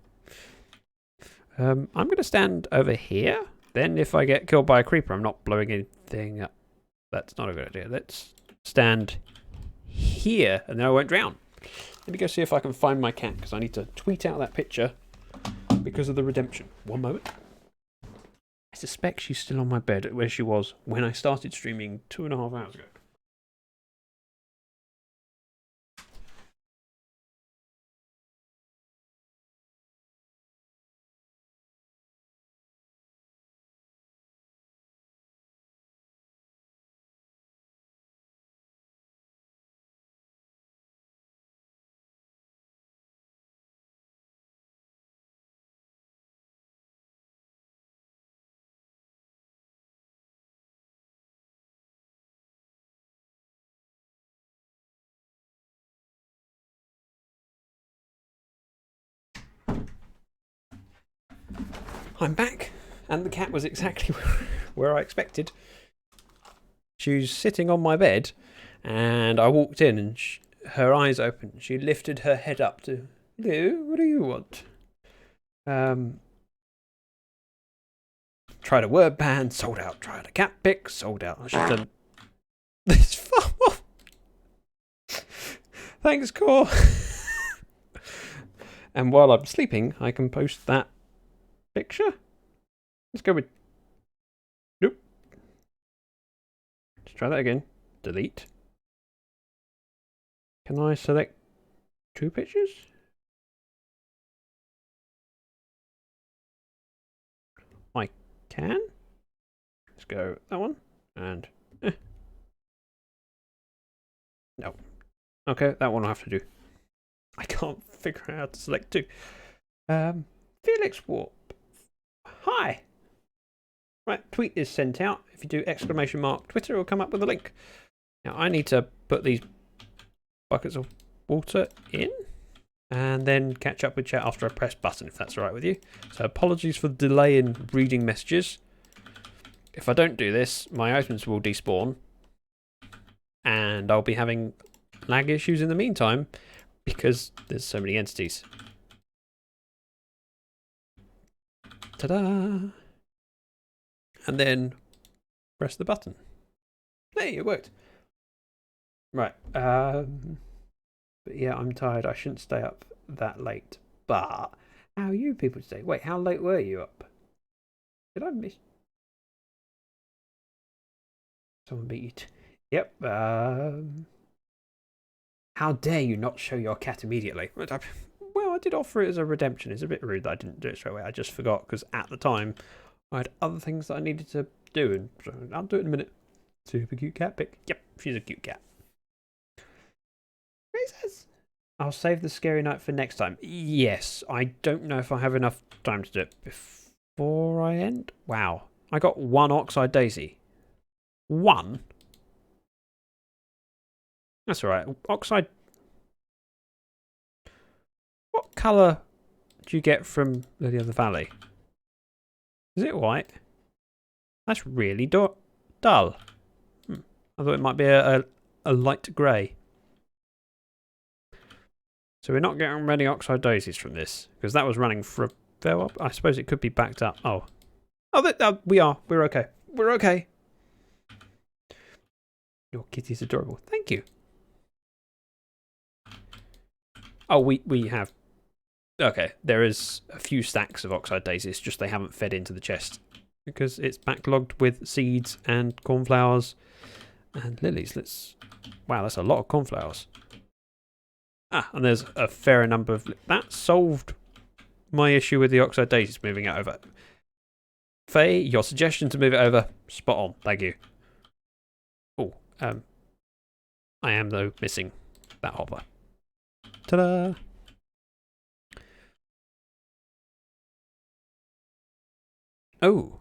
I'm going to stand over here. Then if I get killed by a creeper, I'm not blowing anything up. That's not a good idea. Let's stand here and then I won't drown. Let me go see if I can find my cat because I need to tweet out that picture because of the redemption. One moment. I suspect she's still on my bed where she was when I started streaming 2.5 hours ago. I'm back, and the cat was exactly where I expected. She was sitting on my bed, and I walked in, and her eyes opened. She lifted her head up to, "Hello, what do you want?" Tried a word band, sold out. Tried a cat pick, sold out. She's done this far. Thanks, Core. And while I'm sleeping, I can post that picture. Let's go with. Nope. Let's try that again. Delete. Can I select 2 pictures? I can. Let's go that one and. No. Okay, that one I'll have to do. I can't figure out how to select 2. Felix Warp. Hi. Right, tweet is sent out. If you do !Twitter, will come up with a link. Now I need to put these buckets of water in and then catch up with chat after I press button, if that's alright with you. So apologies for the delay in reading messages. If I don't do this, my items will despawn and I'll be having lag issues in the meantime because there's so many entities. Ta-da! And then press the button. Hey, it worked. Right. But yeah, I'm tired. I shouldn't stay up that late. But how are you people today? Wait, how late were you up? Did I miss? Someone beat you. Yep. How dare you not show your cat immediately? Well, I did offer it as a redemption. It's a bit rude that I didn't do it straight away. I just forgot because at the time I had other things that I needed to do, and so I'll do it in a minute. Super cute cat pic. Yep, she's a cute cat. Razors. I'll save the scary night for next time. Yes, I don't know if I have enough time to do it before I end. Wow, I got 1 Oxide Daisy. 1? That's alright. Oxide. What colour do you get from Lily of the Valley? Is it white? That's really dull. I thought it might be a light grey. So we're not getting many Oxide Daisies from this, because that was running for a fair while. I suppose it could be backed up. Oh, we are. We're okay. We're okay. Your kitty's adorable. Thank you. Oh, we have. Okay, there is a few stacks of Oxide Daisies, just they haven't fed into the chest because it's backlogged with seeds and cornflowers and lilies. Wow, that's a lot of cornflowers. Ah, and there's a fair number of. That solved my issue with the Oxide Daisies moving it over. Faye, your suggestion to move it over, spot on. Thank you. Oh, I am though missing that hopper. Ta-da! Oh.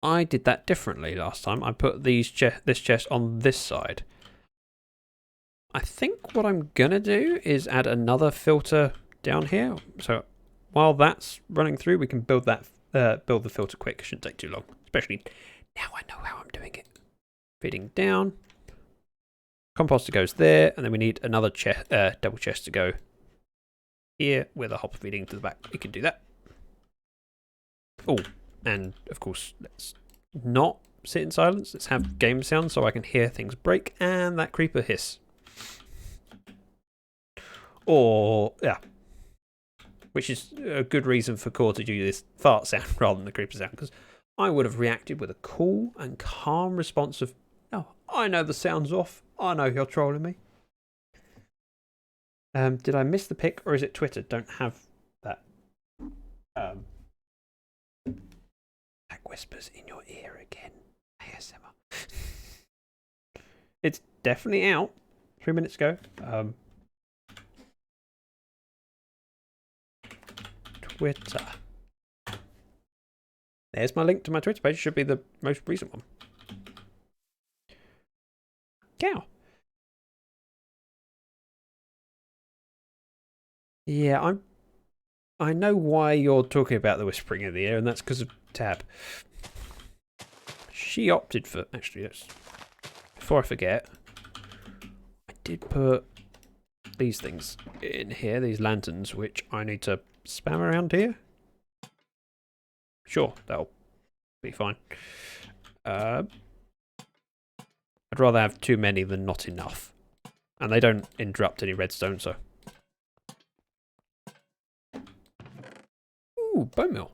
I did that differently last time. I put this chest on this side. I think what I'm gonna do is add another filter down here. So while that's running through, we can build the filter quick. It shouldn't take too long. Especially now I know how I'm doing it. Feeding down. Composter goes there, and then we need another double chest to go here with a hopper feeding to the back. We can do that. Oh, and of course, let's not sit in silence. Let's have game sound so I can hear things break and that creeper hiss. Or, yeah. Which is a good reason for Core to do this fart sound rather than the creeper sound, because I would have reacted with a cool and calm response of, oh, I know the sound's off. I know you're trolling me. Did I miss the pic, or is it Twitter? Don't have that. That whispers in your ear again. ASMR. It's definitely out 3 minutes ago. Twitter. There's my link to my Twitter page. Should be the most recent one. Cow. Yeah, I know why you're talking about the whispering in the ear, and that's because of Tab. She opted for... Actually, before I forget, I did put these things in here, these lanterns, which I need to spam around here. Sure, that'll be fine. I'd rather have too many than not enough. And they don't interrupt any redstone, so... Ooh, bone meal.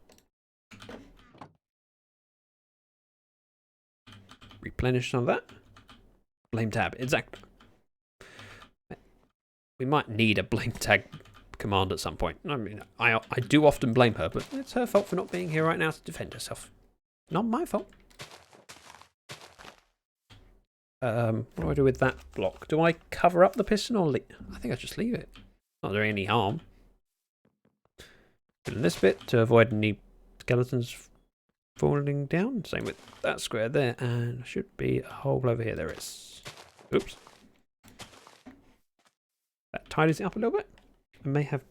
Replenish some of that. Blame tab, exactly. We might need a blame tag command at some point. I mean, I do often blame her, but it's her fault for not being here right now to defend herself. Not my fault. What do I do with that block? Do I cover up the piston or leave? I think I just leave it. Not doing any harm. Fill in this bit to avoid any skeletons falling down. Same with that square there, and should be a hole over here. There is. Oops. That tidies it up a little bit. I may have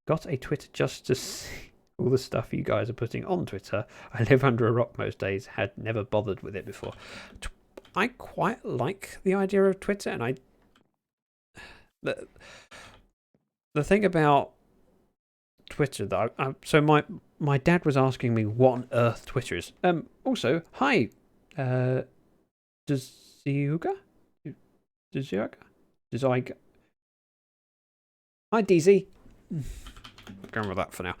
got a Twitter just to see all the stuff you guys are putting on Twitter. I live under a rock most days. Had never bothered with it before. I quite like the idea of Twitter, and the thing about Twitter that so my dad was asking me what on earth Twitter is. Also, hi, Dziuga? Hi, DZ. I'm going with that for now.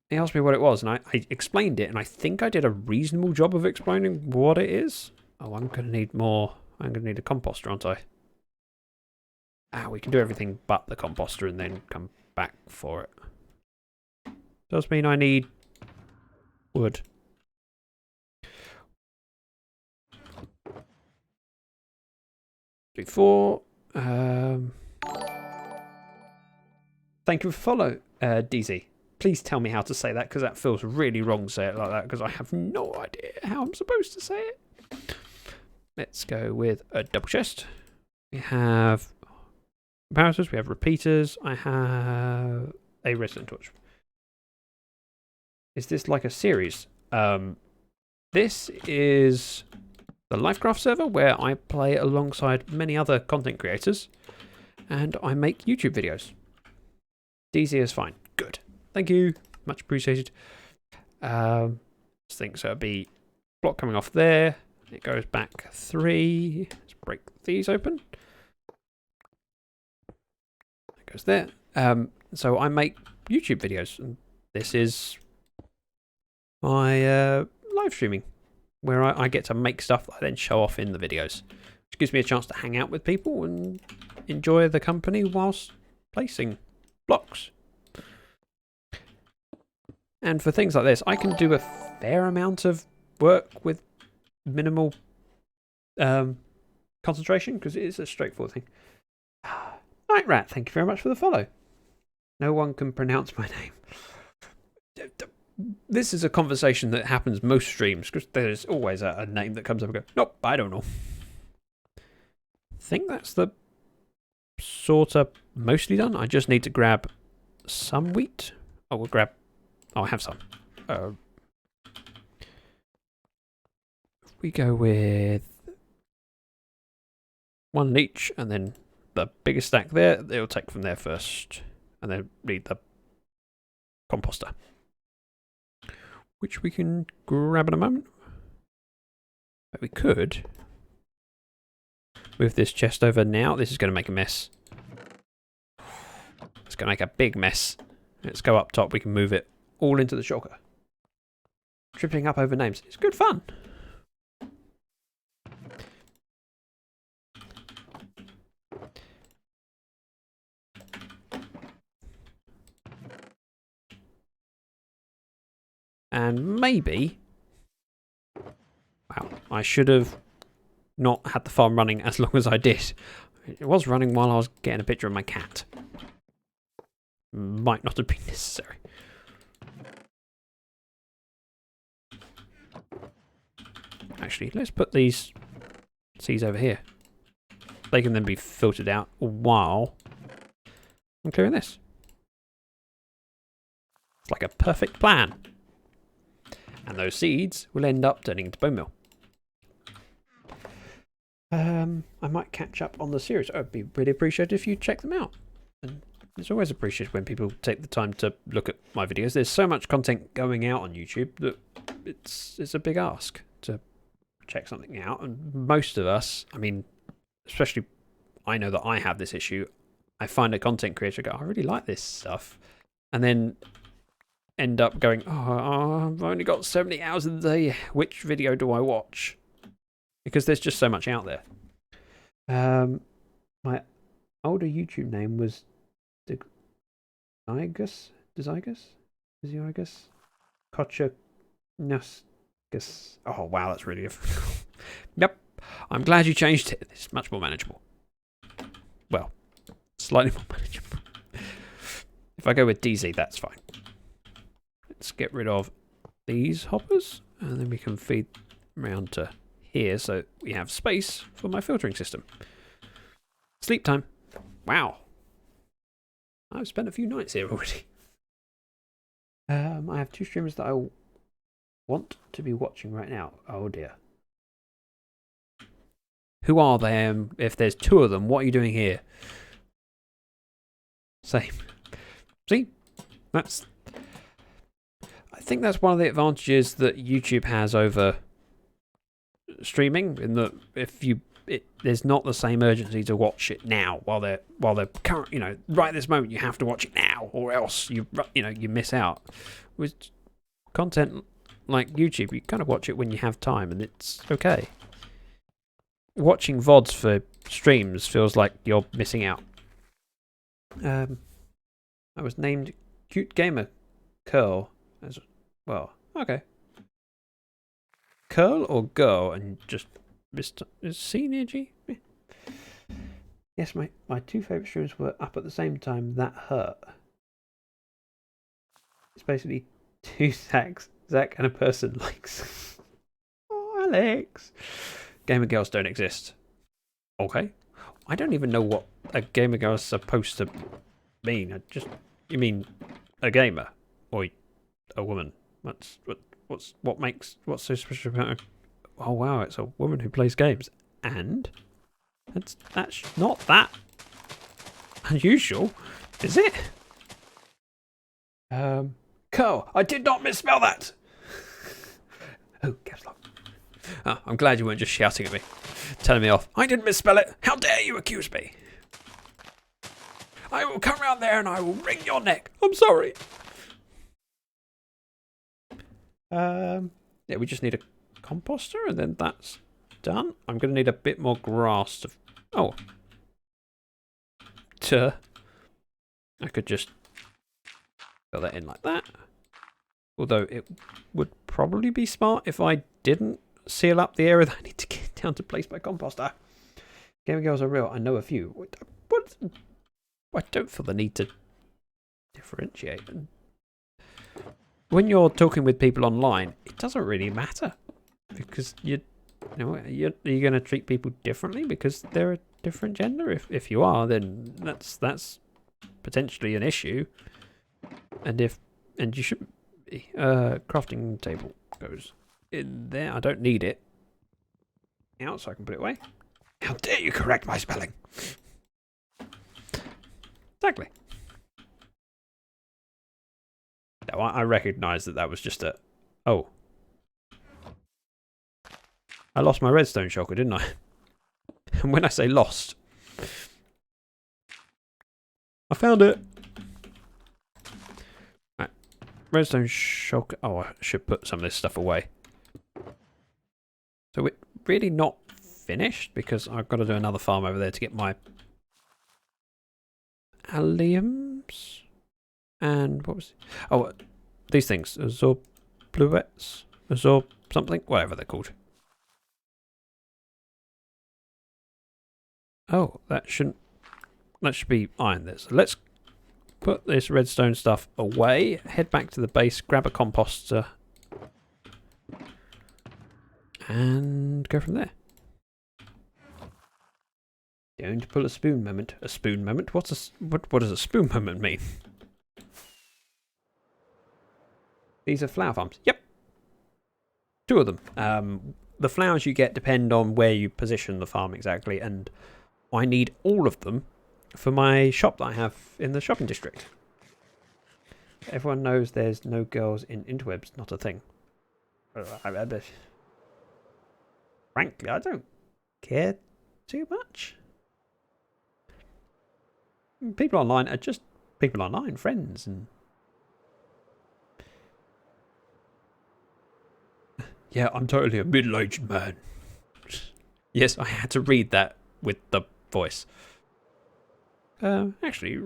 He asked me what it was, and I explained it, and I think I did a reasonable job of explaining what it is. Oh, I'm going to need more. I'm going to need a composter, aren't I? We can do everything but the composter and then come back for it. Does mean I need wood. Before, thank you for follow, DZ. Please tell me how to say that, because that feels really wrong to say it like that, because I have no idea how I'm supposed to say it. Let's go with a double chest. We have comparators, we have repeaters, I have a redstone torch. Is this like a series? This is the Lyfcraft server where I play alongside many other content creators, and I make YouTube videos. DZ is fine. Good. Thank you. Much appreciated. I think so. It'll be block coming off there. It goes back 3. Let's break these open. It goes there. So I make YouTube videos, and this is my live streaming, where I get to make stuff that I then show off in the videos, which gives me a chance to hang out with people and enjoy the company whilst placing blocks. And for things like this, I can do a fair amount of work with minimal concentration, because it is a straightforward thing. Night Rat, thank you very much for the follow. No one can pronounce my name. This is a conversation that happens most streams, because there's always a name that comes up and goes, nope, I don't know. I think that's the sort of mostly done. I just need to grab some wheat. Oh, we'll grab... Oh, I have some. We go with one each, and then the biggest stack there, they'll take from there first, and then need the composter, which we can grab in a moment. But we could move this chest over now. This is going to make a mess. It's going to make a big mess. Let's go up top. We can move it all into the shulker. Tripping up over names. It's good fun. And maybe... Wow, I should have not had the farm running as long as I did. It was running while I was getting a picture of my cat. Might not have been necessary. Actually, let's put these seeds over here. They can then be filtered out while I'm clearing this. It's like a perfect plan. And those seeds will end up turning into bone meal. I might catch up on the series. I'd be really appreciated if you check them out. And it's always appreciated when people take the time to look at my videos. There's so much content going out on YouTube that it's a big ask to check something out. And most of us, I mean, especially I know that I have this issue. I find a content creator go, I really like this stuff. And then end up going, oh, I've only got 70 hours in the day. Which video do I watch? Because there's just so much out there. My older YouTube name was Desigus? Kotchanuskis. Oh, wow, that's really difficult. Yep, I'm glad you changed it. It's much more manageable. Well, slightly more manageable. If I go with DZ, that's fine. Let's get rid of these hoppers, and then we can feed around to here so we have space for my filtering system. Sleep time. Wow. I've spent a few nights here already. I have 2 streamers that I want to be watching right now. Oh dear. Who are they? If there's 2 of them, what are you doing here? Same. See? I think that's one of the advantages that YouTube has over streaming, in that if there's not the same urgency to watch it now while they're current, right this moment you have to watch it now or else you miss out. With content like YouTube, you kind of watch it when you have time and it's okay. Watching VODs for streams feels like you're missing out. I was named Cute Gamer Curl as well. Okay. Curl or girl and just is C near G? Yes, my 2 favourite streams were up at the same time. That hurt. It's basically 2 Zach and a person likes. Oh, Alex. Gamer girls don't exist. Okay. I don't even know what a gamer girl is supposed to mean. You mean a gamer or a woman? What's so special about it? Oh wow, it's a woman who plays games, and that's not that unusual, is it? Carl, I did not misspell that. Oh, caps lock. Oh, I'm glad you weren't just shouting at me, telling me off. I didn't misspell it. How dare you accuse me? I will come round there and I will wring your neck. I'm sorry. Yeah, we just need a composter and then that's done. I'm going to need a bit more grass to... Oh. I could just fill that in like that. Although it would probably be smart if I didn't seal up the area that I need to get down to place my composter. Gamer girls are real. I know a few. What? I don't feel the need to differentiate. When you're talking with people online, it doesn't really matter because you're going to treat people differently because they're a different gender. If you are, then that's potentially an issue. And you shouldn't be. Crafting table goes in there. I don't need it out, so I can put it away. How dare you correct my spelling? Exactly. No, I recognise that was just a... Oh. I lost my redstone shulker, didn't I? And when I say lost... I found it! Right. Redstone shulker... Oh, I should put some of this stuff away. So we're really not finished because I've got to do another farm over there to get my... alliums? And what was it? Oh, these things. Azor bluettes? Azor something? Whatever they're called. Oh, that should be iron there. So let's put this redstone stuff away, head back to the base, grab a composter, and go from there. Don't pull a spoon moment. A spoon moment? What does a spoon moment mean? These are flower farms. Yep. 2 of them. The flowers you get depend on where you position the farm exactly, and I need all of them for my shop that I have in the shopping district. Everyone knows there's no girls in interwebs, not a thing. Frankly, I don't care too much. People online are just people online, friends, and yeah, I'm totally a middle-aged man. Yes, I had to read that with the voice. Actually,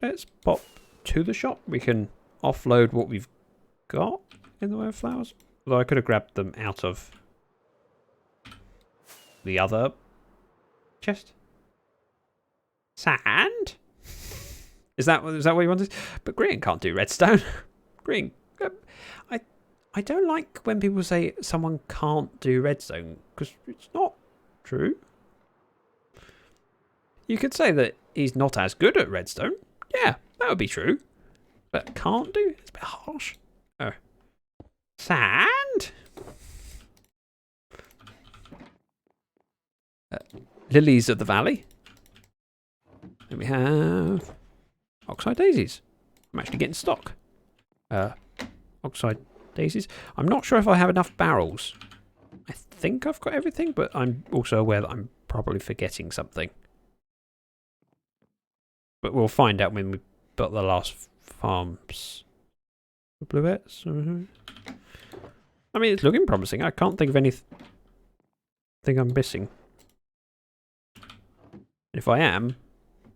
let's pop to the shop. We can offload what we've got in the way of flowers. Although I could have grabbed them out of the other chest. Sand? Is that what you wanted? But green can't do redstone. Green. I don't like when people say someone can't do redstone, because it's not true. You could say that he's not as good at redstone. Yeah, that would be true. But can't do? It's a bit harsh. Oh. Sand? Lilies of the valley. Then we have oxide daisies. I'm actually getting stock. Oxide daisies. I'm not sure if I have enough barrels. I think I've got everything, but I'm also aware that I'm probably forgetting something. But we'll find out when we've got the last farms. Bluettes. I mean, it's looking promising. I can't think of anything I'm missing. And if I am,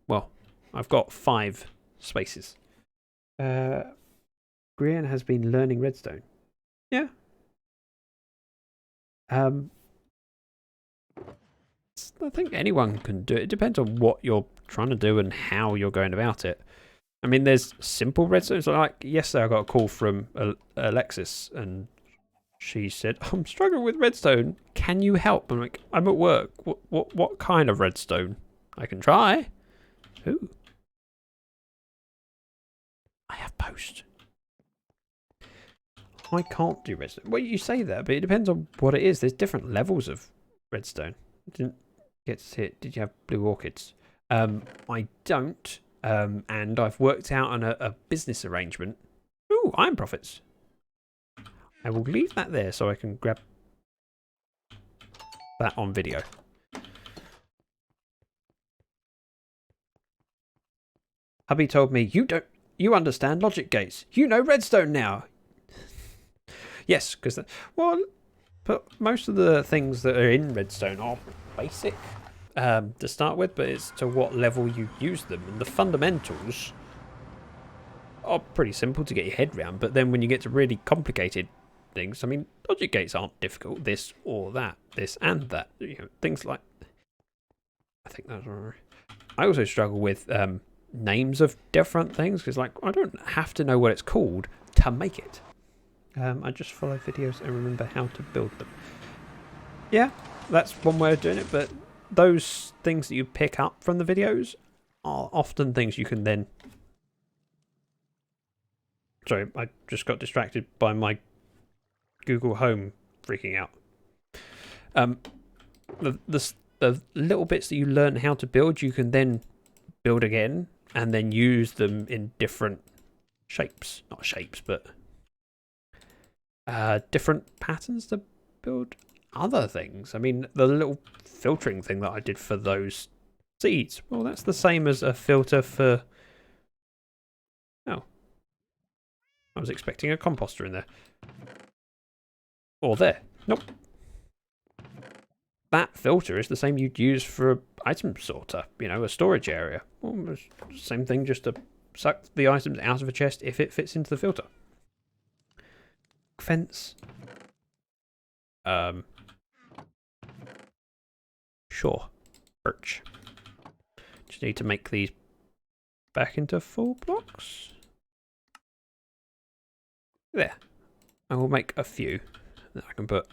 well, I've got 5 spaces. Grian has been learning redstone. Yeah. I think anyone can do it. It depends on what you're trying to do and how you're going about it. I mean, there's simple redstone. So like yesterday I got a call from Alexis and she said, I'm struggling with redstone. Can you help? I'm like, I'm at work. What kind of redstone? I can try. Ooh. I have post. I can't do redstone. Well, you say that, but it depends on what it is. There's different levels of redstone. I didn't get to see it. Did you have blue orchids? I don't. And I've worked out on a business arrangement. Ooh, iron profits. I will leave that there so I can grab that on video. Hubby told me, you understand logic gates. You know redstone now. Yes, because, well, but most of the things that are in redstone are basic to start with, but it's to what level you use them. And the fundamentals are pretty simple to get your head around, but then when you get to really complicated things, I mean, logic gates aren't difficult. This or that, this and that, you know, things like. I think that's all right. I also struggle with names of different things because, like, I don't have to know what it's called to make it. I just follow videos and remember how to build them. Yeah, that's one way of doing it, but those things that you pick up from the videos are often things you can then. Sorry, I just got distracted by my Google Home freaking out. The little bits that you learn how to build, you can then build again and then use them in different shapes. Not shapes, but different patterns to build other things. I mean, the little filtering thing that I did for those seeds, well, that's the same as a filter for. Oh, I was expecting a composter in there. Or there. Nope. That filter is the same you'd use for an item sorter, you know, a storage area. Almost same thing, just to suck the items out of a chest if it fits into the filter. Fence. Sure. Birch. Just need to make these back into full blocks. There. I will make a few that I can put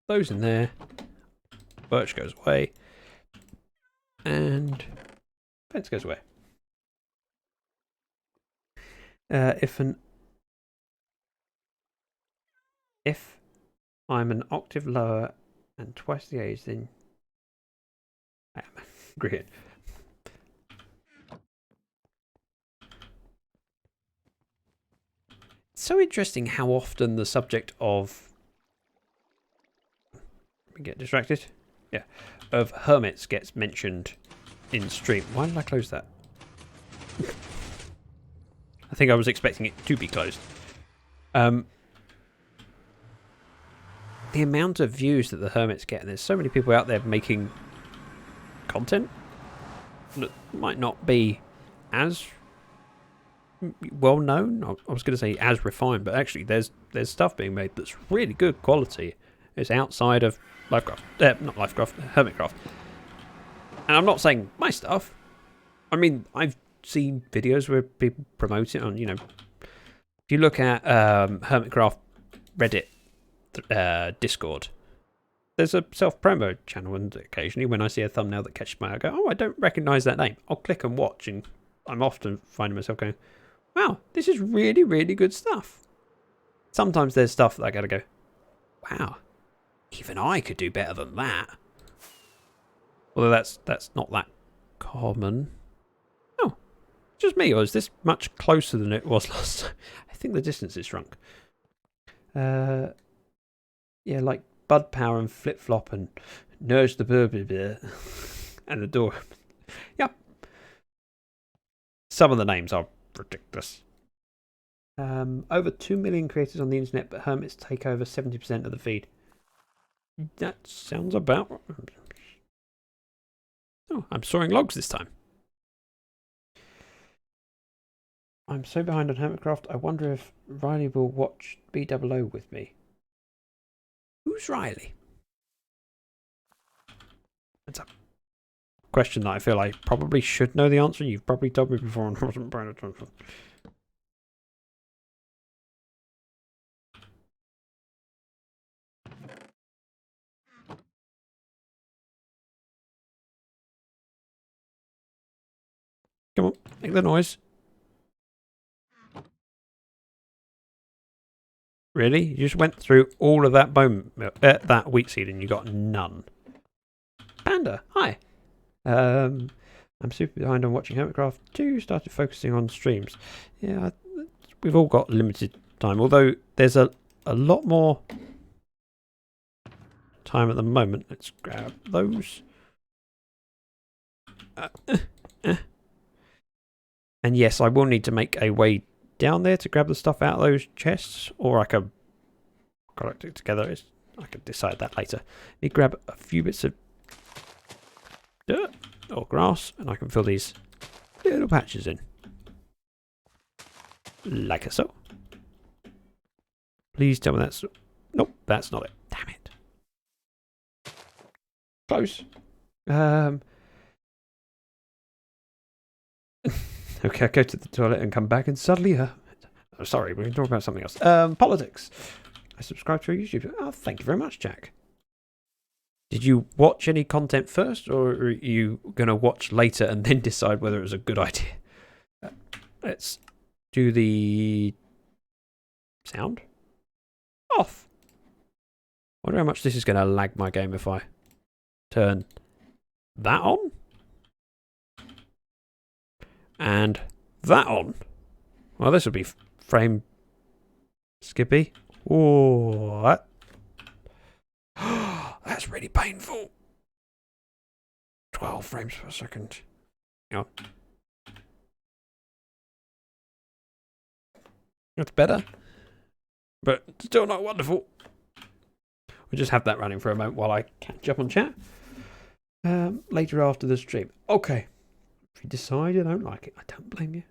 those in there. Birch goes away. And fence goes away. If I'm an octave lower and twice the age, then I am great. It's so interesting how often the subject of get distracted. Yeah, of hermits gets mentioned in stream. Why did I close that? I think I was expecting it to be closed. The amount of views that the hermits get, and there's so many people out there making content that might not be as well known. I was going to say as refined, but actually there's stuff being made that's really good quality. It's outside of Lyfcraft, not Lyfcraft, Hermitcraft. And I'm not saying my stuff. I mean, I've seen videos where people promote it on, you know, if you look at Hermitcraft Reddit Discord, there's a self-promo channel, and occasionally when I see a thumbnail that catches my eye, I go, oh, I don't recognise that name. I'll click and watch, and I'm often finding myself going, wow, this is really, really good stuff. Sometimes there's stuff that I gotta go, wow, even I could do better than that. Although that's not that common. Oh, just me, or is this much closer than it was last time? I think the distance is shrunk. Yeah, like Bud Power and Flip Flop and Nurse the Burby and the door. Yep. Some of the names are ridiculous. Over 2 million creators on the internet, but hermits take over 70% of the feed. That sounds about... Oh, I'm sawing logs this time. I'm so behind on Hermitcraft, I wonder if Riley will watch BOO with me. Who's Riley? That's a question that I feel I probably should know the answer. You've probably told me before and I wasn't paying attention. Come on, make the noise. Really? You just went through all of that that wheat seed and you got none. Panda, hi. I'm super behind on watching Hermitcraft 2. Started focusing on streams. Yeah, we've all got limited time. Although there's a lot more time at the moment. Let's grab those. And yes, I will need to make a way down there to grab the stuff out of those chests, or I can collect it together. I can decide that later. Let me grab a few bits of dirt or grass, and I can fill these little patches in. Like so. Please tell me that's... Nope, that's not it. Damn it. Close. Okay, I go to the toilet and come back and suddenly... oh, sorry, we're going to talk about something else. Politics. I subscribe to your YouTube. Oh, thank you very much, Jack. Did you watch any content first, or are you going to watch later and then decide whether it was a good idea? Let's do the sound off. I wonder how much this is going to lag my game if I turn that on. And that on. Well, this will be frame skippy. Oh, what? That's really painful. 12 frames per second. Hang on. That's better. But still not wonderful. We'll just have that running for a moment while I catch up on chat. Later after the stream. Okay. If you decide you don't like it, I don't blame you.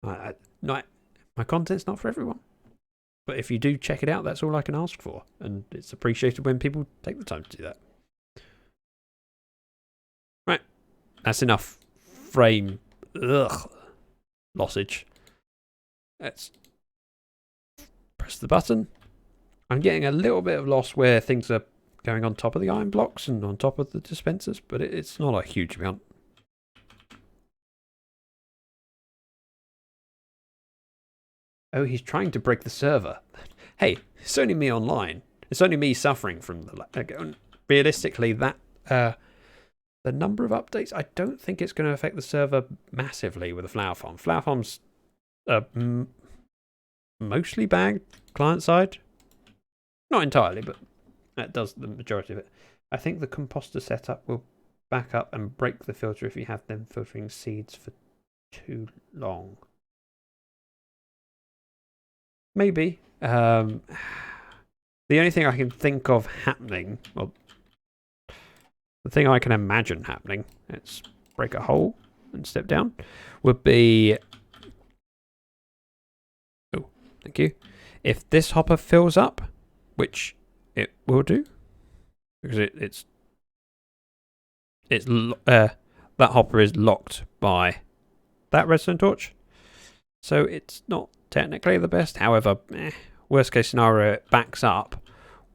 My content's not for everyone. But if you do check it out, that's all I can ask for. And it's appreciated when people take the time to do that. Right. That's enough frame lossage. Let's press the button. I'm getting a little bit of loss where things are going on top of the iron blocks and on top of the dispensers, but it's not a huge amount. Oh, he's trying to break the server. Hey, it's only me online. It's only me suffering from the... realistically, that the number of updates, I don't think it's going to affect the server massively with the Flower Farm. Flower Farm's mostly bagged client side. Not entirely, but that does the majority of it. I think the composter setup will back up and break the filter if you have them filtering seeds for too long. Maybe. The only thing I can think of happening, well, the thing I can imagine happening, let's break a hole and step down, would be, oh, thank you, if this hopper fills up, which it will do, because that hopper is locked by that redstone torch, so it's not technically the best. However, worst case scenario, it backs up.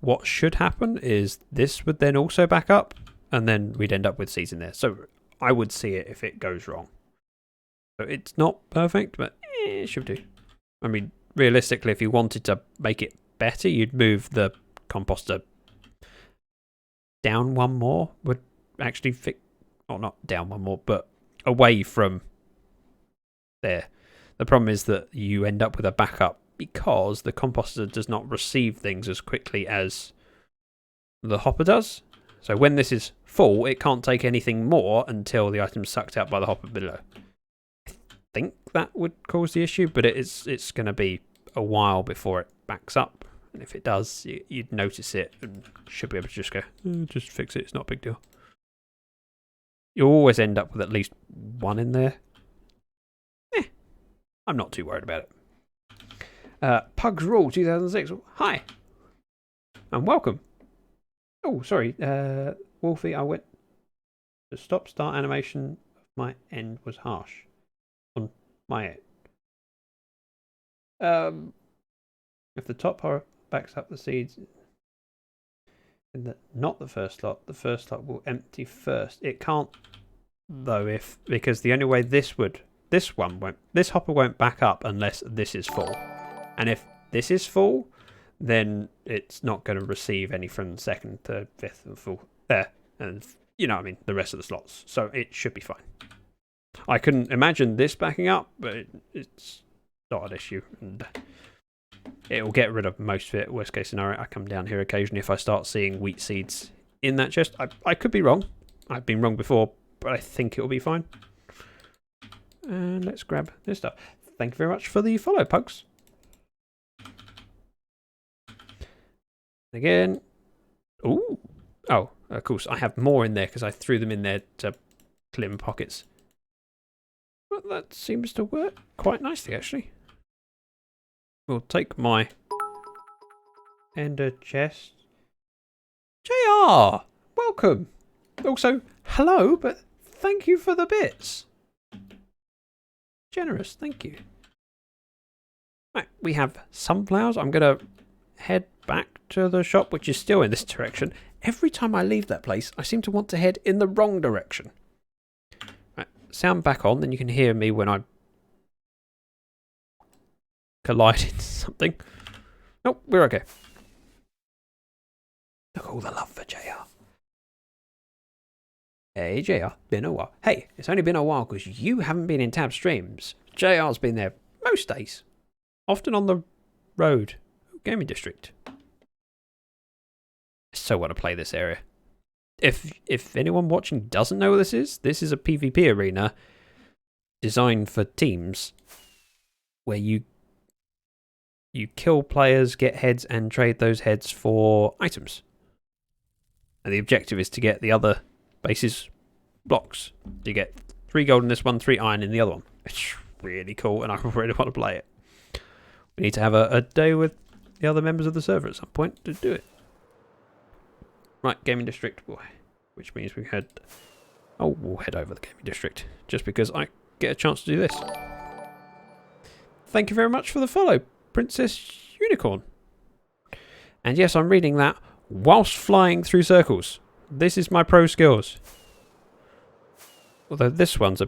What should happen is this would then also back up, and then we'd end up with seeds in there. So I would see it if it goes wrong. So it's not perfect, but it should do. I mean, realistically, if you wanted to make it better, you'd move the composter down one more. Would actually fix, or not down one more, but away from there. The problem is that you end up with a backup because the composter does not receive things as quickly as the hopper does. So when this is full, it can't take anything more until the item's sucked out by the hopper below. I think that would cause the issue, but it's going to be a while before it backs up. And if it does, you'd notice it and should be able to just go, just fix it, it's not a big deal. You'll always end up with at least one in there. I'm not too worried about it. Pugs Rule 2006. Hi. And welcome. Oh, sorry. Wolfie, I went... The stop-start animation of my end was harsh. On my end. If the top horror backs up the seeds... not the first slot will empty first. It can't, though, because the only way this hopper won't back up unless this is full. And if this is full, then it's not going to receive any from second, third, fifth, and full there. And you know what I mean, the rest of the slots. So it should be fine. I couldn't imagine this backing up, but it's not an issue. And it will get rid of most of it. Worst case scenario, I come down here occasionally if I start seeing wheat seeds in that chest. I could be wrong. I've been wrong before, but I think it will be fine. And let's grab this stuff. Thank you very much for the follow, Pugs. Again. Ooh. Oh, of course. I have more in there because I threw them in there to clear my pockets. But that seems to work quite nicely, actually. We'll take my ender chest. JR! Welcome! Also, hello, but thank you for the bits. Generous, thank you. Right, we have sunflowers. I'm going to head back to the shop, which is still in this direction. Every time I leave that place, I seem to want to head in the wrong direction. Right, sound back on, then you can hear me when I collide into something. Nope, we're okay. Look at all the love for JR. Hey, JR, been a while. Hey, it's only been a while because you haven't been in Tab streams. JR's been there most days. Often on the road. Gaming District. I so want to play this area. If anyone watching doesn't know what this is a PvP arena designed for teams where you kill players, get heads, and trade those heads for items. And the objective is to get the other bases blocks. You get 3 gold in this one, 3 iron in the other one. It's really cool, and I really want to play it. We need to have a day with the other members of the server at some point to do it. Right, Gaming District, which means we head... Oh, we'll head over the Gaming District, just because I get a chance to do this. Thank you very much for the follow, Princess Unicorn. And yes, I'm reading that whilst flying through circles. This is my pro skills. Although this one's a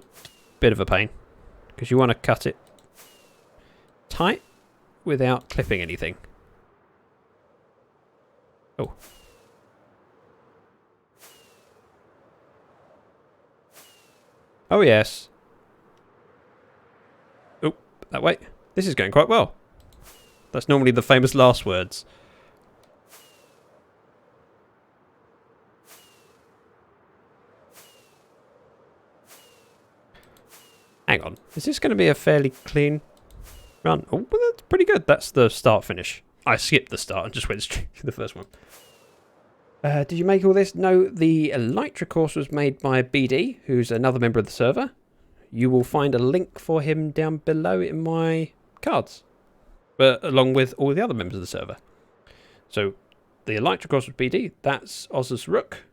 bit of a pain, because you want to cut it tight without clipping anything. Oh. Oh yes. Oh, that way. This is going quite well. That's normally the famous last words. Hang on. Is this going to be a fairly clean run? Oh, well, that's pretty good. That's the start finish. I skipped the start and just went straight to the first one. Did you make all this? No, the Elytra course was made by BD, who's another member of the server. You will find a link for him down below in my cards, along with all the other members of the server. So, the Elytra course was BD. That's Oz's Rook.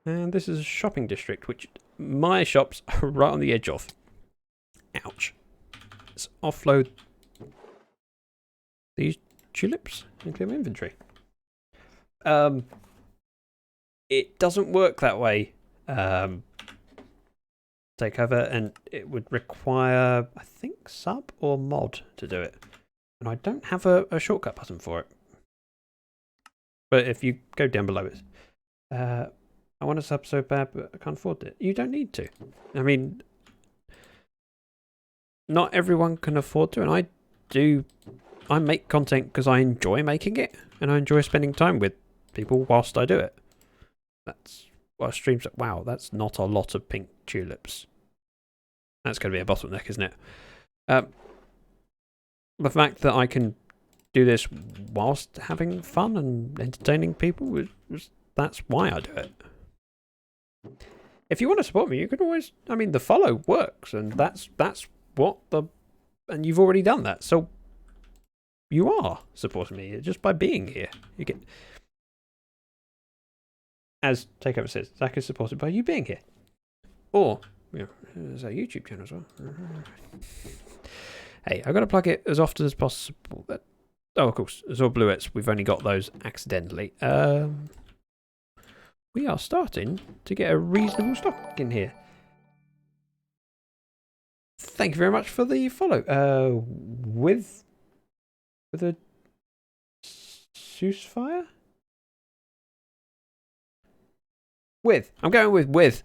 And this is a shopping district, which my shops are right on the edge of. Ouch. Let's offload these tulips and clear my inventory. It doesn't work that way. Takeover, and it would require, I think, sub or mod to do it. And I don't have a shortcut button for it. But if you go down below it, I want to sub so bad, but I can't afford it. You don't need to. I mean, not everyone can afford to, and I do. I make content because I enjoy making it, and I enjoy spending time with people whilst I do it. That's what streams. Wow, that's not a lot of pink tulips. That's going to be a bottleneck, isn't it? The fact that I can do this whilst having fun and entertaining people, that's why I do it. If you want to support me, you can always. I mean, the follow works, and that's what the. And you've already done that, so you are supporting me just by being here. You get. As Takeover says, Zach is supported by you being here. Or, there's our YouTube channel as well. Hey, I've got to plug it as often as possible. Oh, of course, Azure Bluets, we've only got those accidentally. We are starting to get a reasonable stock in here. Thank you very much for the follow. With a ceasefire? I'm going with.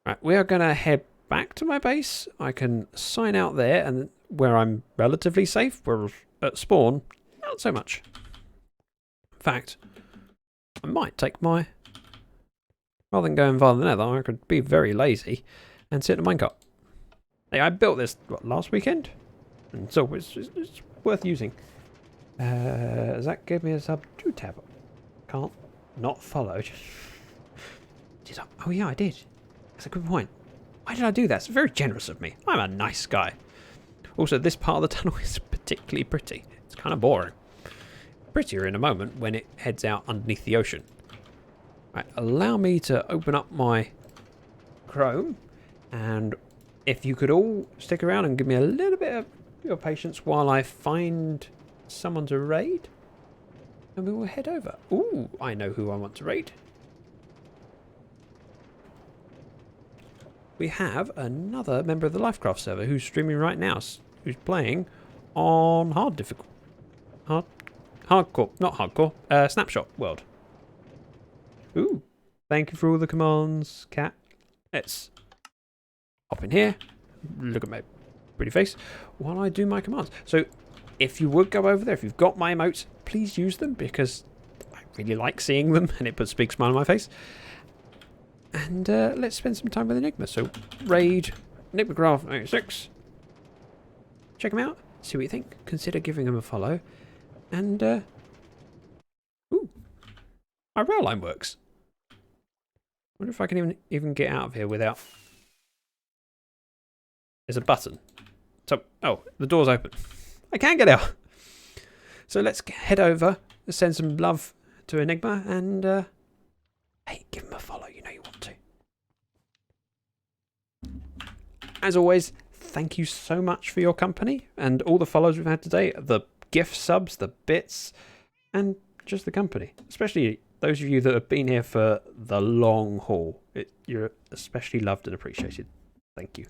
Right, we are going to head back to my base. I can sign out there, and where I'm relatively safe, where at spawn, not so much. In fact, I might take my... Rather than going via the nether, I could be very lazy and sit in a minecart. Hey, I built this, last weekend? And so it's worth using. Zach gave me a sub 2 tab. Can't not followed. Did I? Oh yeah, I did. That's a good point. Why did I do that? It's very generous of me. I'm a nice guy. Also, this part of the tunnel is particularly pretty. It's kind of boring. Prettier in a moment when it heads out underneath the ocean. Right, allow me to open up my Chrome, and if you could all stick around and give me a little bit of your patience while I find someone to raid, and we will head over. Ooh, I know who I want to raid. We have another member of the Lyfcraft server who's streaming right now, who's playing on hard difficult. Hardcore, not hardcore, Snapshot World. Ooh, thank you for all the commands, cat. Let's hop in here, look at my pretty face while I do my commands. So if you would go over there, if you've got my emotes, please use them because I really like seeing them and it puts a big smile on my face. And let's spend some time with Enigma. So raid Enigmacraft 96. Check him out, see what you think. Consider giving him a follow. And ooh, my rail line works. Wonder if I can even get out of here without. There's a button. So oh, the door's open. I can get out. So let's head over, send some love to Enigma, and hey, give him a follow. You know you want to. As always, thank you so much for your company and all the follows we've had today. The gift subs, the bits, and just the company. Especially those of you that have been here for the long haul. You're especially loved and appreciated. Thank you.